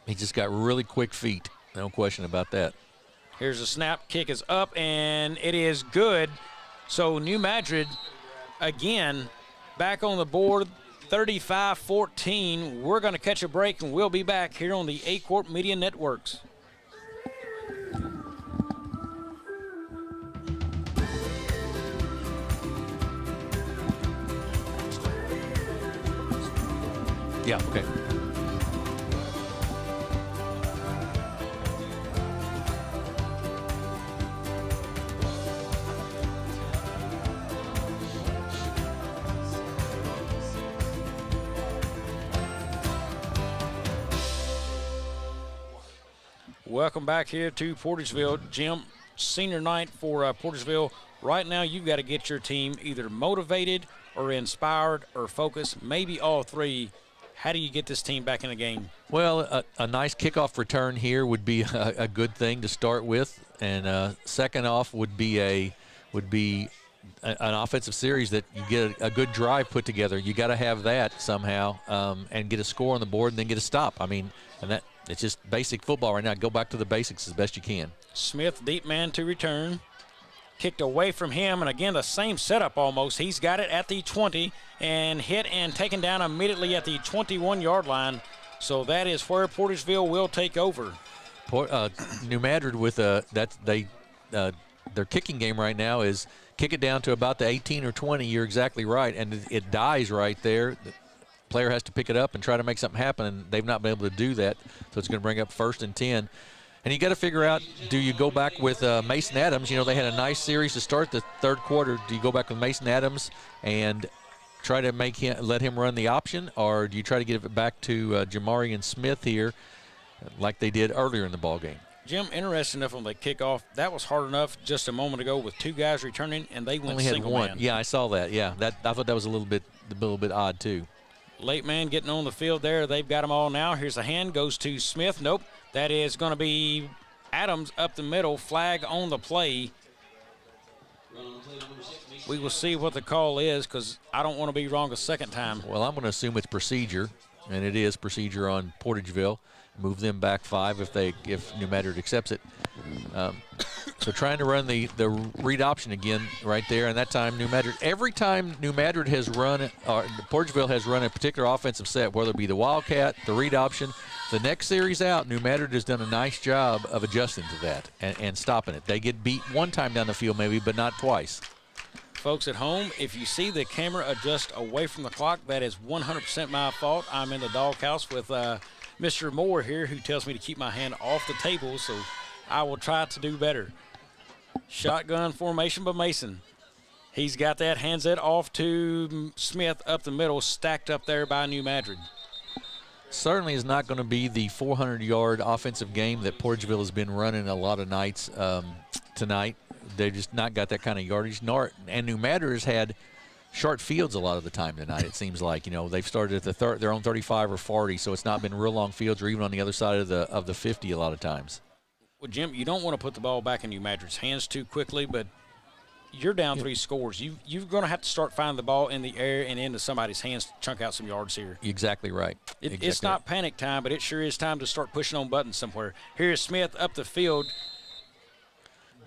He just got really quick feet. No question about that. Here's a snap. Kick is up, and it is good. So New Madrid, again, back on the board, 35-14. We're going to catch a break, and we'll be back here on the A-Corp Media Networks. Yeah, okay. Welcome back here to Portageville. Jim, senior night for Portageville. Right now, you've got to get your team either motivated or inspired or focused, maybe all 3. How do you get this team back in the game? Well, a nice kickoff return here would be a good thing to start with, and second off would be an offensive series that you get a good drive put together. You got to have that somehow and get a score on the board and then get a stop. I mean, and that it's just basic football right now. Go back to the basics as best you can. Smith, deep man to return. Kicked away from him, and again, the same setup almost. He's got it at the 20 and hit and taken down immediately at the 21-yard line. So that is where Portageville will take over. New Madrid with their kicking game right now is kick it down to about the 18 or 20. You're exactly right, and it dies right there. The player has to pick it up and try to make something happen, and they've not been able to do that. So it's going to bring up 1st and 10. And you got to figure out, do you go back with Mason Adams? You know, they had a nice series to start the third quarter. Do you go back with Mason Adams and try to let him run the option, or do you try to give it back to Jamarian Smith here like they did earlier in the ball game? Jim, interesting enough on the kickoff. That was hard enough just a moment ago with 2 guys returning, and they went only had single one. man. Yeah, I saw that. Yeah, I thought that was a little bit odd too. Late man getting on the field there. They've got them all now. Here's a hand, goes to Smith. Nope. That is going to be Adams up the middle. Flag on the play. We will see what the call is because I don't want to be wrong a second time. Well, I'm going to assume it's procedure, and it is procedure on Portageville. Move them back 5 if New Madrid accepts it. So trying to run the read option again right there, and that time New Madrid. Every time New Madrid has run, or Portageville has run a particular offensive set, whether it be the Wildcat, the read option, the next series out, New Madrid has done a nice job of adjusting to that and stopping it. They get beat one time down the field maybe, but not twice. Folks at home, if you see the camera adjust away from the clock, that is 100% my fault. I'm in the doghouse with Mr. Moore here, who tells me to keep my hand off the table, so I will try to do better. Shotgun formation by Mason. He's got that, hands it off to Smith up the middle, stacked up there by New Madrid. Certainly is not going to be the 400-yard offensive game that Portageville has been running a lot of nights tonight. They've just not got that kind of yardage. And New Madrid has had short fields a lot of the time tonight, it seems like. You know, they've started at their own 35 or 40, so it's not been real long fields or even on the other side of the 50 a lot of times. Well, Jim, you don't want to put the ball back in New Madrid's hands too quickly, but you're down 3 scores. You're going to have to start finding the ball in the air and into somebody's hands to chunk out some yards here. Exactly right. It's not panic time, but it sure is time to start pushing on buttons somewhere. Here's Smith up the field.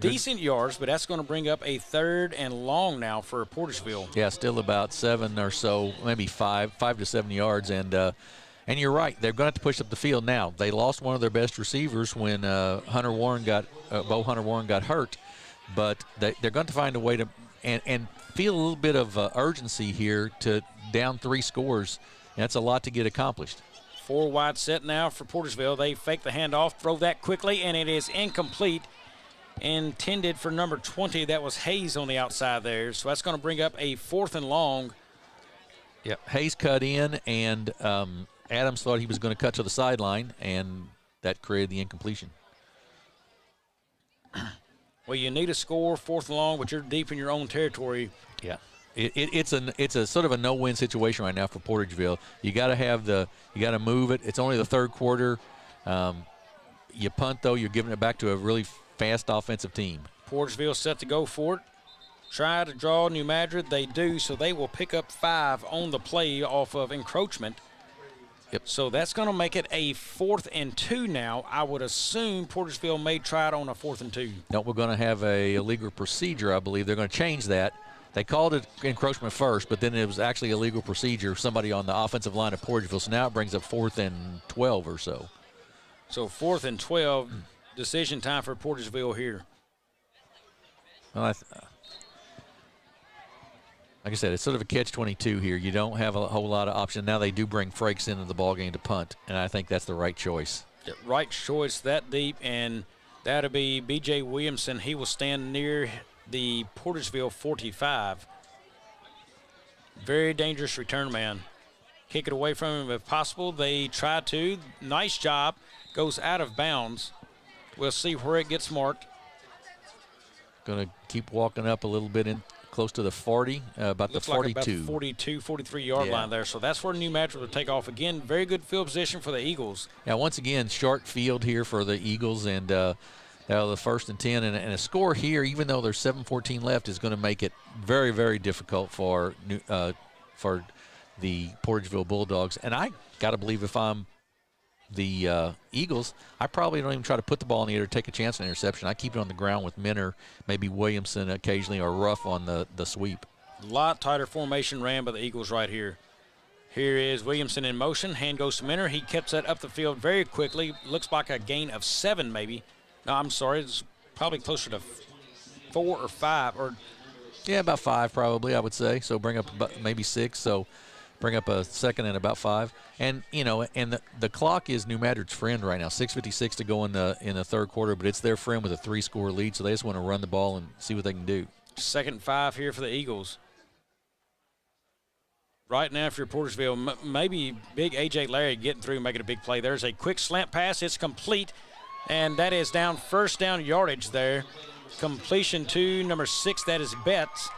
Decent yards, but that's going to bring up a 3rd and long now for Portageville. Yeah, still about 7 or so, maybe 5 to 7 yards. And you're right, they're going to have to push up the field now. They lost one of their best receivers when Bo Hunter Warren got hurt, but they're going to find a way to and feel a little bit of urgency here to down 3 scores. That's a lot to get accomplished. 4 wide set now for Portageville. They fake the handoff, throw that quickly, and it is incomplete. Intended for number 20. That was Hayes on the outside there. So that's going to bring up a 4th and long. Yeah, Hayes cut in, and Adams thought he was going to cut to the sideline, and that created the incompletion. Well, you need a score, 4th and long, but you're deep in your own territory. Yeah. It's a sort of a no-win situation right now for Portageville. You got to move it. It's only the 3rd quarter. You punt though, you're giving it back to a really fast offensive team. Portageville set to go for it. Try to draw New Madrid. They do, so they will pick up 5 on the play off of encroachment. Yep. So that's going to make it a 4th and 2 now. I would assume Portageville may try it on a 4th and 2. No, we're going to have a illegal procedure, I believe. They're going to change that. They called it encroachment first, but then it was actually a legal procedure, somebody on the offensive line of Portageville. So now it brings up 4th and 12 or so. So 4th and 12, decision time for Portageville here. Well, like I said, it's sort of a catch-22 here. You don't have a whole lot of options. Now they do bring Frakes into the ballgame to punt, and I think that's the right choice. The right choice that deep, and that'll be B.J. Williamson. He will stand near the Portageville 45. Very dangerous return man. Kick it away from him if possible. They try to. Nice job. Goes out of bounds. We'll see where it gets marked. Going to keep walking up a little bit in close to the 40, about Looks the 42. Like about 42, 43-yard line there. So that's where New Madrid will take off. Again, very good field position for the Eagles. Now, once again, short field here for the Eagles, and The 1st and 10, and a score here, even though there's 7:14 left, is going to make it very, very difficult for the Portageville Bulldogs. And I got to believe if I'm the Eagles, I probably don't even try to put the ball in the air or take a chance on interception. I keep it on the ground with Minner, maybe Williamson occasionally, or Ruff on the sweep. A lot tighter formation ran by the Eagles right here. Here is Williamson in motion. Hand goes to Minner. He kept that up the field very quickly. Looks like a gain of 7 maybe. No, I'm sorry. It's probably closer to 4 or 5. Yeah, about 5 probably, I would say. So bring up maybe 6. So bring up a second and about 5. And, you know, and the clock is New Madrid's friend right now. 6:56 to go in the third quarter, but it's their friend with a 3-score lead, so they just want to run the ball and see what they can do. 2nd and 5 here for the Eagles. Right now for Portageville, maybe big A.J. Larry getting through and making a big play. There's a quick slant pass. It's complete, and that is down first down yardage there. Completion to number 6, that is Betts.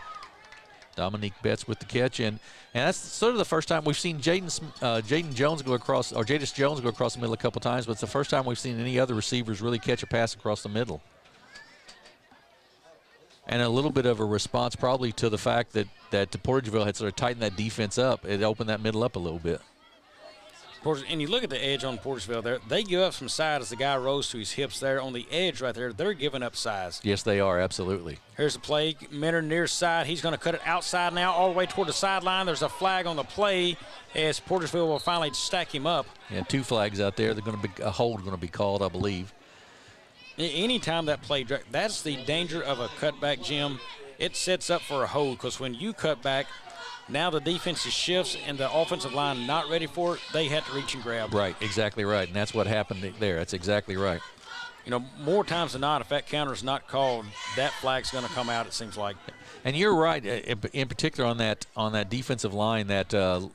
Dominique Betts with the catch, and that's sort of the first time we've seen Jaden Jones go across, or Jadis Jones go across the middle a couple times, but it's the first time we've seen any other receivers really catch a pass across the middle. And a little bit of a response probably to the fact that Portageville had sort of tightened that defense up. It opened that middle up a little bit. And you look at the edge on Portageville there. They give up some size as the guy rose to his hips there on the edge right there. They're giving up size. Yes, they are, absolutely. Here's the play. Minner near side. He's going to cut it outside now all the way toward the sideline. There's a flag on the play as Portageville will finally stack him up. Yeah, 2 flags out there. They're going to be a hold going to be called, I believe. Anytime that play, that's the danger of a cutback, Jim. It sets up for a hold because when you cut back, now the defense shifts and the offensive line not ready for it. They have to reach and grab. Right, exactly right, and that's what happened there. That's exactly right. You know, more times than not, if that counter's not called, that flag's going to come out, it seems like. And you're right, in particular on that defensive line, that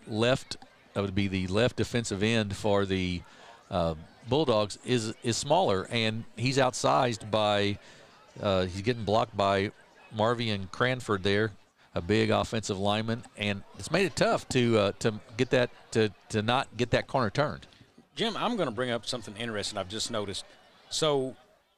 left, that would be the left defensive end for the Bulldogs is smaller, and he's outsized by he's getting blocked by Marvian Cranford there, a big offensive lineman, and it's made it tough to get that to not get that corner turned. Jim, I'm going to bring up something interesting I've just noticed. So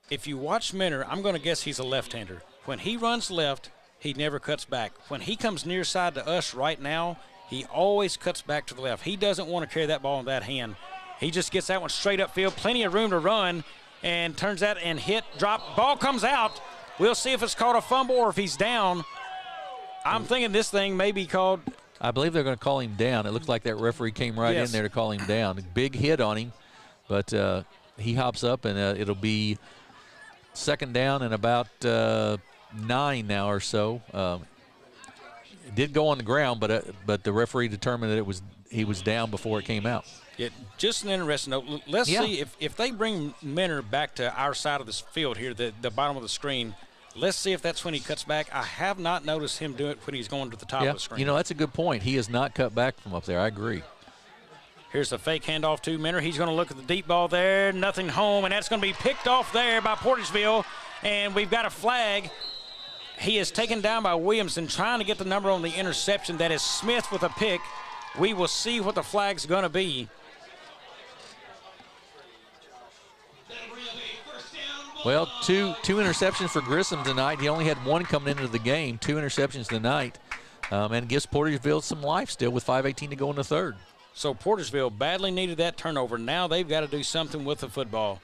if you watch Minner, I'm going to guess he's a left-hander. When he runs left, he never cuts back. When he comes near side to us right now, he always cuts back to the left. He doesn't want to carry that ball in that hand. He just gets that one straight upfield, plenty of room to run, and turns that and hit, drop, ball comes out. We'll see if it's called a fumble or if he's down. I'm thinking this thing may be called. I believe they're going to call him down. It looks like that referee came right in there to call him down. A big hit on him, but he hops up, and it'll be 2nd down and about 9 now or so. It did go on the ground, but the referee determined that he was down before it came out. Yeah, just an interesting note. Let's see if they bring Minner back to our side of this field here, the bottom of the screen. Let's see if that's when he cuts back. I have not noticed him do it when he's going to the top of the screen. You know, that's a good point. He has not cut back from up there. I agree. Here's a fake handoff to Minner. He's going to look at the deep ball there. Nothing home, and that's going to be picked off there by Portageville, and we've got a flag. He is taken down by Williamson, trying to get the number on the interception. That is Smith with a pick. We will see what the flag's going to be. Well, two interceptions for Grissom tonight. He only had 1 coming into the game. 2 interceptions tonight, and gives Portageville some life still with 5:18 to go in the third. So Portageville badly needed that turnover. Now they've got to do something with the football.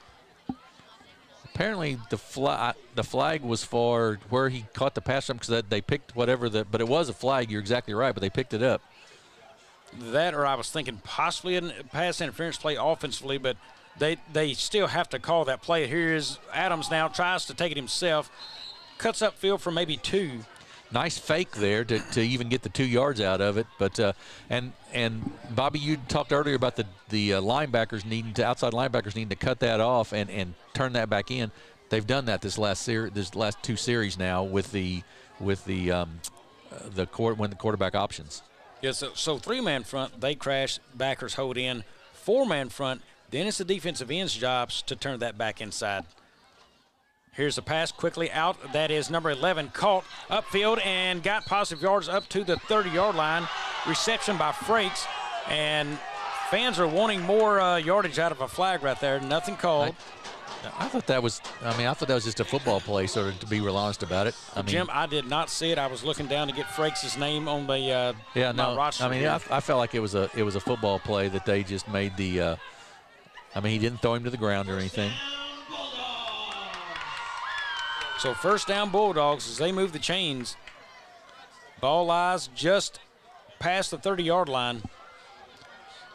Apparently the flag was for where he caught the pass from, because they picked whatever but it was a flag. You're exactly right, but they picked it up. That, or I was thinking possibly a pass interference play offensively, but they still have to call that play. Here is Adams now, tries to take it himself, cuts upfield for maybe 2. Nice fake there to even get the 2 yards out of it. But and Bobby, you talked earlier about the linebackers outside linebackers needing to cut that off and turn that back in. They've done that this last 2 series now with the quarterback options. Yes, so 3-man front, they crash, backers hold in. 4-man front, then it's the defensive end's jobs to turn that back inside. Here's a pass quickly out. That is number 11, caught upfield and got positive yards up to the 30-yard line. Reception by Frakes, and fans are wanting more yardage out of a flag right there. Nothing called. I thought that was just a football play, sort of, to be real honest about it. Jim, I did not see it. I was looking down to get Frakes' name on the roster. I felt like it was a football play that they just made the. He didn't throw him to the ground or anything. So first down Bulldogs as they move the chains. Ball lies just past the 30-yard line.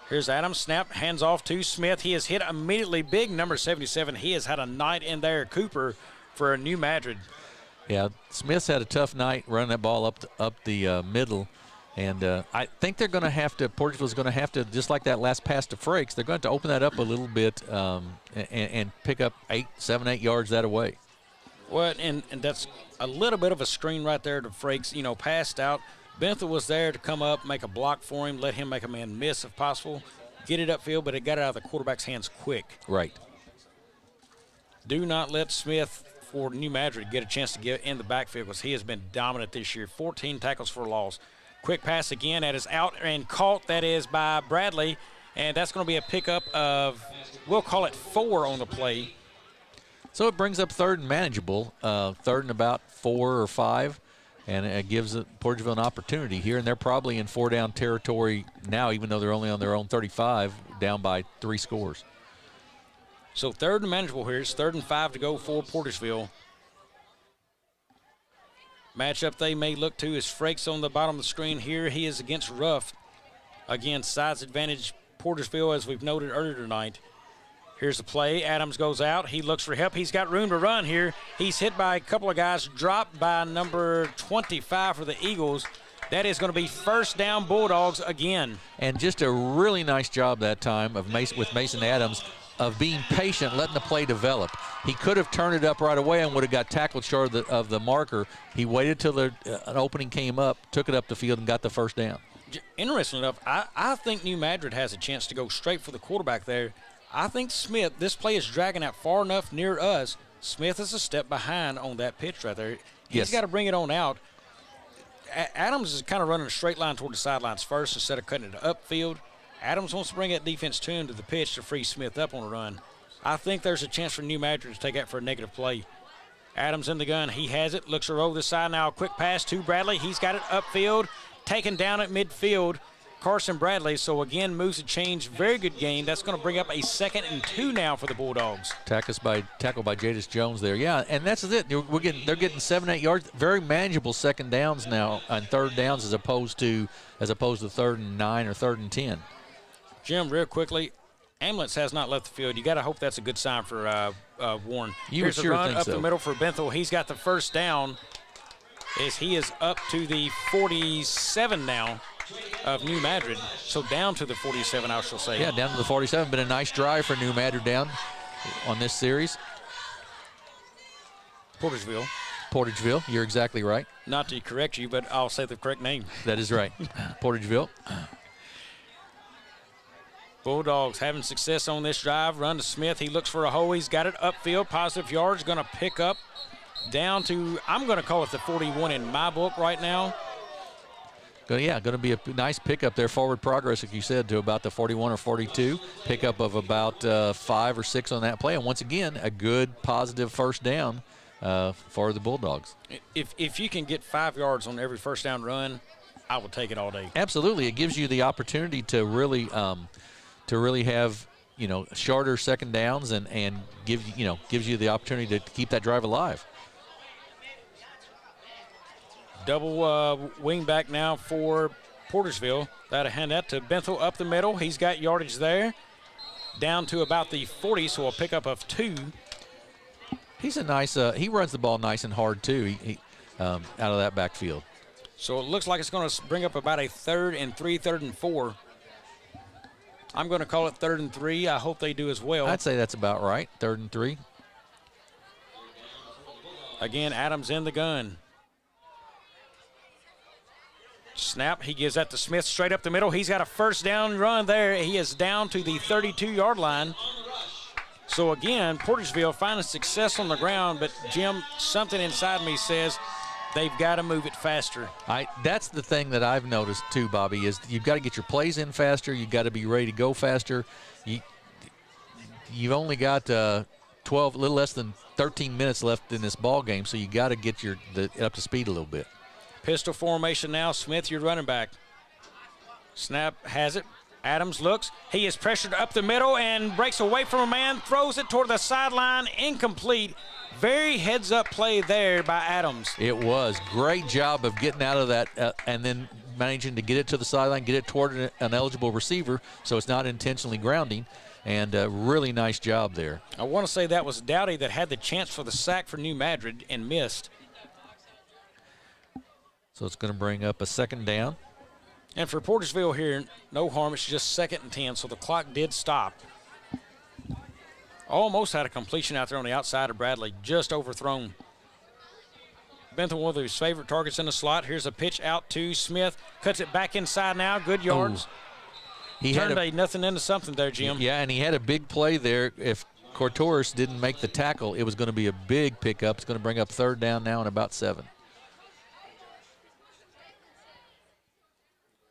Here's Adams, snap, hands off to Smith. He is hit immediately. Big number 77. He has had a night in there, Cooper, for New Madrid. Yeah, Smith's had a tough night running that ball up the middle. And I think they're going to have to, Portageville's going to have to, just like that last pass to Frakes, they're going to open that up a little bit and pick up 7, 8 yards that away. Well, and that's a little bit of a screen right there to Frakes, passed out. Bethel was there to come up, make a block for him, let him make a man miss if possible, get it upfield, but it got it out of the quarterback's hands quick. Right. Do not let Smith for New Madrid get a chance to get in the backfield because he has been dominant this year. 14 tackles for a loss. Quick pass again. That is out and caught. That is by Bradley, and that's going to be a pickup of, we'll call it 4 on the play. So it brings up 3rd and manageable, 3rd and about 4 or 5. And it gives Portageville an opportunity here, and they're probably in 4-down territory now, even though they're only on their own 35, down by 3 scores. So 3rd and manageable here. It's 3rd and 5 to go for Portageville. Matchup they may look to is Frakes on the bottom of the screen here. He is against Ruff. Again, size advantage Portageville, as we've noted earlier tonight. Here's the play. Adams goes out. He looks for help. He's got room to run here. He's hit by a couple of guys, dropped by number 25 for the Eagles. That is going to be first down Bulldogs again. And just a really nice job that time with Mason Adams of being patient, letting the play develop. He could have turned it up right away and would have got tackled short of the marker. He waited till an opening came up, took it up the field, and got the first down. Interesting enough, I think New Madrid has a chance to go straight for the quarterback there. I think Smith, this play is dragging out far enough near us. Smith is a step behind on that pitch right there. He's got to bring it on out. Adams is kind of running a straight line toward the sidelines first instead of cutting it upfield. Adams wants to bring that defense to him to the pitch to free Smith up on the run. I think there's a chance for New Madrid to take that for a negative play. Adams in the gun. He has it. Looks over the side now. A quick pass to Bradley. He's got it upfield. Taken down at midfield. Carson Bradley, so again, moves the change. Very good game. That's going to bring up a 2nd and 2 now for the Bulldogs. Tackled by Jadis Jones there. Yeah, and that's it. They're getting 7, 8 yards. Very manageable 2nd downs now and 3rd downs as opposed to 3rd and 9 or 3rd and 10. Jim, real quickly, Ambulance has not left the field. You got to hope that's a good sign for Warren. Here's a run up the middle for Bethel. He's got the first down as he is up to the 47 now of New Madrid, so down to the 47, I shall say. Yeah, down to the 47. Been a nice drive for New Madrid down on this series. Portageville, you're exactly right. Not to correct you, but I'll say the correct name. That is right. Portageville. Bulldogs having success on this drive. Run to Smith. He looks for a hole. He's got it upfield. Positive yards. Going to pick up down to, I'm going to call it the 41 in my book right now. Yeah, going to be a nice pickup there. Forward progress, like you said, to about the 41 or 42. Pickup of about 5 or 6 on that play. And once again, a good, positive first down for the Bulldogs. If you can get 5 yards on every first down run, I will take it all day. Absolutely. It gives you the opportunity to really have, shorter 2nd downs and gives you the opportunity to keep that drive alive. Double wing back now for Portageville. That'll hand that to Bethel up the middle. He's got yardage there. Down to about the 40, so a pickup of 2. He's a nice, he runs the ball nice and hard too, he out of that backfield. So it looks like it's going to bring up about a 3rd and 3, 3rd and 4. I'm going to call it 3rd and 3. I hope they do as well. I'd say that's about right, 3rd and 3. Again, Adams in the gun. Snap, he gives that to Smith straight up the middle. He's got a first down run there. He is down to the 32-yard line. So again, Portageville finding success on the ground, but Jim, something inside me says they've got to move it faster. That's the thing that I've noticed too, Bobby, is you've got to get your plays in faster. You've got to be ready to go faster. You've only got 12, a little less than 13 minutes left in this ball game, so you got to get up to speed a little bit. Pistol formation now. Smith, your running back. Snap has it. Adams looks. He is pressured up the middle and breaks away from a man, throws it toward the sideline, incomplete. Very heads-up play there by Adams. It was. Great job of getting out of that and then managing to get it to the sideline, get it toward an eligible receiver so it's not intentionally grounding, and a really nice job there. I want to say that was Dowdy that had the chance for the sack for New Madrid and missed. So it's going to bring up a second down. And for Portageville here, no harm. It's just 2nd and 10, so the clock did stop. Almost had a completion out there on the outside of Bradley, just overthrown. Bentham, one of his favorite targets in the slot. Here's a pitch out to Smith. Cuts it back inside now. Good yards. He turned a nothing into something there, Jim. Yeah, and he had a big play there. If Cortoris didn't make the tackle, it was going to be a big pickup. It's going to bring up 3rd down now and about 7.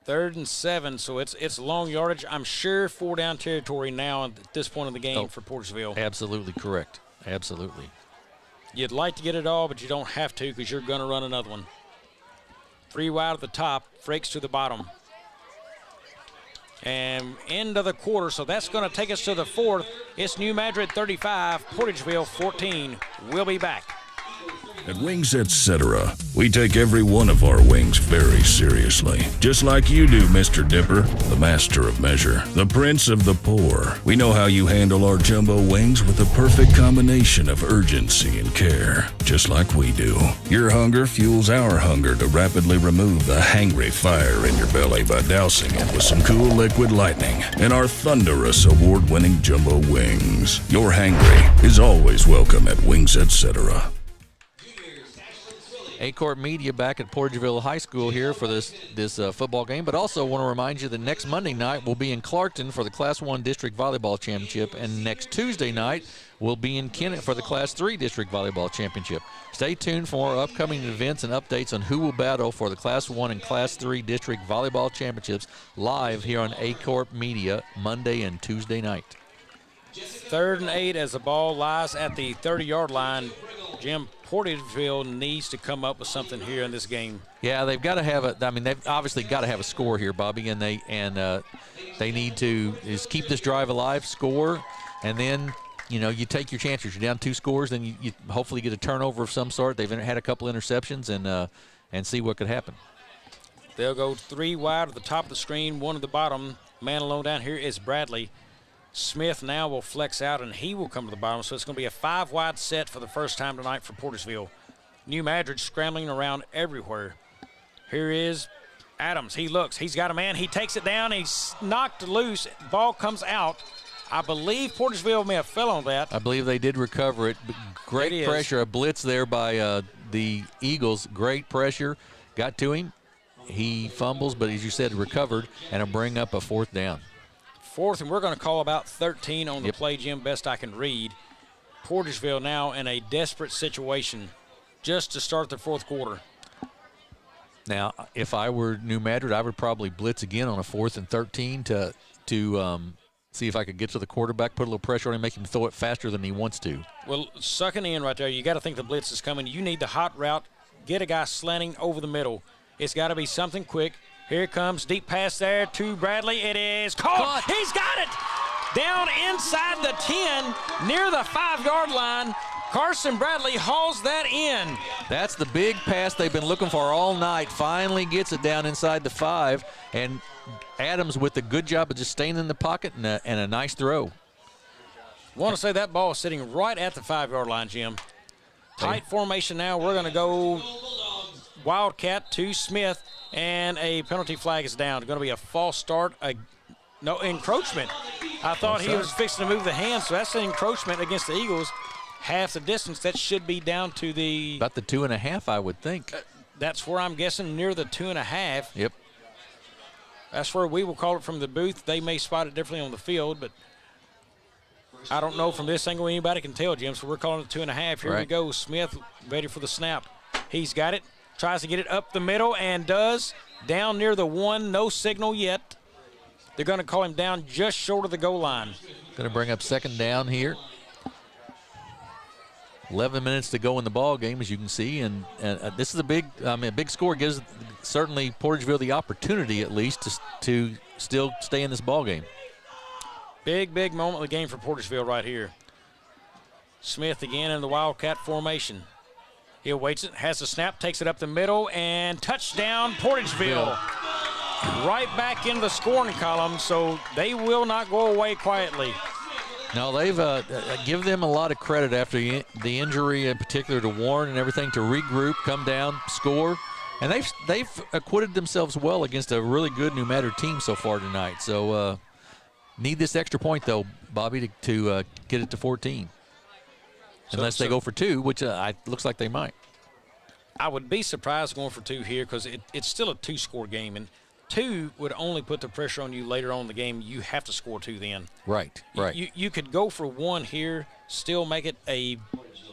3rd and 7, so it's long yardage. I'm sure 4-down territory now at this point in the game for Portageville. Absolutely correct. Absolutely. You'd like to get it all, but you don't have to because you're going to run another one. 3 wide at the top, Frakes to the bottom. And end of the quarter, so that's going to take us to the 4th. It's New Madrid 35, Portageville 14. We'll be back. At Wings Etc., we take every one of our wings very seriously. Just like you do, Mr. Dipper, the master of measure, the prince of the poor. We know how you handle our jumbo wings with the perfect combination of urgency and care, just like we do. Your hunger fuels our hunger to rapidly remove the hangry fire in your belly by dousing it with some cool liquid lightning and our thunderous award-winning jumbo wings. Your hangry is always welcome at Wings Etc. A-Corp Media back at Portageville High School here for this football game, but also want to remind you that next Monday night we'll be in Clarkton for the Class 1 District Volleyball Championship, and next Tuesday night we'll be in Kennett for the Class 3 District Volleyball Championship. Stay tuned for more upcoming events and updates on who will battle for the Class 1 and Class 3 District Volleyball Championships live here on A-Corp Media Monday and Tuesday night. 3rd and 8 as the ball lies at the 30-yard line. Jim, Portageville needs to come up with something here in this game. Yeah, they've got to have they've obviously got to have a score here, Bobby, and they need to keep this drive alive, score, and then you take your chances. You're down 2 scores, then you hopefully get a turnover of some sort. They've had a couple interceptions and see what could happen. They'll go 3 wide at the top of the screen, 1 at the bottom. Man alone down here is Bradley. Smith now will flex out, and he will come to the bottom, so it's going to be a 5-wide set for the first time tonight for Portageville. New Madrid scrambling around everywhere. Here is Adams. He looks. He's got a man. He takes it down. He's knocked loose. Ball comes out. I believe Portageville may have fell on that. I believe they did recover it. Great pressure. A blitz there by the Eagles. Great pressure. Got to him. He fumbles, but as you said, recovered, and it'll bring up a 4th down. 4th, and we're going to call about 13 on the play, Jim, best I can read. Portageville now in a desperate situation just to start the 4th quarter. Now, if I were New Madrid, I would probably blitz again on a 4th and 13 to see if I could get to the quarterback, put a little pressure on him, make him throw it faster than he wants to. Well, sucking in right there, you got to think the blitz is coming. You need the hot route, get a guy slanting over the middle. It's got to be something quick. Here it comes, deep pass there to Bradley. It is caught. He's got it. Down inside the 10, near the 5-yard line. Carson Bradley hauls that in. That's the big pass they've been looking for all night. Finally gets it down inside the 5, and Adams with a good job of just staying in the pocket and a nice throw. Want to say that ball is sitting right at the 5-yard line, Jim. Tight formation now. We're going to go Wildcat to Smith, and a penalty flag is down. It's going to be a false start. No, encroachment. I thought he was fixing to move the hand, so that's an encroachment against the Eagles. Half the distance. That should be down to the... about the 2.5, I would think. That's where I'm guessing, near the 2.5. Yep. That's where we will call it from the booth. They may spot it differently on the field, but I don't know from this angle anybody can tell, Jim, so we're calling it 2.5. Here we go. Smith ready for the snap. He's got it. Tries to get it up the middle and does. Down near the 1, no signal yet. They're going to call him down just short of the goal line. Going to bring up 2nd down here. 11 minutes to go in the ball game, as you can see, and this is a big score. Gives certainly Portageville the opportunity, at least, to still stay in this ball game. Big moment of the game for Portageville right here. Smith again in the Wildcat formation. He awaits it, has the snap, takes it up the middle, and touchdown Portageville. Right back into the scoring column, so they will not go away quietly. No, they've give them a lot of credit after the injury, in particular to Warren and everything, to regroup, come down, score, and they've acquitted themselves well against a really good New Madrid team so far tonight. So need this extra point though, Bobby, to get it to 14, unless they go for 2, which looks like they might. I would be surprised going for 2 here because it's still a 2-score game, and 2 would only put the pressure on you later on in the game. You have to score 2 then. Right. You could go for 1 here, still make it a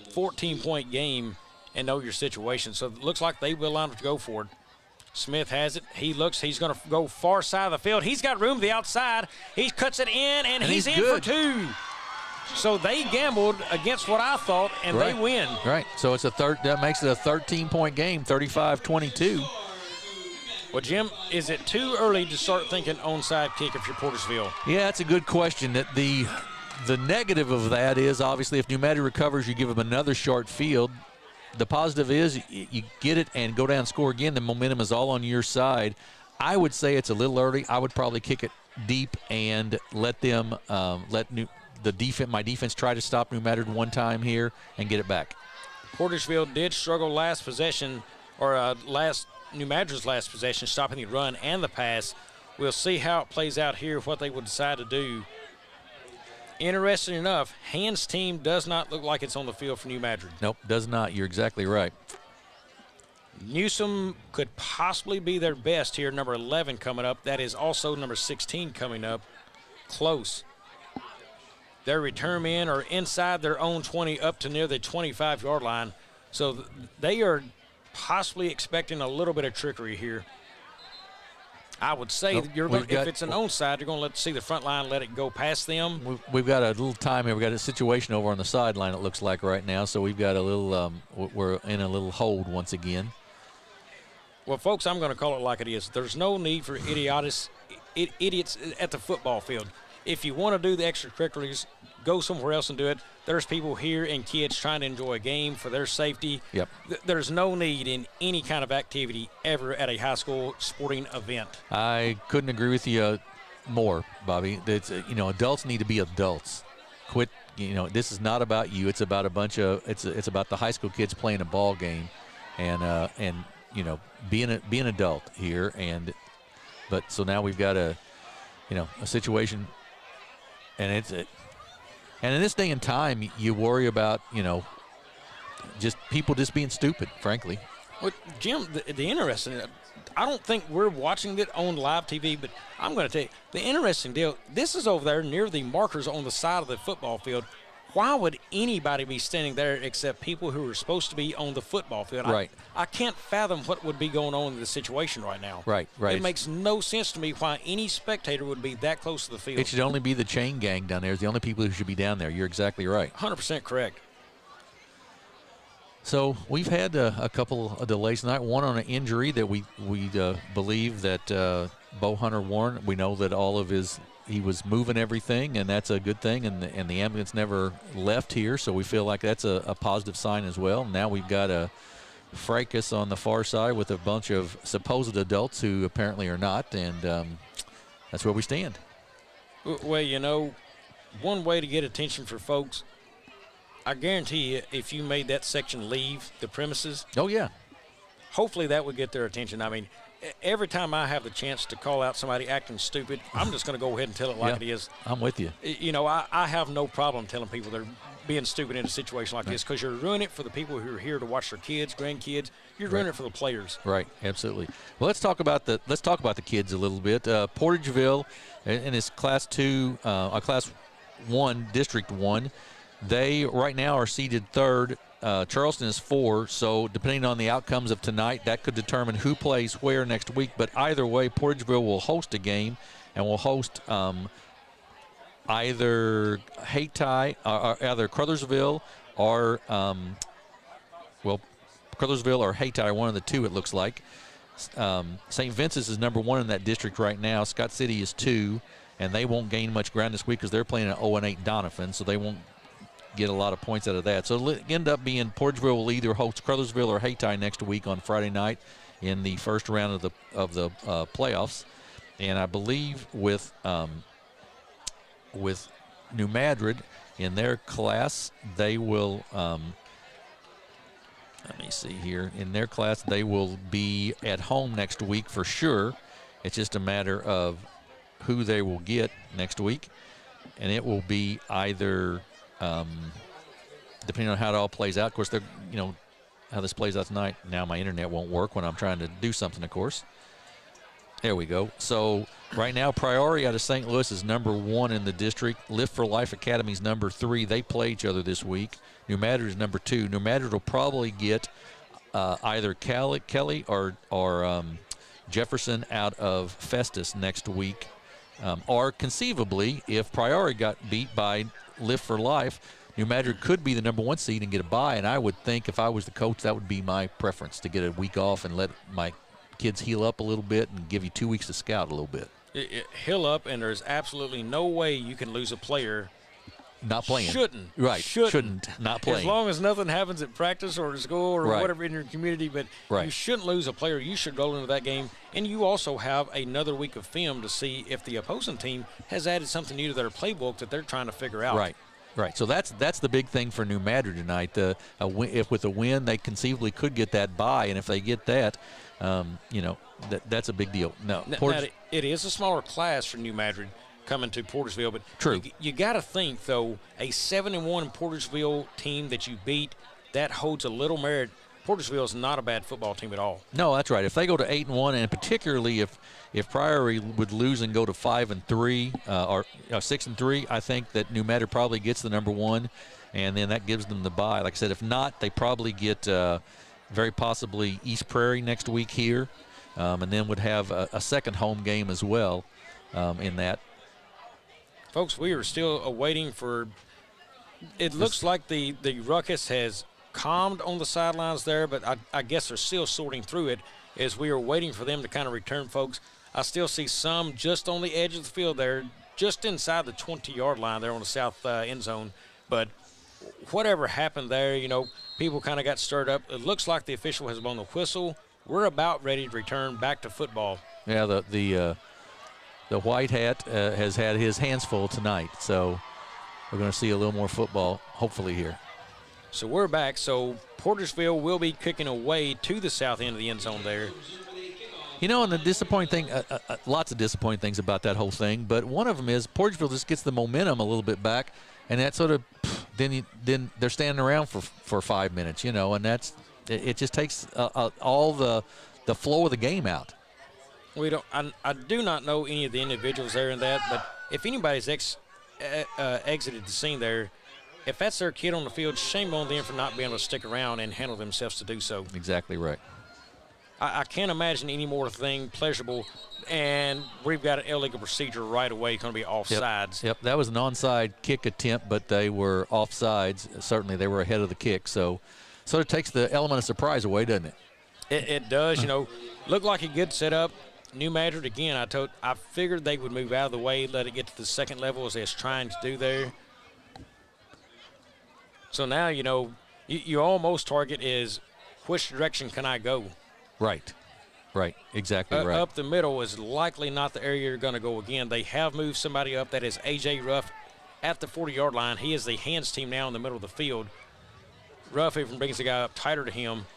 14-point game and know your situation. So it looks like they will line up to go for it. Smith has it. He looks. He's going to go far side of the field. He's got room to the outside. He cuts it in, and he's in good. for 2. So they gambled against what I thought, and they win. Right. So it's that makes it a 13-point game, 35-22. Well, Jim, is it too early to start thinking onside kick if you're Portageville? Yeah, that's a good question. That the negative of that is, obviously, if New Madrid recovers, you give them another short field. The positive is you get it and go down and score again. The momentum is all on your side. I would say it's a little early. I would probably kick it deep and let them my defense try to stop New Madrid one time here and get it back. Portageville did struggle last possession, or New Madrid's last possession, stopping the run and the pass. We'll see how it plays out here, what they would decide to do. Interesting enough, Hand's team does not look like it's on the field for New Madrid. Nope, does not. You're exactly right. Newsom could possibly be their best here, number 11 coming up. That is also number 16 coming up. Close. Their return men are inside their own 20 up to near the 25-yard line. So they are possibly expecting a little bit of trickery here. I would say if it's an onside, you're going to see the front line let it go past them. We've got a little time here. We've got a situation over on the sideline, it looks like right now. So we've got a little we're in a little hold once again. Well, folks, I'm going to call it like it is. There's no need for idiots at the football field. If you want to do the extracurriculars, go somewhere else and do it. There's people here and kids trying to enjoy a game for their safety. Yep. There's no need in any kind of activity ever at a high school sporting event. I couldn't agree with you more, Bobby. It's, adults need to be adults. Quit. This is not about you. It's about a bunch of. It's about the high school kids playing a ball game, and being an adult here. But so now we've got a situation. And and in this day and time, you worry about, just people just being stupid, frankly. Well, Jim, the interesting, I don't think we're watching it on live TV, but I'm going to tell you, the interesting deal, this is over there near the markers on the side of the football field. Why would anybody be standing there except people who are supposed to be on the football field? Right. I can't fathom what would be going on in the situation right now. Right. It makes no sense to me why any spectator would be that close to the field. It should only be the chain gang down there. It's the only people who should be down there. You're exactly right. 100% correct. So we've had a couple of delays tonight. One on an injury that we believe that Bo Hunter Warren, we know that he was moving everything, and that's a good thing, and the ambulance never left here, so we feel like that's a positive sign as well. Now we've got a fracas on the far side with a bunch of supposed adults who apparently are not, and that's where we stand. Well, one way to get attention for folks, I guarantee you, if you made that section leave the premises. Oh, yeah. Hopefully that would get their attention. I mean, every time I have the chance to call out somebody acting stupid, I'm just going to go ahead and tell it like it is. I'm with you. I have no problem telling people they're being stupid in a situation like this, because you're ruining it for the people who are here to watch their kids, grandkids. You're ruining it for the players. Right, absolutely. Well, let's talk about the kids a little bit. Portageville in this Class 1, District 1, they right now are seeded 3rd. Charleston is 4, so depending on the outcomes of tonight, that could determine who plays where next week. But either way, Portageville will host a game, and will host either Hayti, either Crothersville or Crothersville or Hayti are one of the two, it looks like. St. Vincent's is number 1 in that district right now. Scott City is 2, and they won't gain much ground this week because they're playing an 0-8 Donovan, so they won't get a lot of points out of that. So it'll end up being Portageville will either host Crothersville or Hayti next week on Friday night in the first round of the playoffs. And I believe with New Madrid in their class, they will let me see here. In their class, they will be at home next week for sure. It's just a matter of who they will get next week. And it will be either, depending on how it all plays out. Of course, how this plays out tonight. Now my internet won't work when I'm trying to do something, of course. There we go. So right now, Priori out of St. Louis is number 1 in the district. Lift for Life Academy is number 3. They play each other this week. New Madrid is number 2. New Madrid will probably get either Kelly or Jefferson out of Festus next week. Or conceivably, if Priori got beat by Lift for Life, New Madrid could be the number 1 seed and get a bye. And I would think if I was the coach, that would be my preference, to get a week off and let my kids heal up a little bit and give you 2 weeks to scout a little bit. Heal up, and there's absolutely no way you can lose a player not playing. Shouldn't. Right. Shouldn't not playing. As long as nothing happens at practice or at school or right. whatever in your community, but right. You shouldn't lose a player. You should roll into that game, and you also have another week of film to see if the opposing team has added something new to their playbook that they're trying to figure out. Right. Right, so that's the big thing for New Madrid tonight. If with a win, they conceivably could get that bye, and if they get that, that's a big deal. Now, it is a smaller class for New Madrid coming to Portageville, but true. You got to think though, a 7-1 Portageville team that you beat, that holds a little merit. Portageville is not a bad football team at all. No, that's right. If they go to 8-1, and particularly if Priory would lose and go to 5-3 or 6-3, I think that New Madrid probably gets the number 1, and then that gives them the bye. Like I said, if not, they probably get very possibly East Prairie next week here, and then would have a second home game as well in that. Folks, we are still awaiting for. It looks like the ruckus has calmed on the sidelines there, but I guess they're still sorting through it as we are waiting for them to kind of return, folks. I still see some just on the edge of the field there, just inside the 20-yard line there on the south end zone. But whatever happened there, people kind of got stirred up. It looks like the official has blown the whistle. We're about ready to return back to football. Yeah, the white hat has had his hands full tonight, so we're going to see a little more football hopefully here. So we're back. So Portageville will be kicking away to the south end of the end zone there. And the disappointing thing, lots of disappointing things about that whole thing, but one of them is Portageville just gets the momentum a little bit back, and that sort of then they're standing around for 5 minutes, and it just takes all the flow of the game out. I do not know any of the individuals there in that, but if anybody's exited the scene there, if that's their kid on the field, shame on them for not being able to stick around and handle themselves to do so. Exactly right. I can't imagine any more thing pleasurable, and we've got an illegal procedure right away. It's going to be offsides. Yep, that was an onside kick attempt, but they were offsides. Certainly they were ahead of the kick, so it takes the element of surprise away, doesn't it? It does. Looked like a good setup. New Madrid, again, I figured they would move out of the way, let it get to the second level as they're trying to do there. So now, you almost target is which direction can I go? Right, exactly right. Up the middle is likely not the area you're going to go again. They have moved somebody up. That is A.J. Ruff at the 40-yard line. He is the hands team now in the middle of the field. Ruff even brings the guy up tighter to him.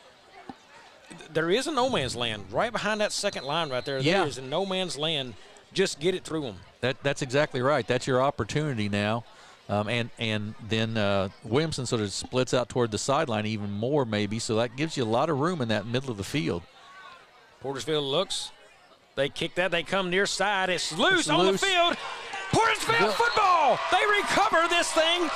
There is a no man's land right behind that second line right there. Yeah. There is a no man's land. Just get it through them. That's exactly right. That's your opportunity now. And then Williamson sort of splits out toward the sideline even more maybe, so that gives you a lot of room in that middle of the field. Portageville looks. They kick that. They come near side. It's loose on the field. Portageville football. They recover this thing.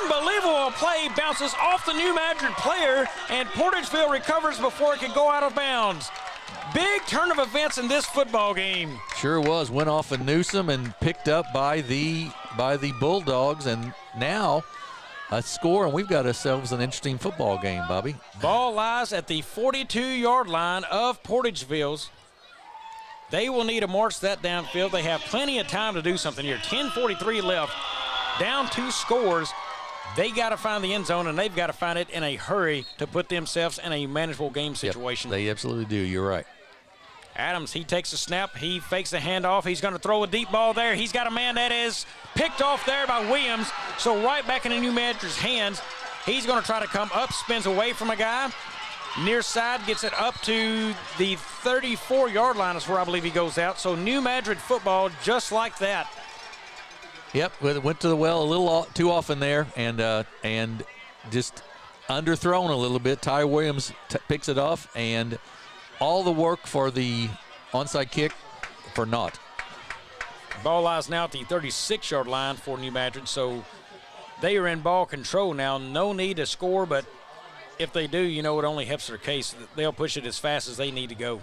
Unbelievable play. Bounces off the New Madrid player, and Portageville recovers before it can go out of bounds. Big turn of events in this football game. Sure was. Went off of Newsom and picked up by the Bulldogs, and now a score, and we've got ourselves an interesting football game, Bobby. Ball lies at the 42-yard line of Portageville's. They will need to march that downfield. They have plenty of time to do something here. 10:43 left. Down 2 scores. They got to find the end zone, and they've got to find it in a hurry to put themselves in a manageable game situation. Yep, they absolutely do. You're right. Adams, he takes a snap. He fakes a handoff. He's going to throw a deep ball there. He's got a man that is picked off there by Williams. So right back in the new manager's hands. He's going to try to come up, spins away from a guy. Near side gets it up to the 34-yard line is where I believe he goes out. So New Madrid football just like that. Yep, went to the well a little too often there, and just underthrown a little bit. Ty Williams picks it off, and all the work for the onside kick for naught. Ball lies now at the 36-yard line for New Madrid, so they are in ball control now. No need to score, but if they do, it only helps their case. They'll push it as fast as they need to go.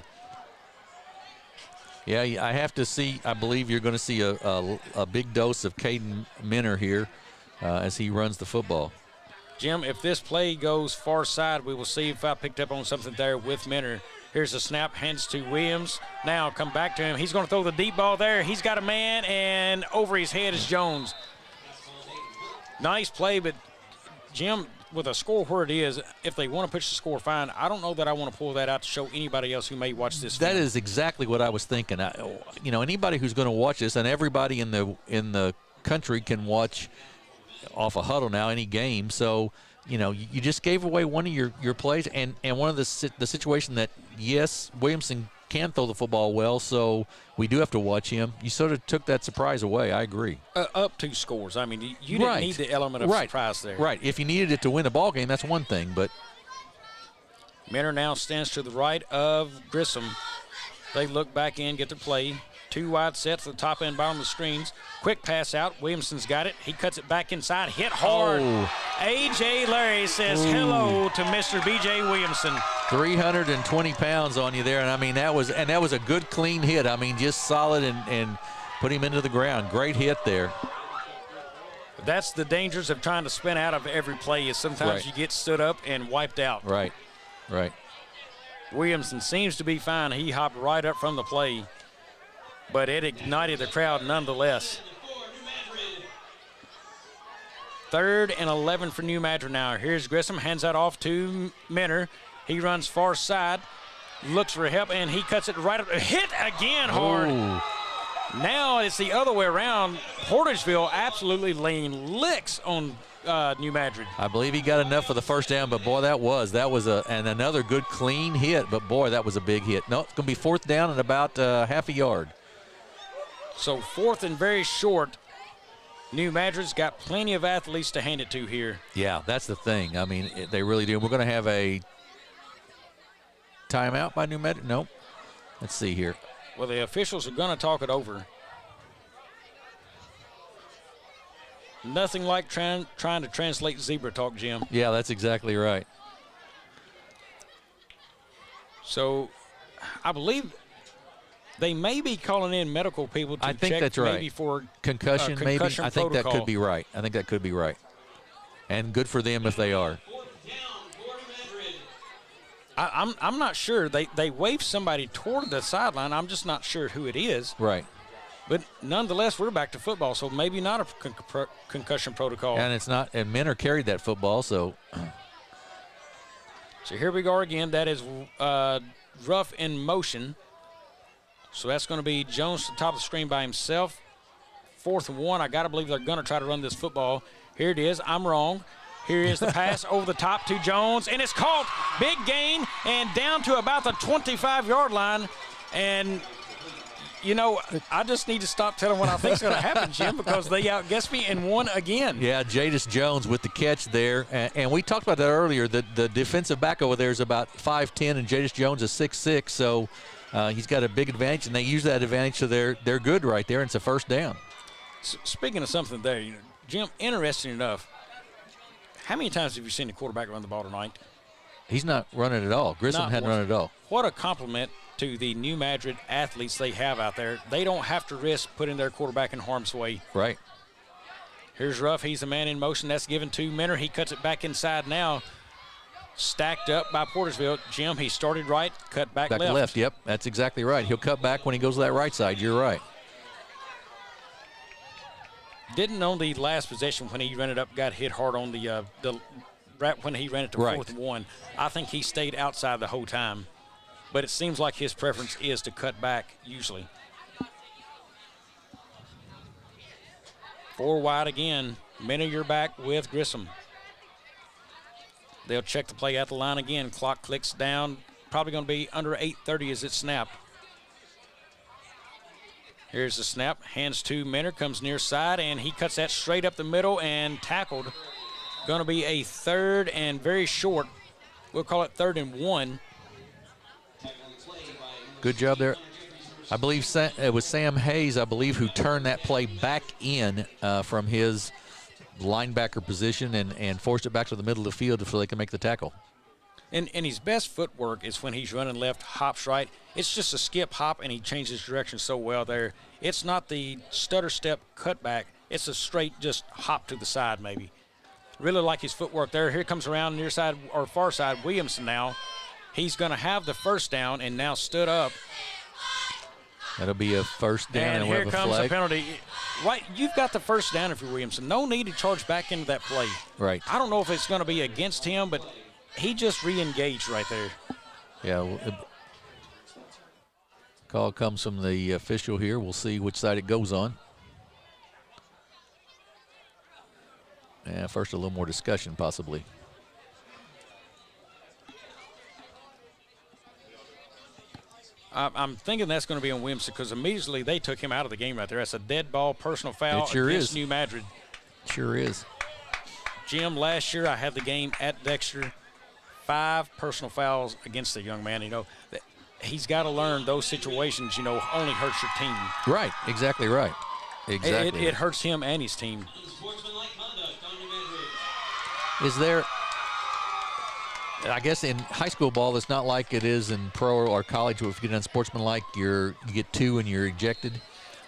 Yeah, I believe you're going to see a big dose of Caden Minner here as he runs the football. Jim, if this play goes far side, we will see if I picked up on something there with Minner. Here's a snap, hands to Williams. Now come back to him. He's going to throw the deep ball there. He's got a man, and over his head is Jones. Nice play, but Jim, with a score where it is, if they want to push the score, fine. I don't know that I want to pull that out to show anybody else who may watch this. That is exactly what I was thinking. Anybody who's going to watch this, and everybody in the country can watch off a huddle now, any game. So, you just gave away one of your plays, and one of the situation that, yes, Williamson can throw the football well, so we do have to watch him. You sort of took that surprise away. I agree. Up 2 scores. I mean, you didn't need the element of surprise there. Right. If you needed it to win a ball game, that's one thing, but Minner now stands to the right of Grissom. They look back in, get the play. 2 wide sets, the top and bottom of the screens. Quick pass out. Williamson's got it. He cuts it back inside. Hit hard. Oh. A.J. Larry says hello to Mr. B.J. Williamson. 320 pounds on you there, and that was a good clean hit. Just solid and put him into the ground. Great hit there. That's the dangers of trying to spin out of every play is sometimes you get stood up and wiped out. Right. Williamson seems to be fine. He hopped right up from the play, but it ignited the crowd nonetheless. 3rd and 11 for New Madrid now. Here's Grissom, hands that off to Minner. He runs far side, looks for help, and he cuts it right up. Hit again hard. Ooh. Now it's the other way around. Portageville absolutely laying licks on New Madrid. I believe he got enough for the first down, but boy, that was another good clean hit, but boy, that was a big hit. No, it's going to be 4th down and about half a yard. So 4th and very short. New Madrid's got plenty of athletes to hand it to here. Yeah, that's the thing. They really do. We're going to have a timeout by New Madrid. Nope. Let's see here. Well, the officials are going to talk it over. Nothing like trying to translate zebra talk, Jim. Yeah, that's exactly right. So I believe they may be calling in medical people to check that's right. maybe for concussion maybe. I think that could be right. And good for them if they are. I'm not sure. They waved somebody toward the sideline. I'm just not sure who it is. Right. But nonetheless, we're back to football, so maybe not a concussion protocol. And it's not. And Minner carried that football, so. So here we go again. That is rough in motion. So that's going to be Jones to the top of the screen by himself. 4th and 1. I got to believe they're going to try to run this football. Here it is. I'm wrong. Here is the pass over the top to Jones, and it's caught. Big gain, and down to about the 25-yard line. And, I just need to stop telling what I think is going to happen, Jim, because they outguessed me and won again. Yeah, Jadis Jones with the catch there. And we talked about that earlier. The defensive back over there is about 5'10", and Jadis Jones is 6'6", so he's got a big advantage, and they use that advantage, so they're good right there, and it's a 1st down. Speaking of something there, Jim, interesting enough, how many times have you seen the quarterback run the ball tonight? He's not running at all. Grissom hadn't run at all. What a compliment to the New Madrid athletes they have out there. They don't have to risk putting their quarterback in harm's way. Right. Here's Ruff. He's the man in motion. That's given to Minner. He cuts it back inside now. Stacked up by Portageville. Jim, he started right, cut back left. Left, yep. That's exactly right. He'll cut back when he goes to that right side. You're right. Didn't on the last possession when he ran it up, got hit hard on the right when he ran it to 4th and 1. I think he stayed outside the whole time. But it seems like his preference is to cut back usually. 4 wide again. Minner, you're back with Grissom. They'll check the play at the line again. Clock clicks down. Probably going to be under 8:30 as it snapped. Here's the snap. Hands to Minner. Comes near side, and he cuts that straight up the middle and tackled. Going to be a 3rd and very short. We'll call it 3rd and 1. Good job there. I believe it was Sam Hayes, I believe, who turned that play back in from his linebacker position and forced it back to the middle of the field so they can make the tackle. And his best footwork is when he's running left, hops right. It's just a skip hop, and he changes direction so well there. It's not the stutter step cutback. It's a straight just hop to the side maybe. Really like his footwork there. Here comes around near side or far side Williamson now. He's going to have the first down and now stood up. That'll be a first down, and we'll here have a comes flag. the penalty. Right, you've got the first down if you're Williamson. No need to charge back into that play. Right. I don't know if it's going to be against him, but he just re-engaged right there. Yeah. Call comes from the official here. We'll see which side it goes on. First, a little more discussion, possibly. I'm thinking that's going to be on Williamson because immediately they took him out of the game right there. That's a dead ball, personal foul against New Madrid. Sure is. Jim, last year I had the game at Dexter. 5 personal fouls against the young man. You know, he's got to learn those situations, you know, only hurts your team. Right, exactly right. Exactly. It hurts him and his team. Is there, I guess in high school ball, it's not like it is in pro or college where if you get unsportsmanlike, you get 2 and you're ejected.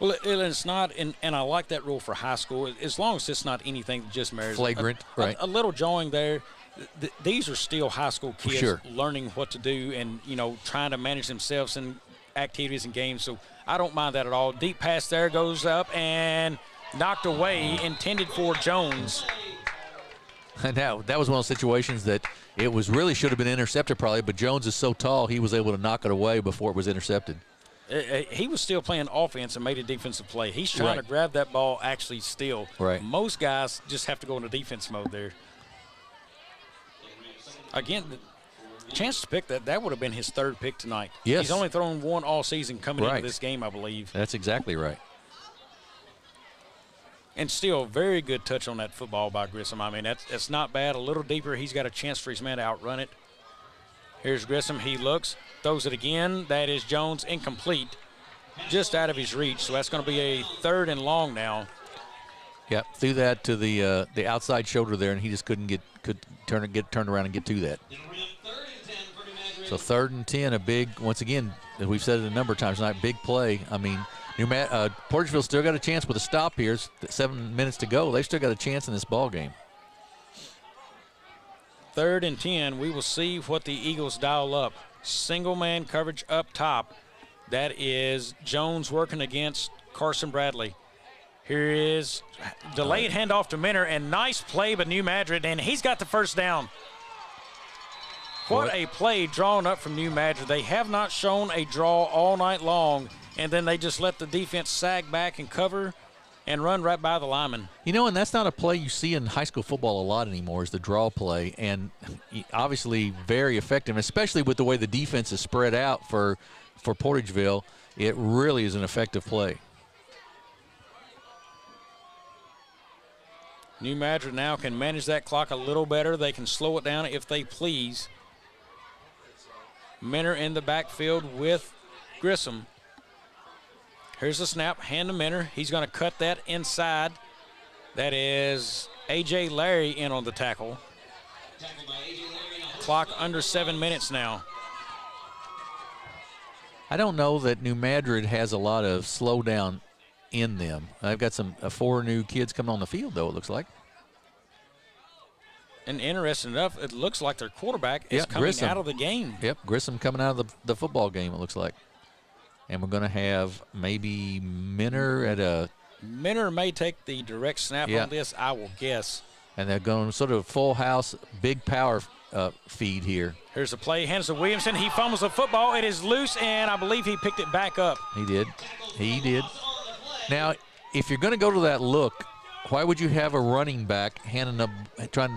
Well, it's not, and I like that rule for high school, as long as it's not anything that just merits flagrant, right? A little jawing there. These are still high school kids learning what to do and, you know, trying to manage themselves in activities and games. So I don't mind that at all. Deep pass there goes up and knocked away, intended for Jones. And that was one of those situations that it was really should have been intercepted probably, but Jones is so tall he was able to knock it away before it was intercepted. He was still playing offense and made a defensive play. He's trying to grab that ball actually still. Right. Most guys just have to go into defense mode there. Again, the chance to pick that would have been his 3rd pick tonight. Yes. He's only thrown 1 all season coming into this game, I believe. That's exactly right. And still, very good touch on that football by Grissom. I mean, that's not bad. A little deeper, he's got a chance for his man to outrun it. Here's Grissom. He looks, throws it again. That is Jones, incomplete, just out of his reach. So that's going to be a 3rd and long now. Yep, threw that to the outside shoulder there, and he just couldn't get turned around and get to that. So 3rd and 10, a big, once again, as we've said it a number of times tonight, big play. I mean, Portageville still got a chance with a stop here. 7 minutes to go. They still got a chance in this ball game. 3rd and 10. We will see what the Eagles dial up. Single man coverage up top. That is Jones working against Carson Bradley. Here is delayed handoff to Minner, and nice play by New Madrid, and he's got the first down. What a play drawn up from New Madrid. They have not shown a draw all night long, and then they just let the defense sag back and cover and run right by the lineman. You know, and that's not a play you see in high school football a lot anymore, is the draw play, and obviously very effective, especially with the way the defense is spread out for Portageville. It really is an effective play. New Madrid now can manage that clock a little better. They can slow it down if they please. Minner in the backfield with Grissom. Here's the snap, hand to Minner. He's going to cut that inside. That is A.J. Larry in on the tackle. Clock under 7 minutes now. I don't know that New Madrid has a lot of slow down in them. I've got 4 new kids coming on the field, though, it looks like. And interesting enough, it looks like their quarterback is coming Grissom. out of the game. Yep, Grissom coming out of the football game, it looks like. And we're going to have maybe Minner at a... Minner may take the direct snap on this, I will guess. And they're going sort of full house, big power feed here. Here's the play, hands to Williamson. He fumbles the football. It is loose, and I believe he picked it back up. He did. He did. Now, if you're going to go to that look, why would you have a running back trying to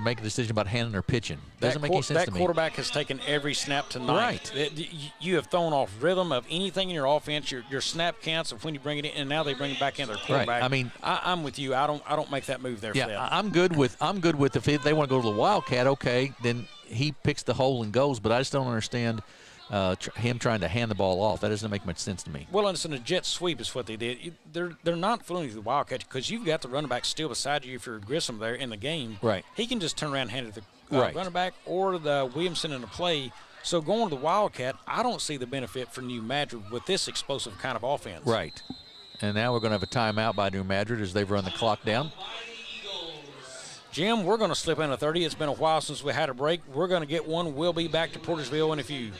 make a decision about handing or pitching? Doesn't make any sense to me. That quarterback has taken every snap tonight. Right. You have thrown off rhythm of anything in your offense. Your snap counts of when you bring it in, and now they bring it back in their quarterback. Right. I mean, I'm with you. I don't make that move there. Yeah, for that. I'm good with if they want to go to the Wildcat. Okay, then he picks the hole and goes. But I just don't understand him trying to hand the ball off. That doesn't make much sense to me. Well, it's in a jet sweep is what they did. They're not fooling the Wildcat because you've got the running back still beside you if you're Grissom there in the game. Right. He can just turn around and hand it to the running back or the Williamson in the play. So going to the Wildcat, I don't see the benefit for New Madrid with this explosive kind of offense. Right. And now we're going to have a timeout by New Madrid as they've run the clock down. Jim, we're going to slip in a 30. It's been a while since we had a break. We're going to get one. We'll be back to Portageville in a few.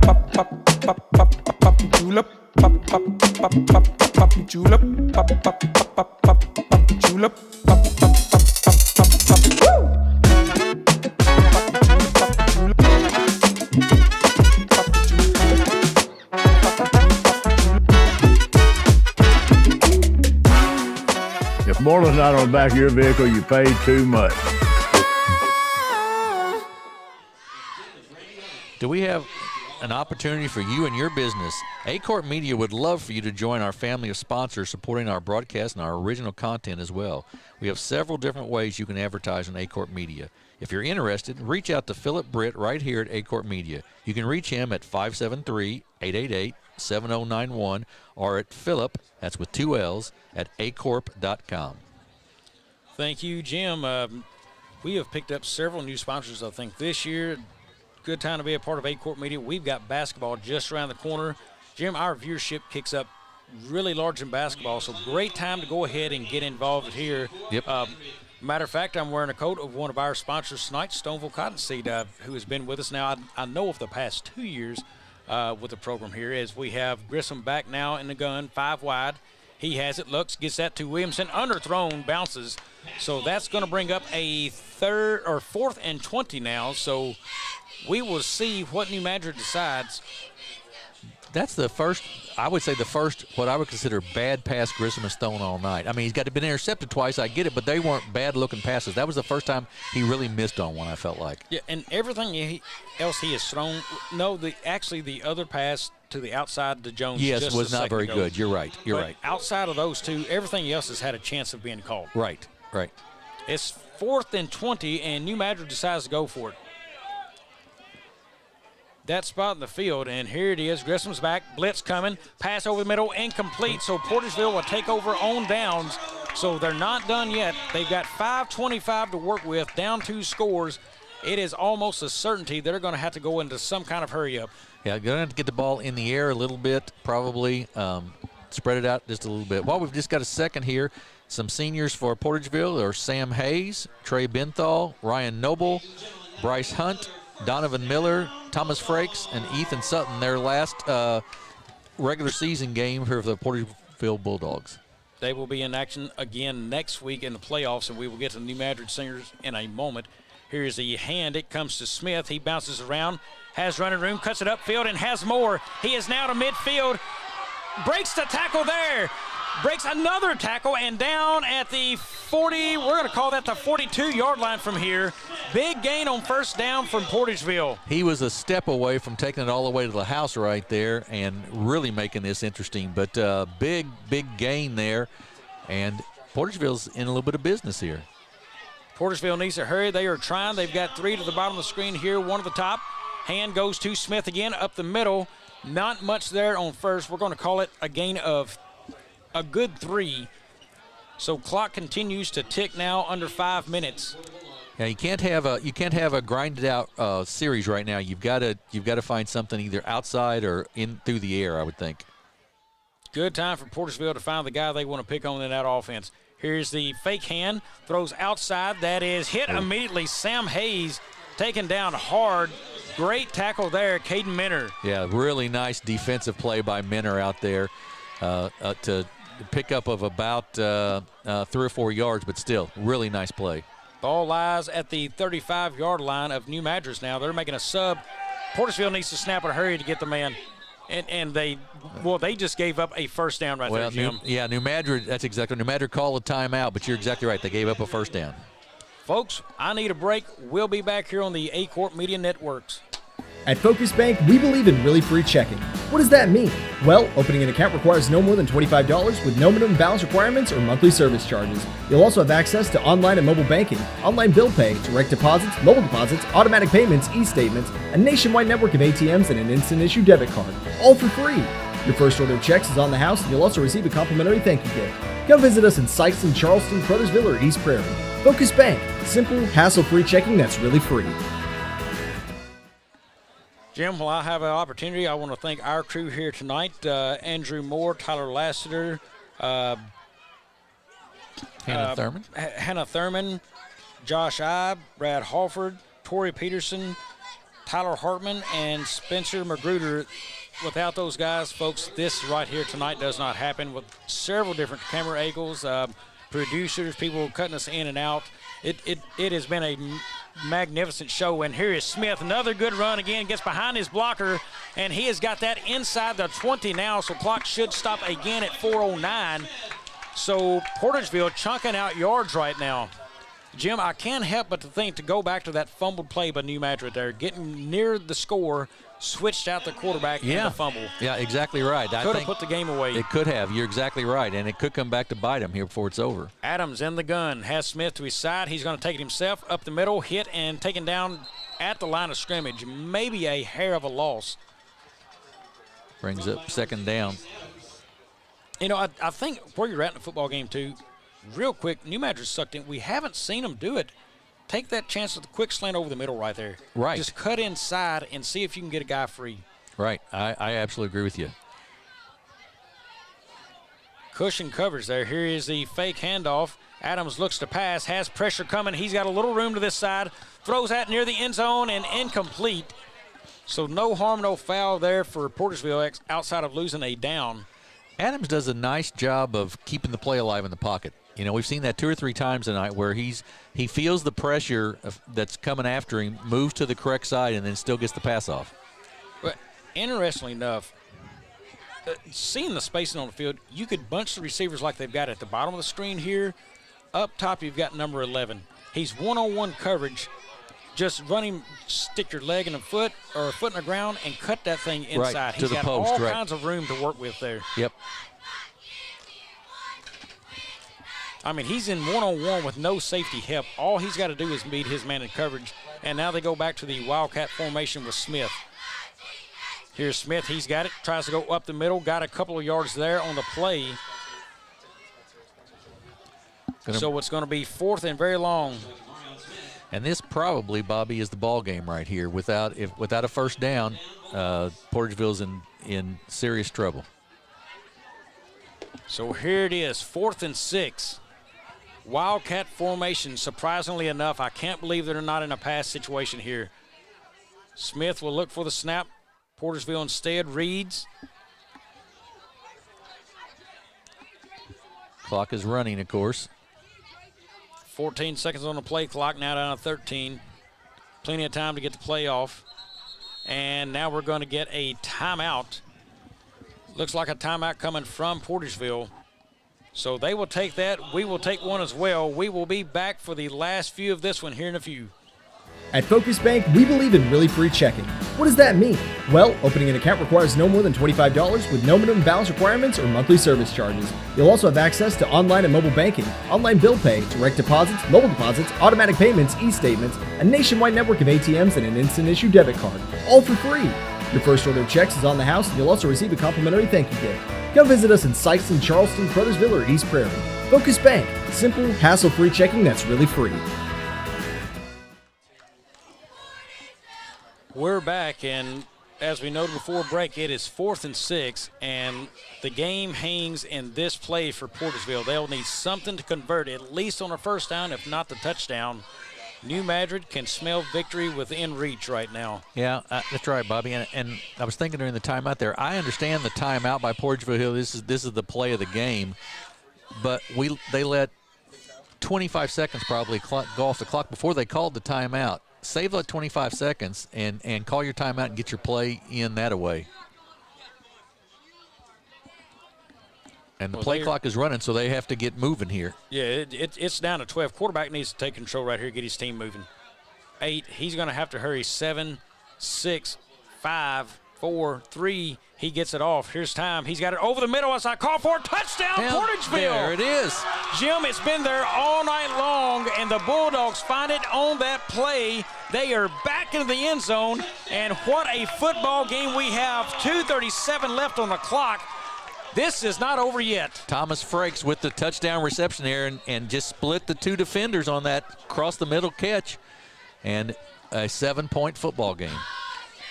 Pop, pop, pop, pop, pop, julep. Pop, pop, pop, pop, pop, julep. Pop, pop, pop, pop, pop, julep. Pop, pop, pop, pop, pop, woo! If more than not on the back of your vehicle, you paid too much. Do we have an opportunity for you and your business? A-Corp Media would love for you to join our family of sponsors supporting our broadcast and our original content as well. We have several different ways you can advertise on A-Corp Media. If you're interested, reach out to Philip Britt right here at A-Corp Media. You can reach him at 573-888-7091 or at Philip, that's with 2 L's, at acorp.com. Thank you, Jim. We have picked up several new sponsors, I think, this year. Good time to be a part of A-Corp Media. We've got basketball just around the corner. Jim, our viewership kicks up really large in basketball, so great time to go ahead and get involved here. Yep. Matter of fact, I'm wearing a coat of one of our sponsors tonight, Stoneville Cottonseed, who has been with us now, I know, of the past 2 years with the program here, as we have Grissom back now in the gun, 5 wide. He has it, looks, gets that to Williamson, underthrown, bounces. So that's going to bring up a 4th and 20 now. So we will see what New Madrid decides. That's the first, I would say the first, what I would consider bad pass Grissom has thrown all night. I mean, he's been intercepted twice, I get it, but they weren't bad-looking passes. That was the first time he really missed on one, I felt like. Yeah, and everything else he has thrown, actually the other pass to the outside to Jones yes, was not very good. You're right. You're right. Outside of those two, everything else has had a chance of being called. Right, right. It's 4th and 20, and New Madrid decides to go for it. That spot in the field, and here it is. Grissom's back, blitz coming, pass over the middle, incomplete. So Portageville will take over on downs. So they're not done yet. They've got 5:25 to work with, down 2 scores. It is almost a certainty they're going to have to go into some kind of hurry up. Yeah, going to have to get the ball in the air a little bit, probably. Spread it out just a little bit. Well, we've just got a second here. Some seniors for Portageville are Sam Hayes, Trey Benthal, Ryan Noble, Bryce Hunt, Donovan Miller, Thomas Frakes, and Ethan Sutton, their last regular season game for the Portageville Bulldogs. They will be in action again next week in the playoffs, and we will get to the New Madrid seniors in a moment. Here's the hand. It comes to Smith. He bounces around, has running room, cuts it upfield, and has more. He is now to midfield. Breaks the tackle there. Breaks another tackle, and down at the 40, we're going to call that the 42-yard line from here. Big gain on first down from Portageville. He was a step away from taking it all the way to the house right there and really making this interesting. But big gain there, and Portageville's in a little bit of business here. Portageville needs to hurry. They are trying. They've got 3 to the bottom of the screen here, 1 at the top. Hand goes to Smith again up the middle. Not much there on first. We're going to call it a gain of a good 3. So clock continues to tick now under 5 minutes. Yeah, you can't have a grinded out series right now. You've got to find something either outside or in through the air, I would think. Good time for Portageville to find the guy they want to pick on in that offense. Here's the fake hand, throws outside. That is hit immediately. Sam Hayes taken down hard. Great tackle there, Caden Minner. Yeah, really nice defensive play by Minner out there to pick up of about 3 or 4 yards, but still, really nice play. Ball lies at the 35-yard line of New Madrid now. They're making a sub. Portageville needs to snap in a hurry to get the man. And they just gave up a first down right there, Jim. New Madrid, that's exactly. New Madrid called a timeout, but you're exactly right. They gave up a first down. Folks, I need a break. We'll be back here on the A-Corp Media Networks. At Focus Bank, we believe in really free checking. What does that mean? Well, opening an account requires no more than $25 with no minimum balance requirements or monthly service charges. You'll also have access to online and mobile banking, online bill pay, direct deposits, mobile deposits, automatic payments, e-statements, a nationwide network of ATMs, and an instant issue debit card, all for free. Your first order of checks is on the house, and you'll also receive a complimentary thank you gift. Come visit us in Sikeston, Charleston, Crothersville, or East Prairie. Focus Bank, simple, hassle-free checking that's really free. Jim, while I have an opportunity, I want to thank our crew here tonight, Andrew Moore, Tyler Lassiter, Hannah Thurman, Josh Ibe, Brad Halford, Torrey Peterson, Tyler Hartman, and Spencer Magruder. Without those guys, folks, this right here tonight does not happen. With several different camera angles, producers, people cutting us in and out. It has been a magnificent show. And here is Smith, another good run again, gets behind his blocker, and he has got that inside the 20 now, so clock should stop again at 4:09. So Portageville chunking out yards right now. Jim, I can't help but to think to go back to that fumbled play by New Madrid there, getting near the score, switched out the quarterback in the fumble. Yeah, exactly right. Could have put the game away. It could have. You're exactly right, and it could come back to bite him here before it's over. Adams in the gun, has Smith to his side. He's going to take it himself up the middle, hit and taken down at the line of scrimmage. Maybe a hair of a loss. Brings up second down. You know, I think where you're at in the football game, too, real quick, New Madrid sucked in. We haven't seen them do it. Take that chance with the quick slant over the middle right there. Right. Just cut inside and see if you can get a guy free. Right. I absolutely agree with you. Cushion covers there. Here is the fake handoff. Adams looks to pass, has pressure coming. He's got a little room to this side. Throws that near the end zone and incomplete. So no harm, no foul there for Portageville outside of losing a down. Adams does a nice job of keeping the play alive in the pocket. You know, we've seen that 2 or 3 times tonight where he feels the pressure that's coming after him, moves to the correct side, and then still gets the pass off. But interestingly enough, seeing the spacing on the field, you could bunch the receivers like they've got at the bottom of the screen here. Up top, you've got number 11. He's one-on-one coverage. Just run him, stick your leg in a foot or a foot in the ground and cut that thing inside. Right, He's to the got post, all right. kinds of room to work with there. Yep. I mean, he's in one-on-one with no safety help. All he's got to do is meet his man in coverage. And now they go back to the Wildcat formation with Smith. Here's Smith. He's got it. Tries to go up the middle. Got a couple of yards there on the play. So it's going to be 4th and very long. And this probably, Bobby, is the ball game right here. Without a first down, Portageville's in serious trouble. So here it is, 4th and 6. Wildcat formation, surprisingly enough. I can't believe they're not in a pass situation here. Smith will look for the snap. Portageville instead reads. Clock is running, of course. 14 seconds on the play clock, now down to 13. Plenty of time to get the play off. And now we're going to get a timeout. Looks like a timeout coming from Portageville. So they will take that. We will take one as well. We will be back for the last few of this one here in a few. At Focus Bank, we believe in really free checking. What does that mean? Well, opening an account requires no more than $25 with no minimum balance requirements or monthly service charges. You'll also have access to online and mobile banking, online bill pay, direct deposits, mobile deposits, automatic payments, e-statements, a nationwide network of ATMs, and an instant issue debit card, all for free. Your first order of checks is on the house, and you'll also receive a complimentary thank you gift. Come visit us in Sikeston, Charleston, Crothersville, or East Prairie. Focus Bank, simple, hassle-free checking that's really free. We're back, and as we noted before break, it is 4th and 6, and the game hangs in this play for Portageville. They'll need something to convert, at least on a first down, if not the touchdown. New Madrid can smell victory within reach right now. Yeah, that's right, Bobby. And I was thinking during the timeout there, I understand the timeout by Portageville Hill. This is the play of the game, but they let 25 seconds probably go off the clock before they called the timeout. Save that 25 seconds and call your timeout and get your play in that away. And the play clock is running, so they have to get moving here. Yeah, it's down to 12. Quarterback needs to take control right here, get his team moving. 8, he's going to have to hurry. 7, 6, 5, 4, 3. He gets it off. Here's time. He's got it over the middle. As I call for a touchdown, Portageville. There it is. Jim, it's been there all night long, and the Bulldogs find it on that play. They are back into the end zone, and what a football game we have. 2:37 left on the clock. This is not over yet. Thomas Frakes with the touchdown reception there and just split the 2 defenders on that cross-the-middle catch, and a 7-point football game.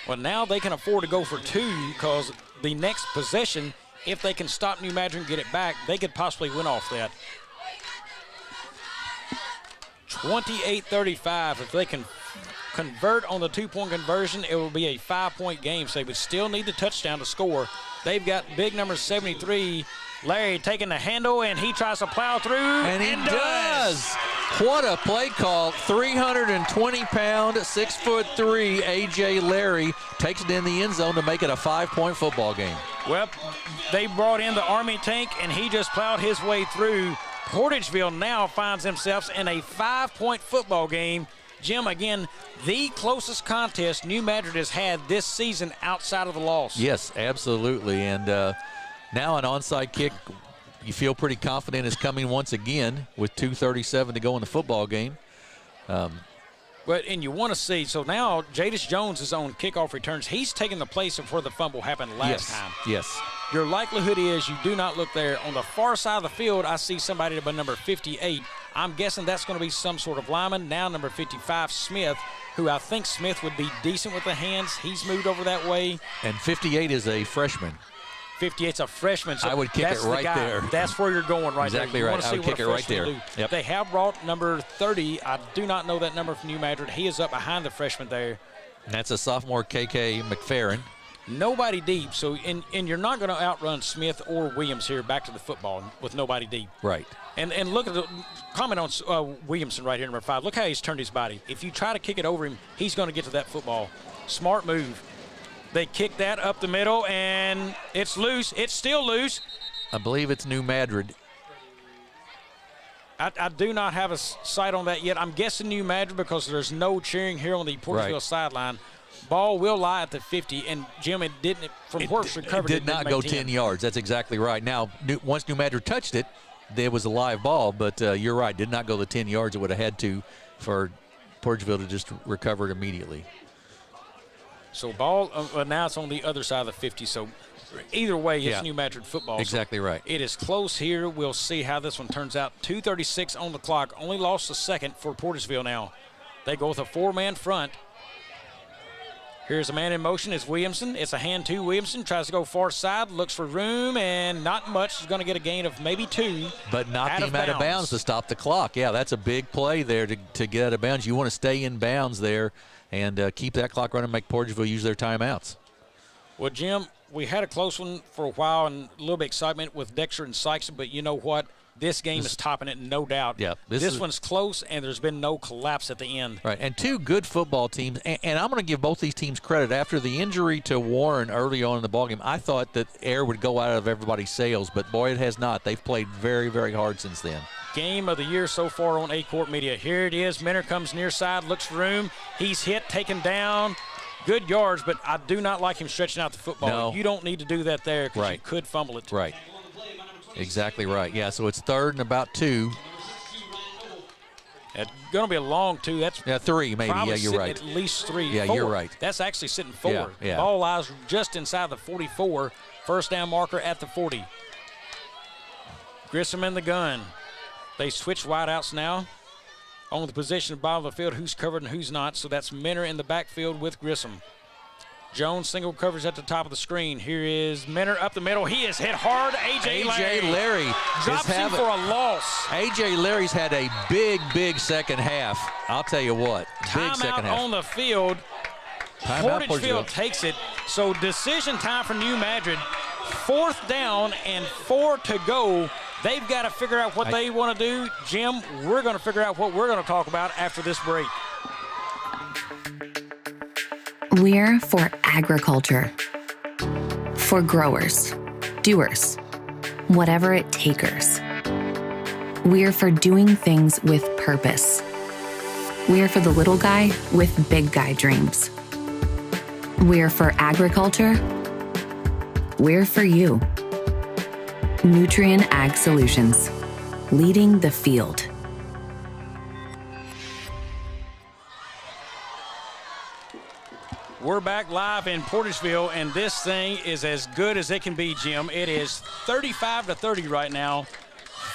Well, now they can afford to go for 2 because the next possession, if they can stop New Madrid and get it back, they could possibly win off that. 28-35. If they can convert on the 2-point conversion, it will be a 5-point game, so they would still need the touchdown to score. They've got big number 73, Larry, taking the handle, and he tries to plow through. And he does. What a play call. 320-pound, 6'3", A.J. Larry takes it in the end zone to make it a 5-point football game. Well, they brought in the Army tank, and he just plowed his way through. Portageville now finds themselves in a 5-point football game. Jim, again, the closest contest New Madrid has had this season outside of the loss. Yes, absolutely. And now an onside kick, you feel pretty confident is coming once again with 2:37 to go in the football game. And you want to see, so now Jadis Jones is on kickoff returns. He's taking the place of where the fumble happened last time. Yes. Your likelihood is you do not look there. On the far side of the field, I see somebody by number 58. I'm guessing that's going to be some sort of lineman. Now number 55, Smith, who I think Smith would be decent with the hands. He's moved over that way. And 58 is a freshman. 58's a freshman. So I would kick it right there. That's where you're going right there. Exactly right. I would kick it right there. Yep. They have brought number 30. I do not know that number from New Madrid. He is up behind the freshman there. And that's a sophomore, KK McFerrin. Nobody deep, so and you're not going to outrun Smith or Williams here back to the football with nobody deep. Right. And look at the comment on Williamson right here, number 5. Look how he's turned his body. If you try to kick it over him, he's going to get to that football. Smart move. They kick that up the middle, and it's loose. It's still loose. I believe it's New Madrid. I do not have a sight on that yet. I'm guessing New Madrid because there's no cheering here on the Portageville sideline. Ball will lie at the 50, and Jim, it didn't, from where it's recovered, it did not go 10 yards. That's exactly right. Now, once New Madrid touched it, there was a live ball, but you're right, did not go the 10 yards. It would have had to for Portageville to just recover it immediately. So ball, now it's on the other side of the 50, so either way, it's New Madrid football. Exactly right. It is close here. We'll see how this one turns out. 2:36 on the clock. Only lost a second for Portageville now. They go with a 4-man front. Here's a man in motion. It's Williamson. It's a hand to Williamson. Tries to go far side. Looks for room, and not much. He's going to get a gain of maybe 2. But knocked him out of bounds to stop the clock. Yeah, that's a big play there to get out of bounds. You want to stay in bounds there and keep that clock running, make Portageville use their timeouts. Well, Jim, we had a close one for a while and a little bit of excitement with Dexter and Sykes, but you know what? This game is topping it, no doubt. Yeah, this one's close, and there's been no collapse at the end. Right, and 2 good football teams. And I'm going to give both these teams credit. After the injury to Warren early on in the ballgame, I thought that air would go out of everybody's sails, but boy, it has not. They've played very, very hard since then. Game of the year so far on A-Court Media. Here it is. Minner comes near side, looks for room. He's hit, taken down. Good yards, but I do not like him stretching out the football. No. You don't need to do that there because you could fumble it. Right. Exactly right. Yeah, so it's 3rd and about 2. It's going to be a long 2. That's 3 maybe. Yeah, you're right. At least 3. Yeah, 4. You're right. That's actually sitting 4. Yeah. Ball lies just inside the 44. First down marker at the 40. Grissom in the gun. They switch wideouts now. On the position of bottom of the field, who's covered and who's not. So that's Minner in the backfield with Grissom. Jones single covers at the top of the screen. Here is Minner up the middle. He is hit hard. A.J. Larry drops him for a loss. A.J. Larry's had a big second half. I'll tell you what, big second half. Timeout on the field. Portageville takes it. So decision time for New Madrid. 4th down and 4 to go. They've got to figure out what they want to do. Jim, we're going to figure out what we're going to talk about after this break. We're for agriculture, for growers, doers, whatever it takers. We're for doing things with purpose. We're for the little guy with big guy dreams. We're for agriculture. We're for you. Nutrien Ag Solutions, leading the field. We're back live in Portageville, and this thing is as good as it can be, Jim. It is 35-30 right now.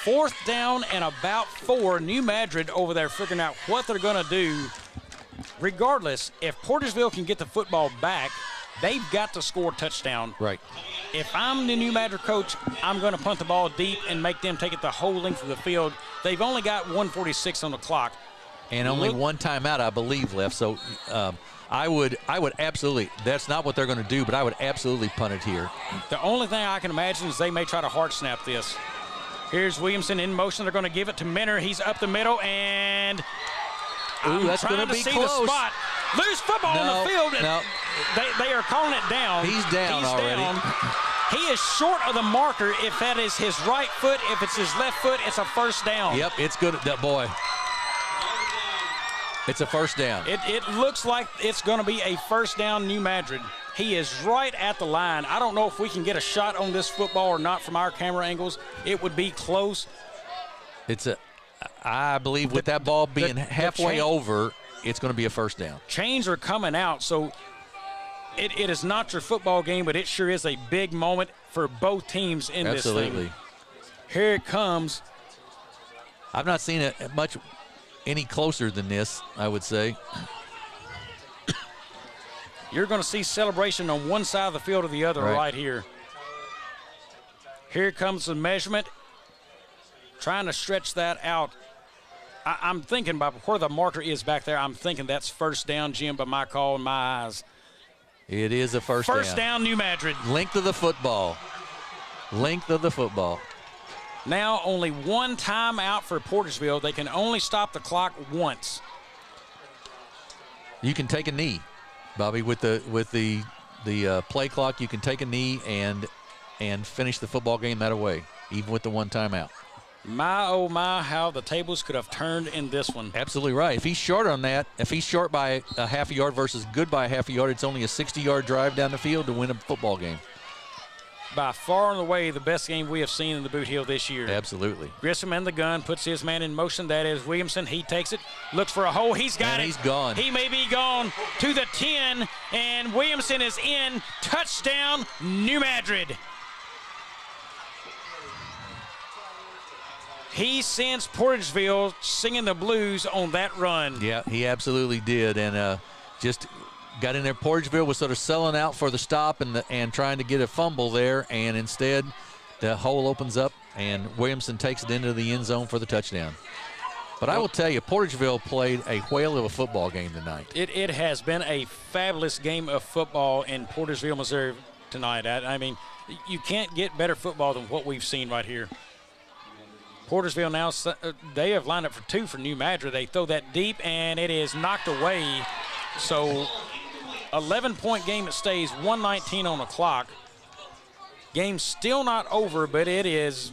4th down and about 4. New Madrid over there figuring out what they're going to do. Regardless, if Portageville can get the football back, they've got to score a touchdown. Right. If I'm the New Madrid coach, I'm going to punt the ball deep and make them take it the whole length of the field. They've only got 1:46 on the clock. And only one timeout, I believe, left. So I would absolutely, that's not what they're going to do, but I would absolutely punt it here. The only thing I can imagine is they may try to hard snap this. Here's Williamson in motion. They're going to give it to Minner. He's up the middle, and ooh, that's going to be see close. The spot. Loose football on the field. No. They are calling it down. He's down already. Down. He is short of the marker. If that is his right foot, if it's his left foot, it's a first down. Yep, it's good. Boy. It's a first down. It looks like it's going to be a first down, New Madrid. He is right at the line. I don't know if we can get a shot on this football or not from our camera angles. It would be close. I believe with that ball being halfway over, it's going to be a first down. Chains are coming out, so it is not your football game, but it sure is a big moment for both teams in this thing. Absolutely. Here it comes. I've not seen it much any closer than this, I would say. You're going to see celebration on one side of the field or the other right here. Here comes the measurement. Trying to stretch that out. I'm thinking by where the marker is back there, I'm thinking that's first down, Jim, by my call and my eyes. It is a first down. First down, New Madrid. Length of the football. Length of the football. Now only one timeout for Portageville. They can only stop the clock once. You can take a knee, Bobby, with the play clock. You can take a knee and finish the football game that way, even with the one timeout. My, oh my, how the tables could have turned in this one. Absolutely right. If he's short on that, if he's short by a half a yard versus good by a half a yard, it's only a 60-yard drive down the field to win a football game. By far and away the best game we have seen in the Boot Hill this year. Absolutely. Grissom and the gun puts his man in motion. That is Williamson. He takes it, looks for a hole. He's got it. He's gone. He may be gone to the 10, and Williamson is in. Touchdown, New Madrid. He sends Portageville singing the blues on that run. Yeah, he absolutely did, and just got in there. Portageville was sort of selling out for the stop and trying to get a fumble there, and instead the hole opens up, and Williamson takes it into the end zone for the touchdown. But I will tell you, Portageville played a whale of a football game tonight. It has been a fabulous game of football in Portageville, Missouri tonight. I mean, you can't get better football than what we've seen right here. Portageville now, they have lined up for 2 for New Madrid. They throw that deep, and it is knocked away. So 11-point game it stays, 1:19 on the clock. Game still not over, but it is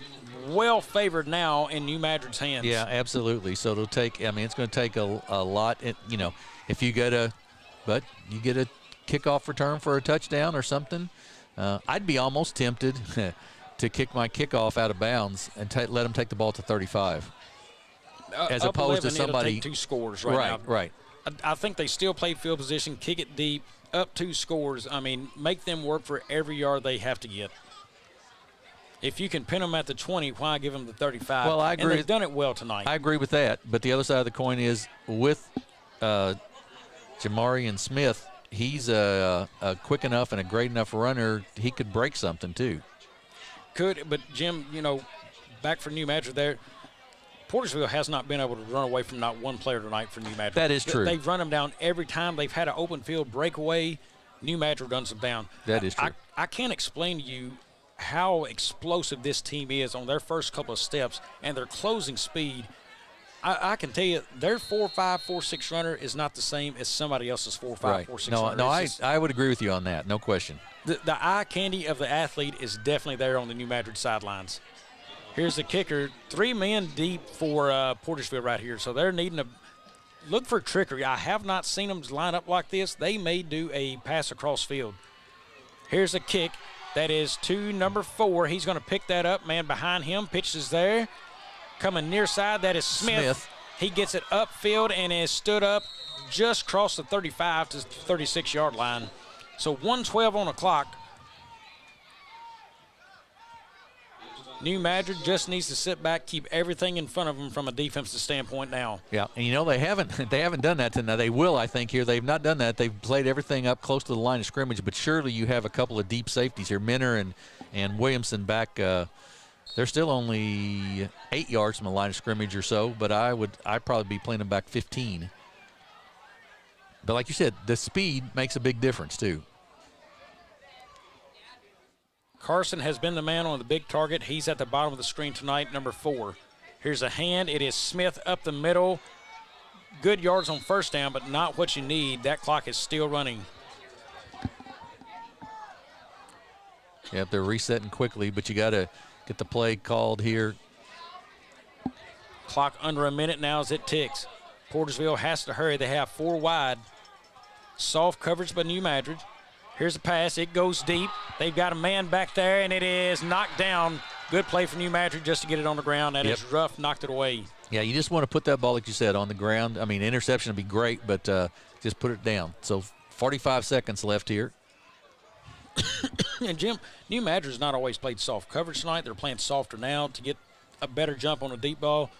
well favored now in New Madrid's hands. Yeah, absolutely. So it'll take, I mean, it's going to take a lot, you know, if you get a kickoff return for a touchdown or something, I'd be almost tempted to kick my kickoff out of bounds and let them take the ball to 35. As opposed to somebody. It'll take 2 scores right now. Right. I think they still play field position, kick it deep, up 2 scores. I mean, make them work for every yard they have to get. If you can pin them at the 20, why give them the 35? Well, I agree. And they've done it well tonight. I agree with that. But the other side of the coin is with Jamari and Smith he's a quick enough and a great enough runner. He could break something too. Could, but Jim, back for New Madrid there, Portageville has not been able to run away from not one player tonight for New Madrid. That is true. They've run them down every time. They've had an open field breakaway. New Madrid runs them down. That is true. I can't explain to you how explosive this team is on their first couple of steps and their closing speed. I can tell you their 4.5, 4.6 runner is not the same as somebody else's 4.5, Right. 4.6 No, runner. no, I would agree with you on that. No question. The eye candy of the athlete is definitely there on the New Madrid sidelines. Here's the kicker, 3 men deep for Portageville right here. So they're needing to look for trickery. I have not seen them line up like this. They may do a pass across field. Here's a kick. That is to number 4. He's going to pick that up. Man behind him, pitches there. Coming near side, that is Smith. He gets it upfield and is stood up just across the 35 to 36-yard line. So 1:12 on the clock. New Madrid just needs to sit back, keep everything in front of them from a defensive standpoint now. Yeah, and they haven't done that tonight. They will, I think, here. They've not done that. They've played everything up close to the line of scrimmage, but surely you have a couple of deep safeties here. Minner and Williamson back. They're still only 8 yards from the line of scrimmage or so, but I'd probably be playing them back 15. But like you said, the speed makes a big difference too. Carson has been the man on the big target. He's at the bottom of the screen tonight, number 4. Here's a hand. It is Smith up the middle. Good yards on first down, but not what you need. That clock is still running. Yeah, they're resetting quickly, but you got to get the play called here. Clock under a minute now as it ticks. Portageville has to hurry. They have 4 wide. Soft coverage by New Madrid. Here's a pass. It goes deep. They've got a man back there, and it is knocked down. Good play for New Madrid just to get it on the ground. That is rough. Knocked it away. Yeah, you just want to put that ball, like you said, on the ground. I mean, interception would be great, but just put it down. So 45 seconds left here. And, Jim, New Madrid has not always played soft coverage tonight. They're playing softer now to get a better jump on a deep ball.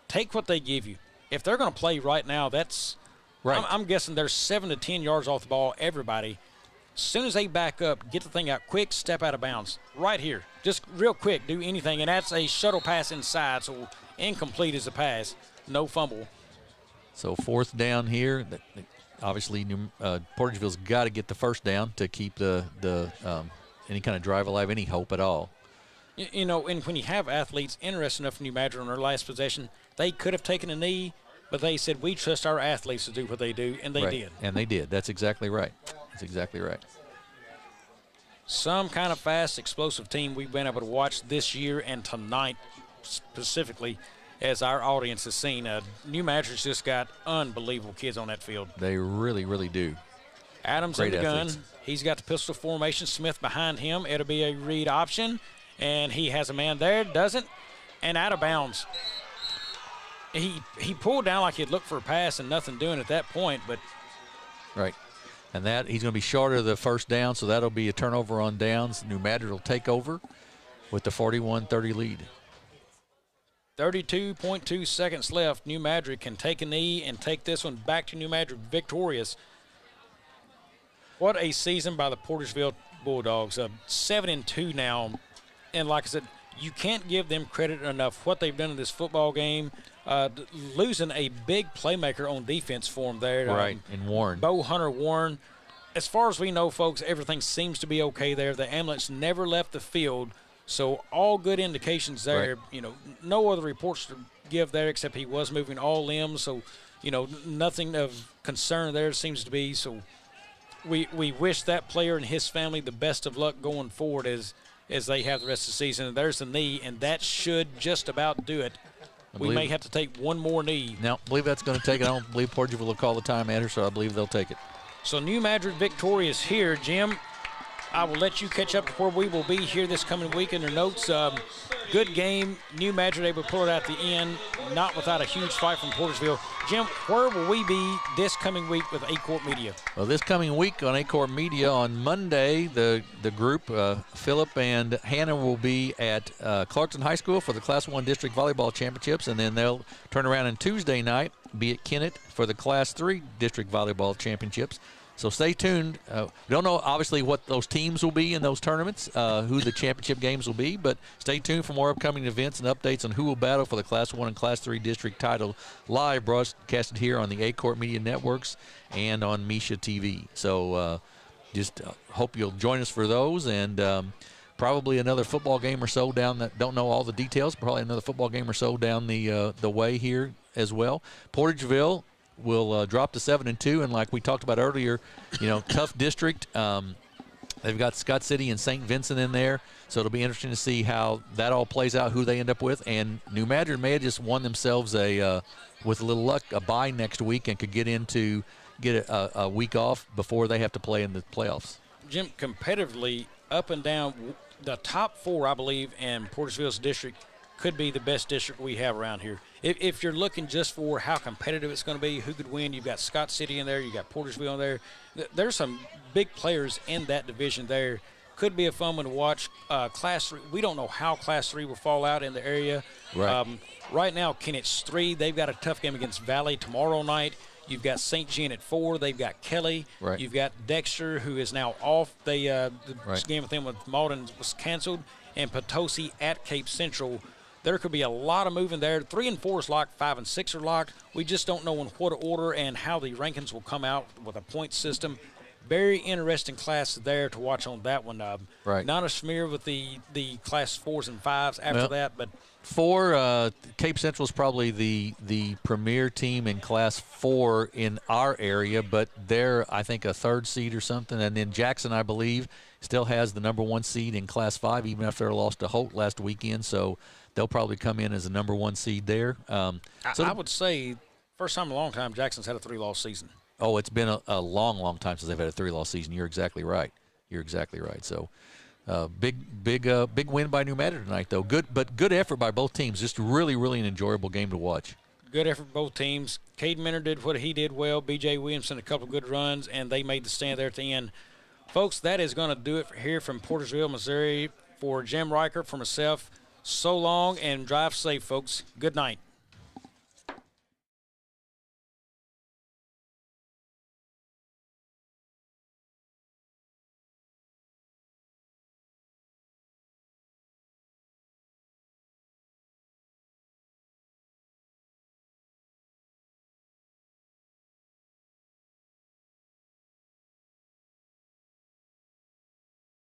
Take what they give you. If they're going to play right now, that's right. I'm guessing they're 7 to 10 yards off the ball, everybody. As soon as they back up, get the thing out quick, step out of bounds. Right here. Just real quick, do anything. And that's a shuttle pass inside, so incomplete is a pass. No fumble. So 4th down here. Obviously, Portageville's got to get the first down to keep the any kind of drive alive, any hope at all. You know, and when you have athletes interested enough in New Madrid on their last possession, they could have taken a knee, but they said, we trust our athletes to do what they do, and they did. And they did. That's exactly right. That's exactly right. Some kind of fast, explosive team we've been able to watch this year and tonight specifically, as our audience has seen. New Madrid's just got unbelievable kids on that field. They really, really do. Adams in the gun. He's got the pistol formation. Smith behind him. It'll be a read option. And he has a man there. Doesn't. And out of bounds. He pulled down like he'd look for a pass and nothing doing at that point. But right. And that he's going to be short of the first down, so that'll be a turnover on downs. New Madrid will take over with the 41-30 lead. 32.2 seconds left. New Madrid can take a knee and take this one back to New Madrid victorious. What a season by the Portageville Bulldogs. 7-2 now. And like I said, you can't give them credit enough what they've done in this football game. Losing a big playmaker on defense for them there. Right, and Warren. Bo Hunter Warren. As far as we know, folks, everything seems to be okay there. The ambulance never left the field. So all good indications there. Right. You know, no other reports to give there except he was moving all limbs. So, you know, nothing of concern there seems to be. So we wish that player and his family the best of luck going forward as they have the rest of the season. And there's the knee, and that should just about do it. We may have to take one more knee. No, I believe that's going to take it. I don't believe Portageville will call the timeout, so I believe they'll take it. So New Madrid victorious here. Jim, I will let you catch up to where we will be here this coming week in your notes. Good game. New Madrid able to pull it out at the end, not without a huge fight from Portageville. Jim, where will we be this coming week with A-Court Media? Well, this coming week on A-Court Media on Monday, the group, Philip and Hannah, will be at Clarkson High School for the Class 1 District Volleyball Championships, and then they'll turn around on Tuesday night, be at Kennett for the Class 3 District Volleyball Championships. So stay tuned. We don't know, obviously, what those teams will be in those tournaments, who the championship games will be, but stay tuned for more upcoming events and updates on who will battle for the Class 1 and Class 3 district title, live broadcasted here on the A-Court Media Networks and on Misha TV. So just hope you'll join us for those, and probably another football game or so down that, don't know all the details, probably another football game or so down the way here as well. Portageville will drop to 7-2, and like we talked about earlier, tough district. They've got Scott City and St. Vincent in there, so it'll be interesting to see how that all plays out, who they end up with. And New Madrid may have just won themselves with a little luck, a bye next week, and could get a week off before they have to play in the playoffs. Jim, competitively, up and down, the top 4, I believe, in Portageville's district could be the best district we have around here. If you're looking just for how competitive it's going to be, who could win, you've got Scott City in there, you've got Portageville in there. There's some big players in that division there. Could be a fun one to watch. Class 3, we don't know how Class 3 will fall out in the area. Right. Right now, Kennett's 3, they've got a tough game against Valley tomorrow night. You've got St. Jean at 4. They've got Kelly. Right. You've got Dexter, who is now off. The right. game with them with Malden was canceled. And Potosi at Cape Central. There could be a lot of moving there. 3 and 4 is locked. 5 and 6 are locked. We just don't know in what order and how the rankings will come out with a point system. Very interesting class there to watch on that one. Right. Not a smear with the Class 4s and 5s after that, but 4, Cape Central is probably the premier team in Class 4 in our area, but they're, I think, a 3rd seed or something. And then Jackson, I believe, still has the number 1 seed in Class 5, even after they lost to Holt last weekend. So they'll probably come in as a number 1 seed there. I would say, first time in a long time, Jackson's had a 3-loss season. Oh, it's been a long, long time since they've had a 3-loss season. You're exactly right. So, big win by New Madrid tonight, though. Good effort by both teams. Just really, really an enjoyable game to watch. Good effort both teams. Caden Minner did what he did well. B.J. Williamson a couple of good runs, and they made the stand there at the end. Folks, that is going to do it here from Portageville, Missouri. For Jim Riker, for myself, so long and drive safe, folks. Good night.